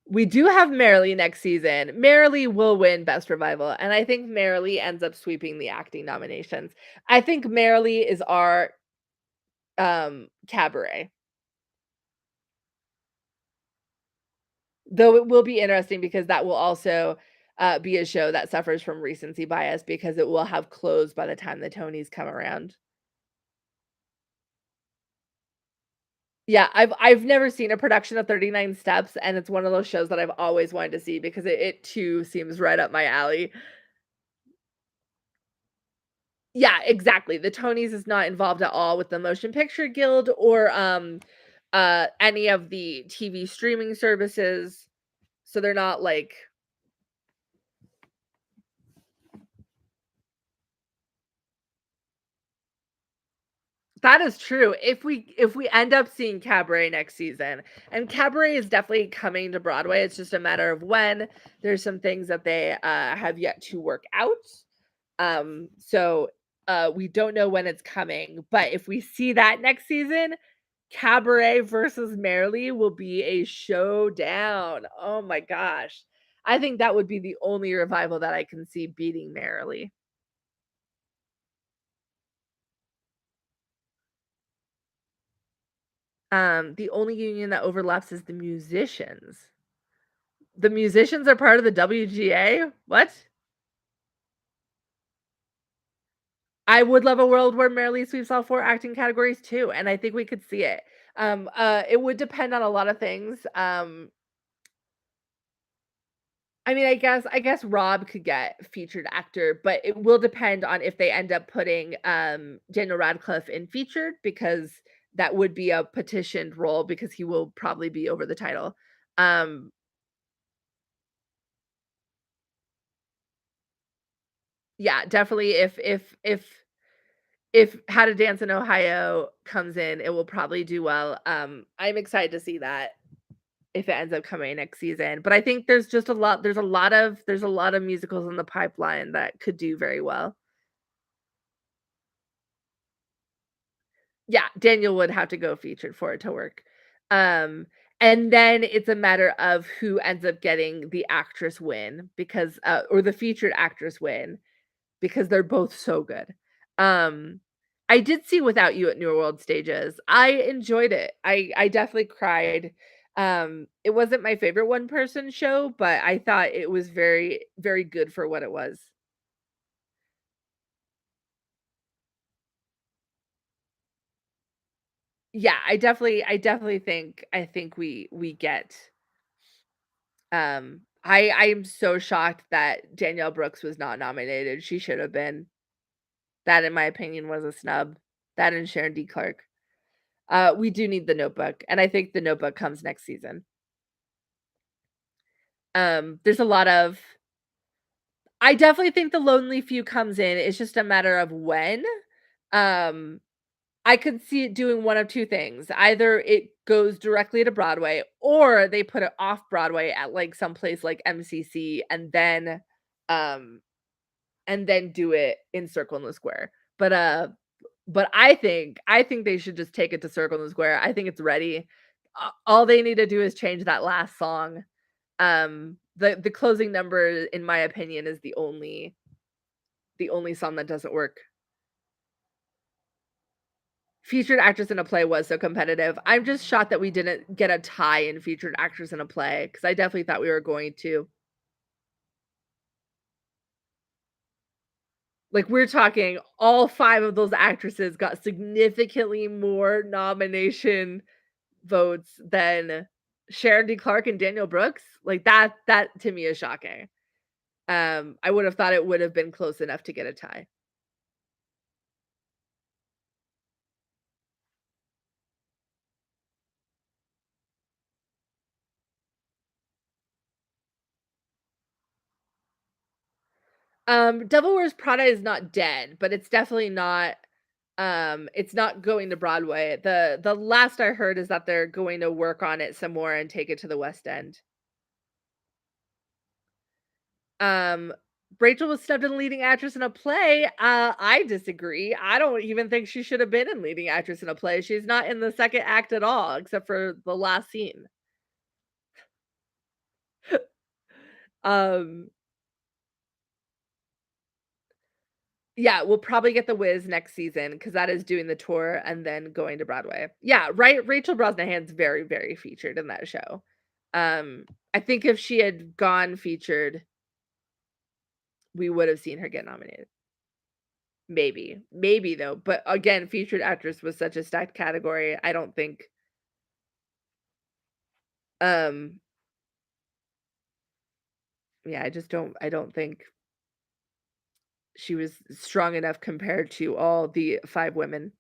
We do have Merrily next season. Merrily will win Best Revival, and I think Merrily ends up sweeping the acting nominations. I think Merrily is our Cabaret. Though it will be interesting because that will also be a show that suffers from recency bias because it will have closed by the time the Tonys come around. Yeah, I've never seen a production of 39 Steps, and it's one of those shows that I've always wanted to see because it too seems right up my alley. Yeah, exactly. The Tonys is not involved at all with the Motion Picture Guild or any of the TV streaming services. So they're not like that is true. If we end up seeing Cabaret next season, and Cabaret is definitely coming to Broadway, it's just a matter of when. There's some things that they have yet to work out. So we don't know when it's coming, but if we see that next season, Cabaret versus Merrily will be a showdown. Oh my gosh. I think that would be the only revival that I can see beating Merrily. The only union that overlaps is the musicians. The musicians are part of the WGA? What? I would love a world where Merrily sweeps all 4 acting categories too, and I think we could see it. It would depend on a lot of things. I mean, I guess Rob could get featured actor, but it will depend on if they end up putting, Daniel Radcliffe in featured because that would be a petitioned role because he will probably be over the title. Um, yeah, definitely if How to Dance in Ohio comes in, it will probably do well. I'm excited to see that if it ends up coming next season, but I think there's a lot of musicals in the pipeline that could do very well. Yeah, Daniel would have to go featured for it to work. Um, and then it's a matter of who ends up getting the actress win because or the featured actress win because they're both so good. Um, I did see Without You at New World Stages. I enjoyed it. I definitely cried. It wasn't my favorite one person show, but I thought it was very very good for what it was. Yeah, I think we get I am so shocked that Danielle Brooks was not nominated. She should have been. That, in my opinion, was a snub. That and Sharon D. Clark. We do need The Notebook, and I think The Notebook comes next season. There's a lot of I definitely think The Lonely Few comes in. It's just a matter of when. Um, I could see it doing one of 2 things. Either it goes directly to Broadway or they put it off Broadway at, like, some place like MCC um, and then do it in Circle in the Square. But I think they should just take it to Circle in the Square. I think it's ready. All they need to do is change that last song. The closing number, in my opinion, is the only song that doesn't work. Featured actress in a play was so competitive. I'm just shocked that we didn't get a tie in featured actress in a play because I definitely thought we were going to. Like, we're talking all 5 of those actresses got significantly more nomination votes than Sharon D. Clarke and Daniel Brooks. Like, that to me is shocking. I would have thought it would have been close enough to get a tie. Devil Wears Prada is not dead, but it's not going to Broadway. The last I heard is that they're going to work on it some more and take it to the West End. Um, Rachel was snubbed in leading actress in a play. I disagree. I don't even think she should have been in leading actress in a play. She's not in the second act at all, except for the last scene. Um, yeah, we'll probably get The Wiz next season because that is doing the tour and then going to Broadway. Yeah, right. Rachel Brosnahan's very, very featured in that show. I think if she had gone featured, we would have seen her get nominated. Maybe though. But again, featured actress was such a stacked category. I don't think. Um, yeah, I just don't. I don't think she was strong enough compared to all the 5 women.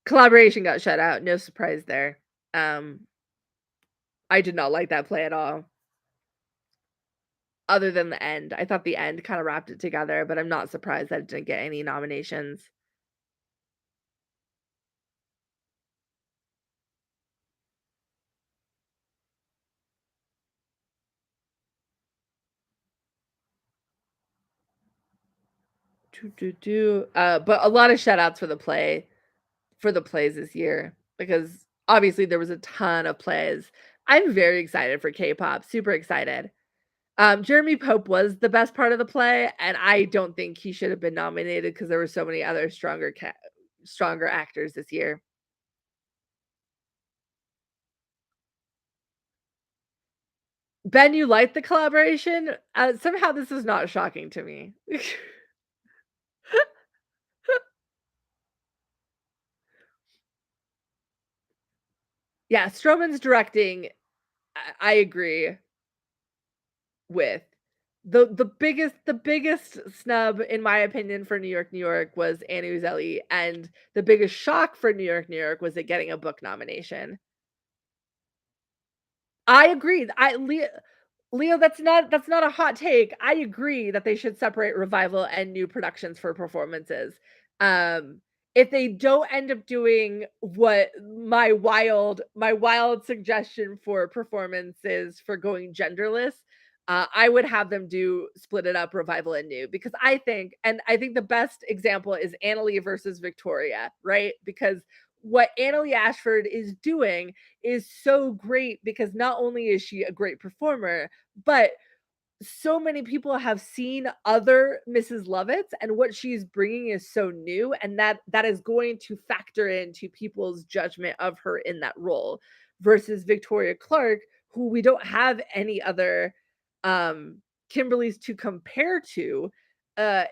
Collaboration got shut out. No surprise there. I did not like that play at all. Other than the end. I thought the end kind of wrapped it together, but I'm not surprised that it didn't get any nominations. But a lot of shout outs for the plays this year because obviously there was a ton of plays. I'm very excited for K-pop, super excited. Jeremy Pope was the best part of the play, and I don't think he should have been nominated because there were so many other stronger actors this year. Ben, you liked the collaboration? Somehow this is not shocking to me. Yeah, Stroman's directing, I agree with. The biggest snub, in my opinion, for New York, New York was Annie Uzelli, and the biggest shock for New York, New York was it getting a book nomination. I agree. Leo, that's not a hot take. I agree that they should separate revival and new productions for performances. Um, if they don't end up doing what my wild suggestion for performances for going genderless, I would have them do split it up revival and new because I think the best example is Annalie versus Victoria, right? Because what Annalie Ashford is doing is so great because not only is she a great performer, but so many people have seen other Mrs. Lovitz, and what she's bringing is so new, and that is going to factor into people's judgment of her in that role versus Victoria Clark, who we don't have any other um Kimberly's to compare to.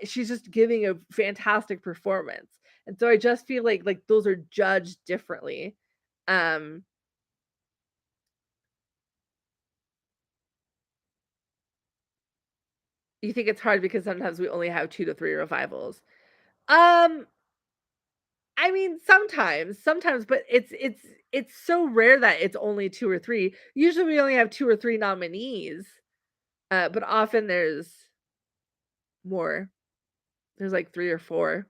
She's just giving a fantastic performance. And so I just feel like those are judged differently. Um you think it's hard because sometimes we only have 2 to 3 revivals. Um, I mean, sometimes, but it's so rare that it's only 2 or 3. Usually, we only have 2 or 3 nominees, but often there's more. There's, like, 3 or 4.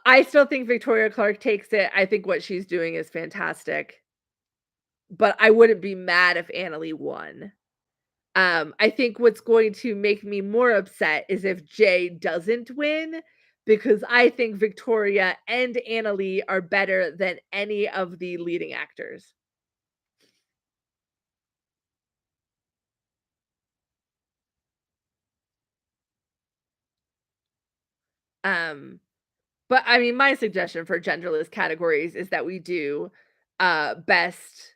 I still think Victoria Clark takes it. I think what she's doing is fantastic, but I wouldn't be mad if Annalie won. I think what's going to make me more upset is if Jay doesn't win, because I think Victoria and Annalie are better than any of the leading actors. Um, but I mean, my suggestion for genderless categories is that we do best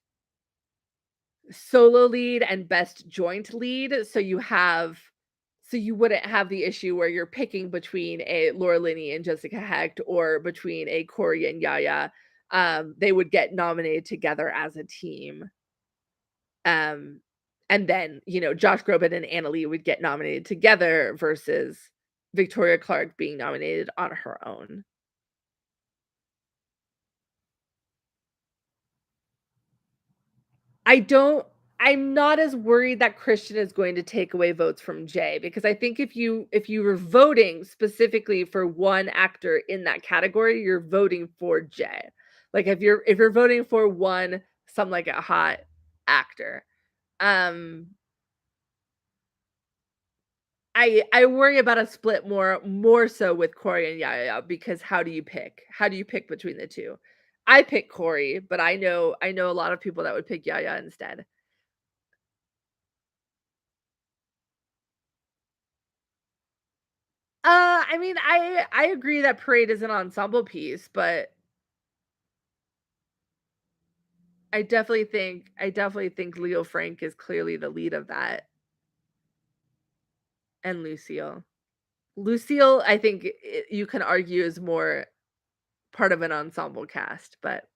solo lead and best joint lead. So you wouldn't have the issue where you're picking between a Laura Linney and Jessica Hecht or between a Corey and Yaya. They would get nominated together as a team. Um, and then, Josh Groban and Annalie would get nominated together versus Victoria Clark being nominated on her own. I don't I'm not as worried that Christian is going to take away votes from Jay, because I think if you were voting specifically for one actor in that category, you're voting for Jay. Like if you're voting for one Some Like It Hot actor, um I worry about a split more so with Corey and Yaya, because how do you pick? How do you pick between the two? I pick Corey, but I know a lot of people that would pick Yaya instead. I mean, I agree that Parade is an ensemble piece, but I definitely think Leo Frank is clearly the lead of that, and Lucille. Lucille, I think you can argue is more part of an ensemble cast, but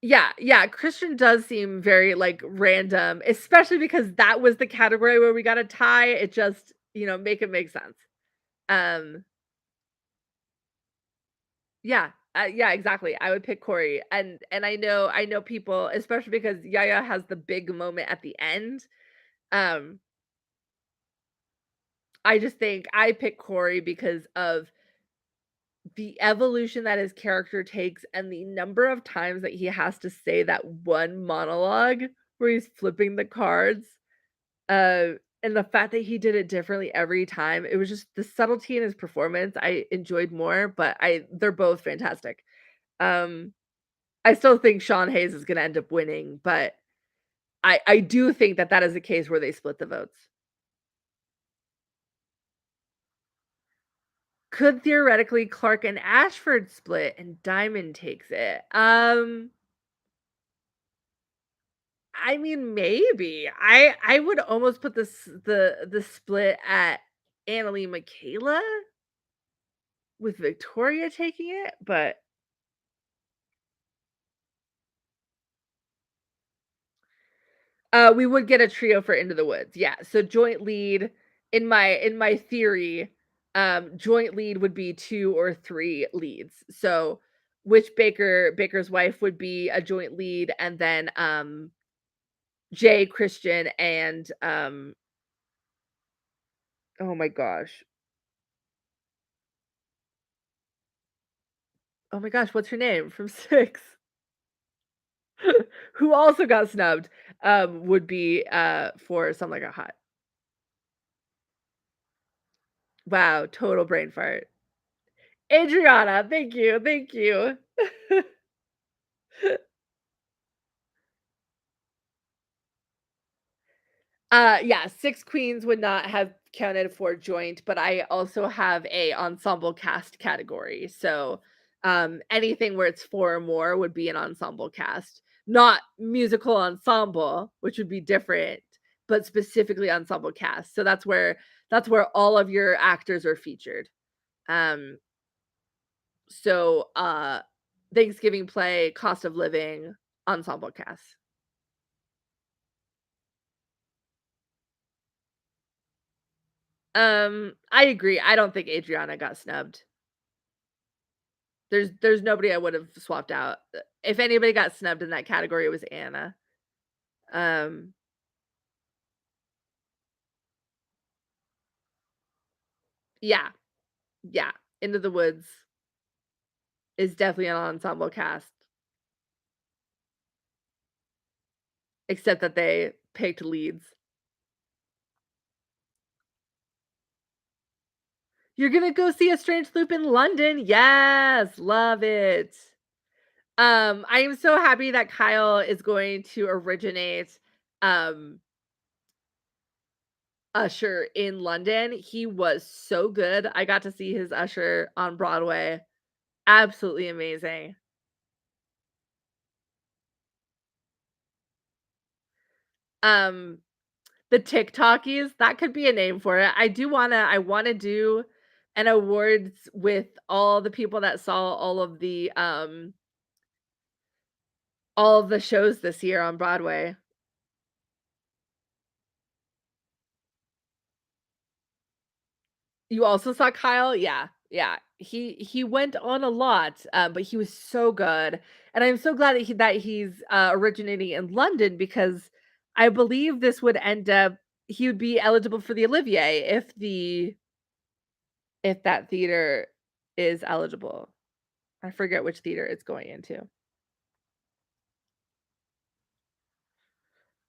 yeah, yeah, Christian does seem very, like, random, especially because that was the category where we got a tie. It just, make it make sense. Um, yeah, yeah, exactly. I would pick Corey, and I know people, especially because Yaya has the big moment at the end. Um, I just think I pick Corey because of the evolution that his character takes and the number of times that he has to say that one monologue where he's flipping the cards. Uh, and the fact that he did it differently every time, it was just the subtlety in his performance I enjoyed more, but I they're both fantastic. Um, I still think Sean Hayes is gonna end up winning, but I do think that that is a case where they split the votes. Could theoretically Clark and Ashford split and Diamond takes it? I mean, maybe. I would almost put the split at Annalie Michaela with Victoria taking it, but we would get a trio for Into the Woods. Yeah. So joint lead in my theory, joint lead would be 2 or 3 leads. So which Baker's wife would be a joint lead, and then Jay, Christian, and oh my gosh. Oh my gosh, what's her name from 6? Who also got snubbed, would be, for Some Like It Hot. Wow, total brain fart. Adriana, thank you, thank you. Yeah, 6 queens would not have counted for joint, but I also have a ensemble cast category, so, anything where it's 4 or more would be an ensemble cast, not musical ensemble, which would be different, but specifically ensemble cast, so that's where all of your actors are featured. Um, so, Thanksgiving play, cost of living, ensemble cast. I agree. I don't think Adriana got snubbed. There's nobody I would have swapped out. If anybody got snubbed in that category, it was Anna. Um, yeah, yeah. Into the Woods is definitely an ensemble cast, except that they picked leads. You're gonna go see A Strange Loop in London? Yes, love it. I am so happy that Kyle is going to originate um Usher in London. He was so good. I got to see his Usher on Broadway. Absolutely amazing. Um, the TikTokies, that could be a name for it. I wanna do an awards with all the people that saw all of the shows this year on Broadway. You also saw Kyle? Yeah, yeah. He went on a lot, but he was so good, And I'm so glad that he's originating in London, because I believe this would end up he would be eligible for the Olivier if that theater is eligible. I forget which theater it's going into.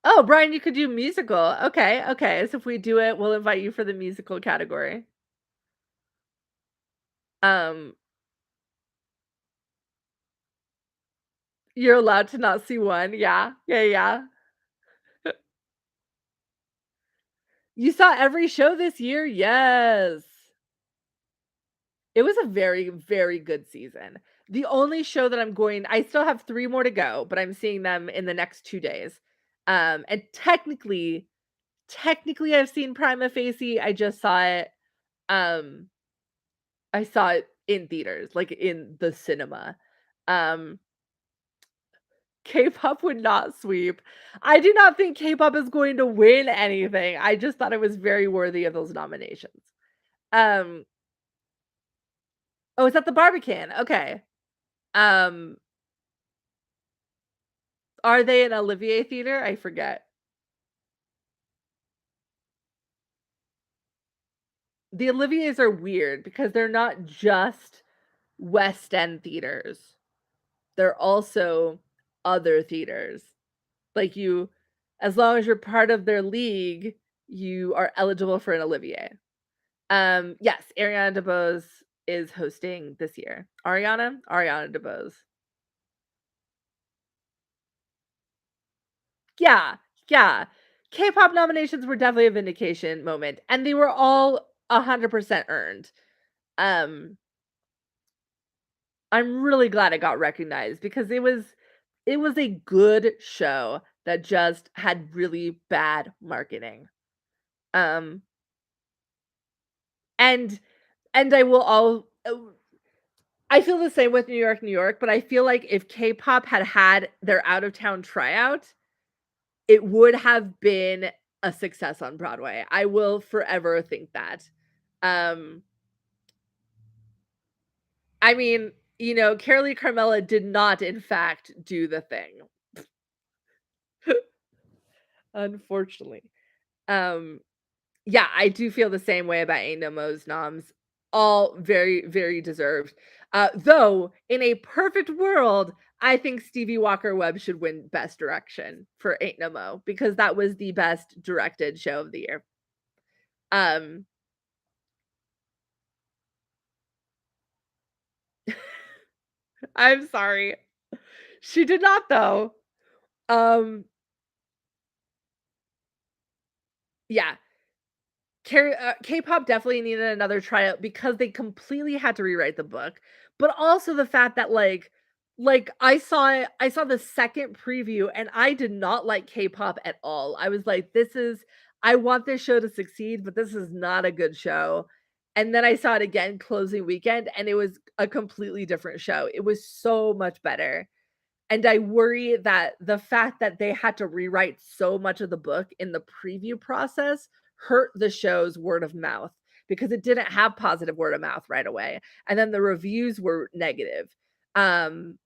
Oh, Brian, you could do musical. Okay, okay. So if we do it, we'll invite you for the musical category. Um, you're allowed to not see one. Yeah. Yeah, yeah. You saw every show this year? Yes. It was a very, very good season. The only show that I still have 3 more to go, but I'm seeing them in the next 2 days. And technically I've seen Prima Facie. I just saw it, um I saw it in theaters, like in the cinema. Um, K-pop would not sweep. I do not think K-pop is going to win anything. I just thought it was very worthy of those nominations. Um, oh, it's at the Barbican. Okay. Um, are they an Olivier theater? I forget. The Oliviers are weird because they're not just West End theaters. They're also other theaters. Like, as long as you're part of their league, you are eligible for an Olivier. Yes, Ariana DeBose is hosting this year. Ariana DeBose. Yeah, yeah. K-pop nominations were definitely a vindication moment, and they were all 100% earned. Um, I'm really glad it got recognized because it was a good show that just had really bad marketing. Um, and I will all I feel the same with New York, New York, but I feel like if K-pop had their out of town tryout, it would have been a success on Broadway. I will forever think that. Um, I mean, Carolee Carmela did not, in fact, do the thing. Unfortunately. Um, yeah, I do feel the same way about Ain't No Mo's noms. All very, very deserved. Though, in a perfect world, I think Stevie Walker Webb should win Best Direction for Ain't No Mo, because that was the best directed show of the year. Um, I'm sorry. She did not, though. Um, yeah. K-pop definitely needed another tryout because they completely had to rewrite the book, but also the fact that I saw the second preview and I did not like K-pop at all. I was like, I want this show to succeed, but this is not a good show. And then I saw it again closing weekend and it was a completely different show. It was so much better. And I worry that the fact that they had to rewrite so much of the book in the preview process hurt the show's word of mouth, because it didn't have positive word of mouth right away. And then the reviews were negative. And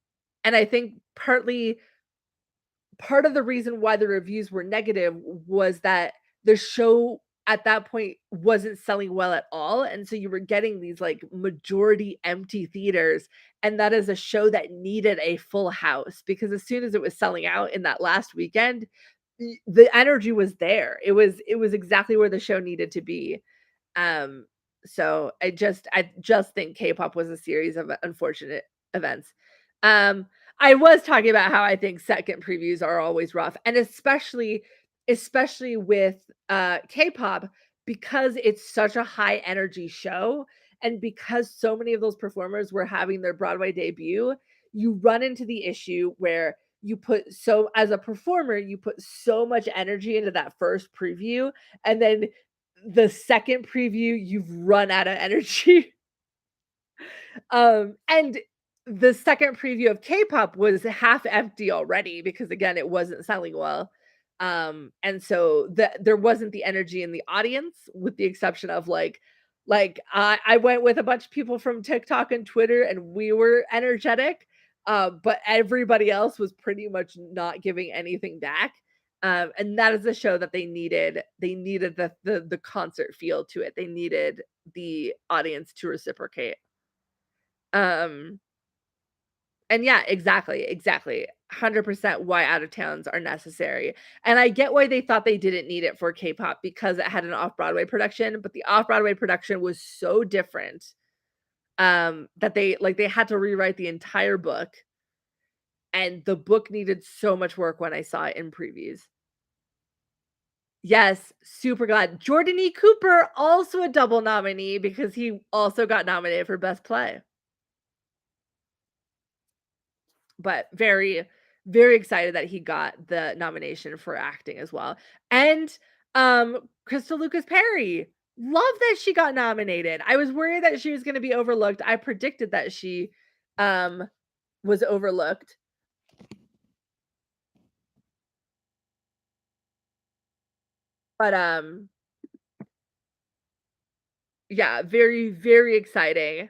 I think part of the reason why the reviews were negative was that the show at that point wasn't selling well at all, and so you were getting these like majority empty theaters, and that is a show that needed a full house, because as soon as it was selling out in that last weekend, the energy was there. It was exactly where the show needed to be. um so I just think K-pop was a series of unfortunate events. um I was talking about how I think second previews are always rough, and especially with K-pop, because it's such a high energy show, and because so many of those performers were having their Broadway debut, you run into the issue where as a performer, you put so much energy into that first preview, and then the second preview you've run out of energy. And the second preview of K-pop was half empty already because, again, it wasn't selling well. And so there wasn't the energy in the audience, with the exception of I went with a bunch of people from TikTok and Twitter, and we were energetic. But everybody else was pretty much not giving anything back. And that is a show that they needed. They needed the concert feel to it. They needed the audience to reciprocate. Um, and yeah, exactly. 100% why out of towns are necessary. And I get why they thought they didn't need it for K-pop because it had an off-Broadway production, but the off-Broadway production was so different that they had to rewrite the entire book, and the book needed so much work when I saw it in previews. Yes, super glad. Jordan E. Cooper, also a double nominee because he also got nominated for Best Play. But very, very excited that he got the nomination for acting as well. And Crystal Lucas Perry, love that she got nominated. I was worried that she was going to be overlooked. I predicted that she was overlooked. But yeah, very, very exciting.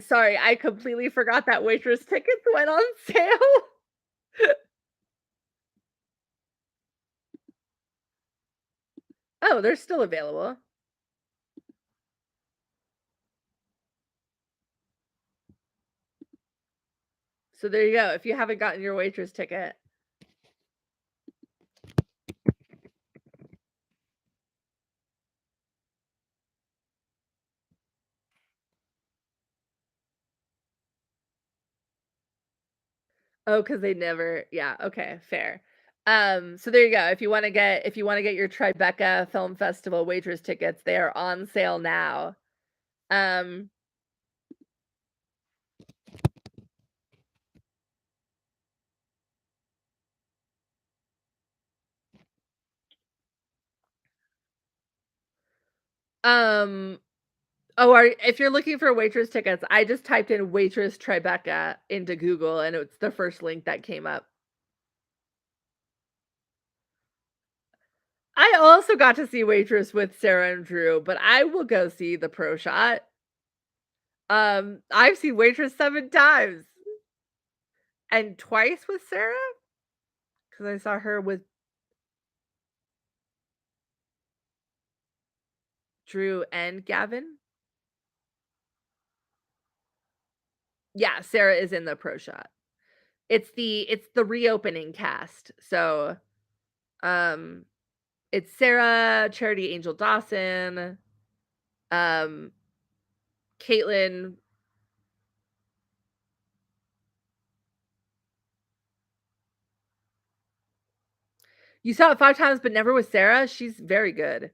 Sorry, I completely forgot that Waitress tickets went on sale. Oh, they're still available. So there you go. If you haven't gotten your Waitress ticket. Oh, because they never, yeah, okay, fair. So there you go. If you want to get your Tribeca Film Festival Waitress tickets, they are on sale now. Um um oh, if you're looking for Waitress tickets, I just typed in Waitress Tribeca into Google and it's the first link that came up. I also got to see Waitress with Sarah and Drew, but I will go see the pro shot. I've seen Waitress 7 times. And twice with Sarah? Because I saw her with Drew and Gavin. Yeah, Sarah is in the pro shot. It's the reopening cast. So, um, it's Sarah, Charity Angel Dawson, um, Caitlin. You saw it 5 times, but never with Sarah? She's very good.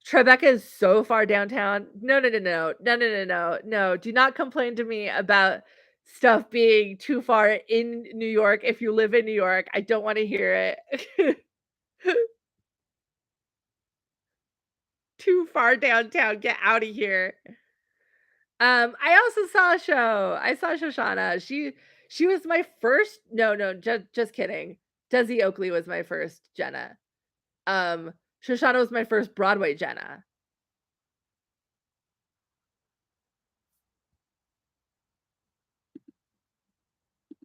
Tribeca is so far downtown. No, no, no, no. No, no, no, no. No, do not complain to me about stuff being too far in New York if you live in New York. I don't wanna hear it. Too far downtown, get out of here. I also saw a show. I saw Shoshana. She was my first, no, just kidding. Desi Oakley was my first Jenna. Shoshana was my first Broadway Jenna.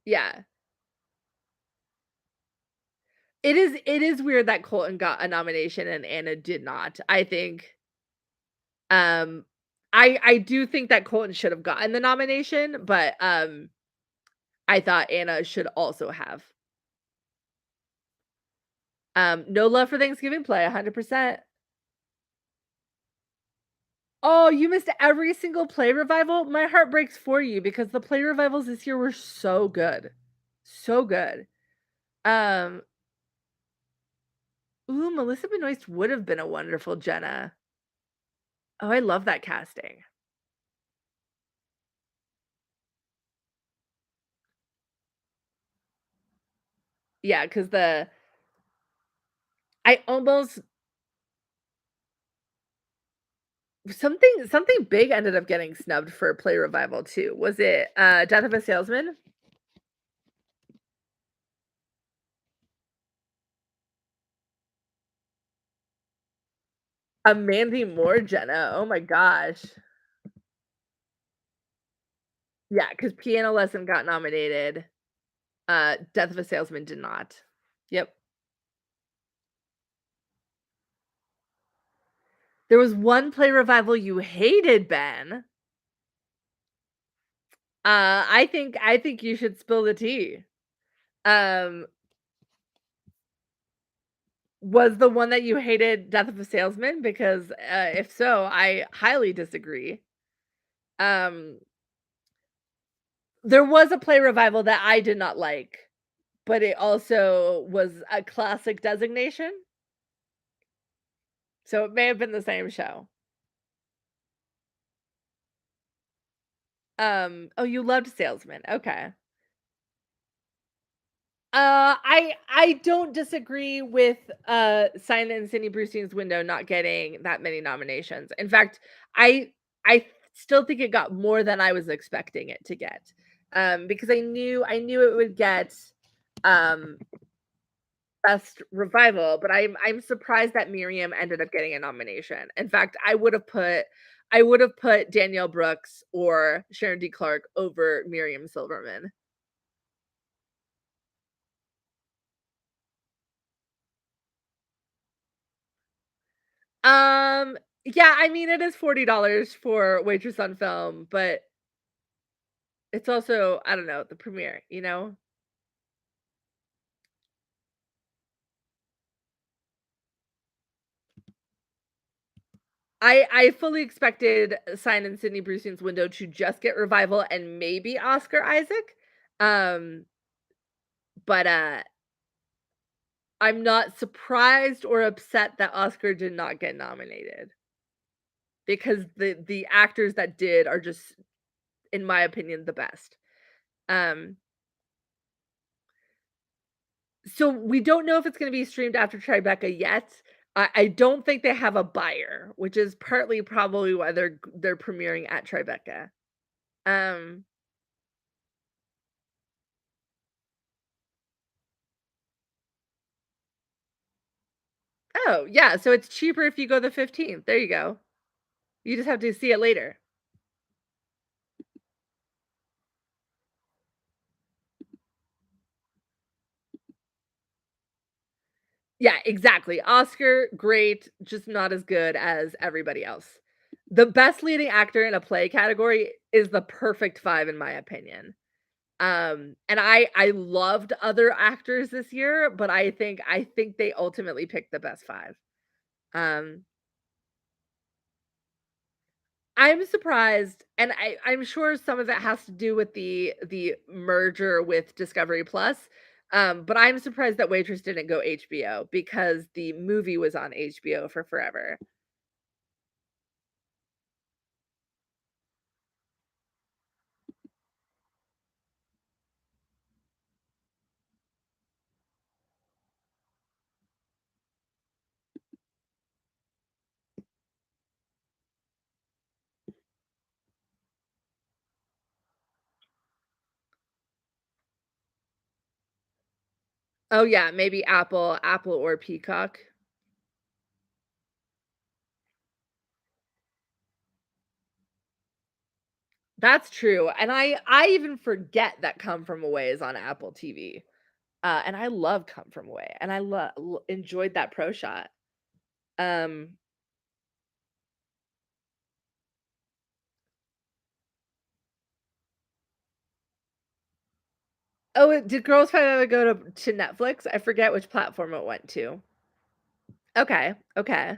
Yeah. It is weird that Colton got a nomination and Anna did not. I think, um, I do think that Colton should have gotten the nomination, but, I thought Anna should also have. No Love for Thanksgiving Play, 100%. Oh, you missed every single play revival? My heart breaks for you because the play revivals this year were so good. So good. Um, ooh, Melissa Benoist would have been a wonderful Jenna. Oh, I love that casting. Yeah, because I almost something big ended up getting snubbed for Play Revival too. Was it, Death of a Salesman? A Mandy Moore Jenna, oh my gosh. Yeah, because Piano Lesson got nominated, Death of a Salesman did not. Yep. There was one Play Revival you hated, Ben. I think you should spill the tea. Um, was the one that you hated Death of a Salesman? Because, if so, I highly disagree. Um, there was a Play Revival that I did not like, but it also was a classic designation, so it may have been the same show. Oh, you loved Salesman, okay. I don't disagree with, Simon and Cindy Brewstein's Window not getting that many nominations. In fact, I still think it got more than I was expecting it to get, because I knew it would get, um, Best Revival, but I'm surprised that Miriam ended up getting a nomination. In fact, I would have put Danielle Brooks or Sharon D. Clarke over Miriam Silverman. Yeah, I mean, it is $40 for Waitress on Film, but it's also, I don't know, the premiere, you know? I fully expected Sign and Sydney Brewston's Window to just get Revival and maybe Oscar Isaac. Um, but, I'm not surprised or upset that Oscar did not get nominated because the actors that did are just, in my opinion, the best. Um, so we don't know if it's gonna be streamed after Tribeca yet. I don't think they have a buyer, which is partly probably why they're premiering at Tribeca. Um, oh, yeah, so it's cheaper if you go the 15th. There you go. You just have to see it later. Yeah, exactly. Oscar, great, just not as good as everybody else. The best leading actor in a play category is the perfect 5 in my opinion. And I loved other actors this year, but I think they ultimately picked the best 5. Um, I'm surprised, and I'm sure some of it has to do with the merger with Discovery Plus, but I'm surprised that Waitress didn't go HBO because the movie was on HBO for forever. Oh, yeah, maybe Apple or Peacock. That's true, and I even forget that Come From Away is on Apple TV, and I love Come From Away, and I enjoyed that pro shot. Um, oh, did Girls Five ever go to Netflix? I forget which platform it went to. Okay, okay.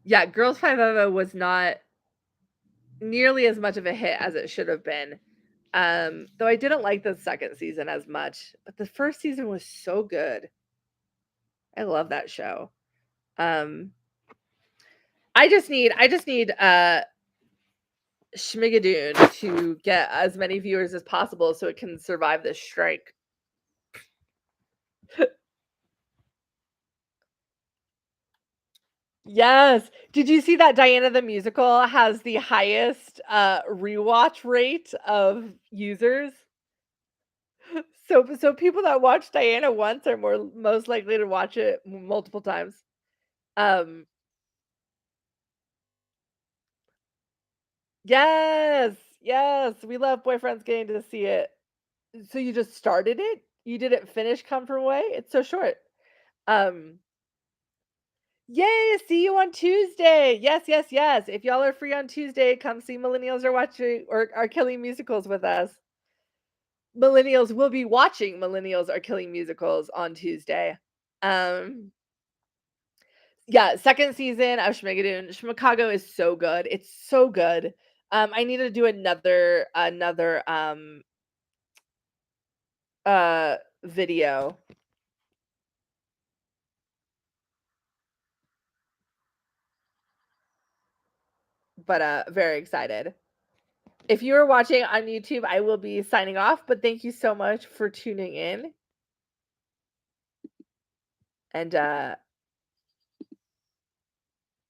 Yeah, Girls Five Eva was not nearly as much of a hit as it should have been. Though I didn't like the second season as much, but the first season was so good. I love that show. Um, I just need Schmigadoon to get as many viewers as possible so it can survive this strike. Yes. Did you see that Diana the Musical has the highest rewatch rate of users? So people that watch Diana once are most likely to watch it multiple times. Yes. Yes, we love boyfriends getting to see it. So you just started it? You didn't finish Come From Away? It's so short. Um Yay, see you on Tuesday. Yes, yes, yes. If y'all are free on Tuesday, come see Millennials Are Watching or Are Killing Musicals with us. Millennials will be watching Millennials Are Killing Musicals on Tuesday. Yeah, second season of Schmigadoon. Chicago is so good. It's so good. I need to do another video. But very excited. If you are watching on YouTube, I will be signing off, but thank you so much for tuning in. And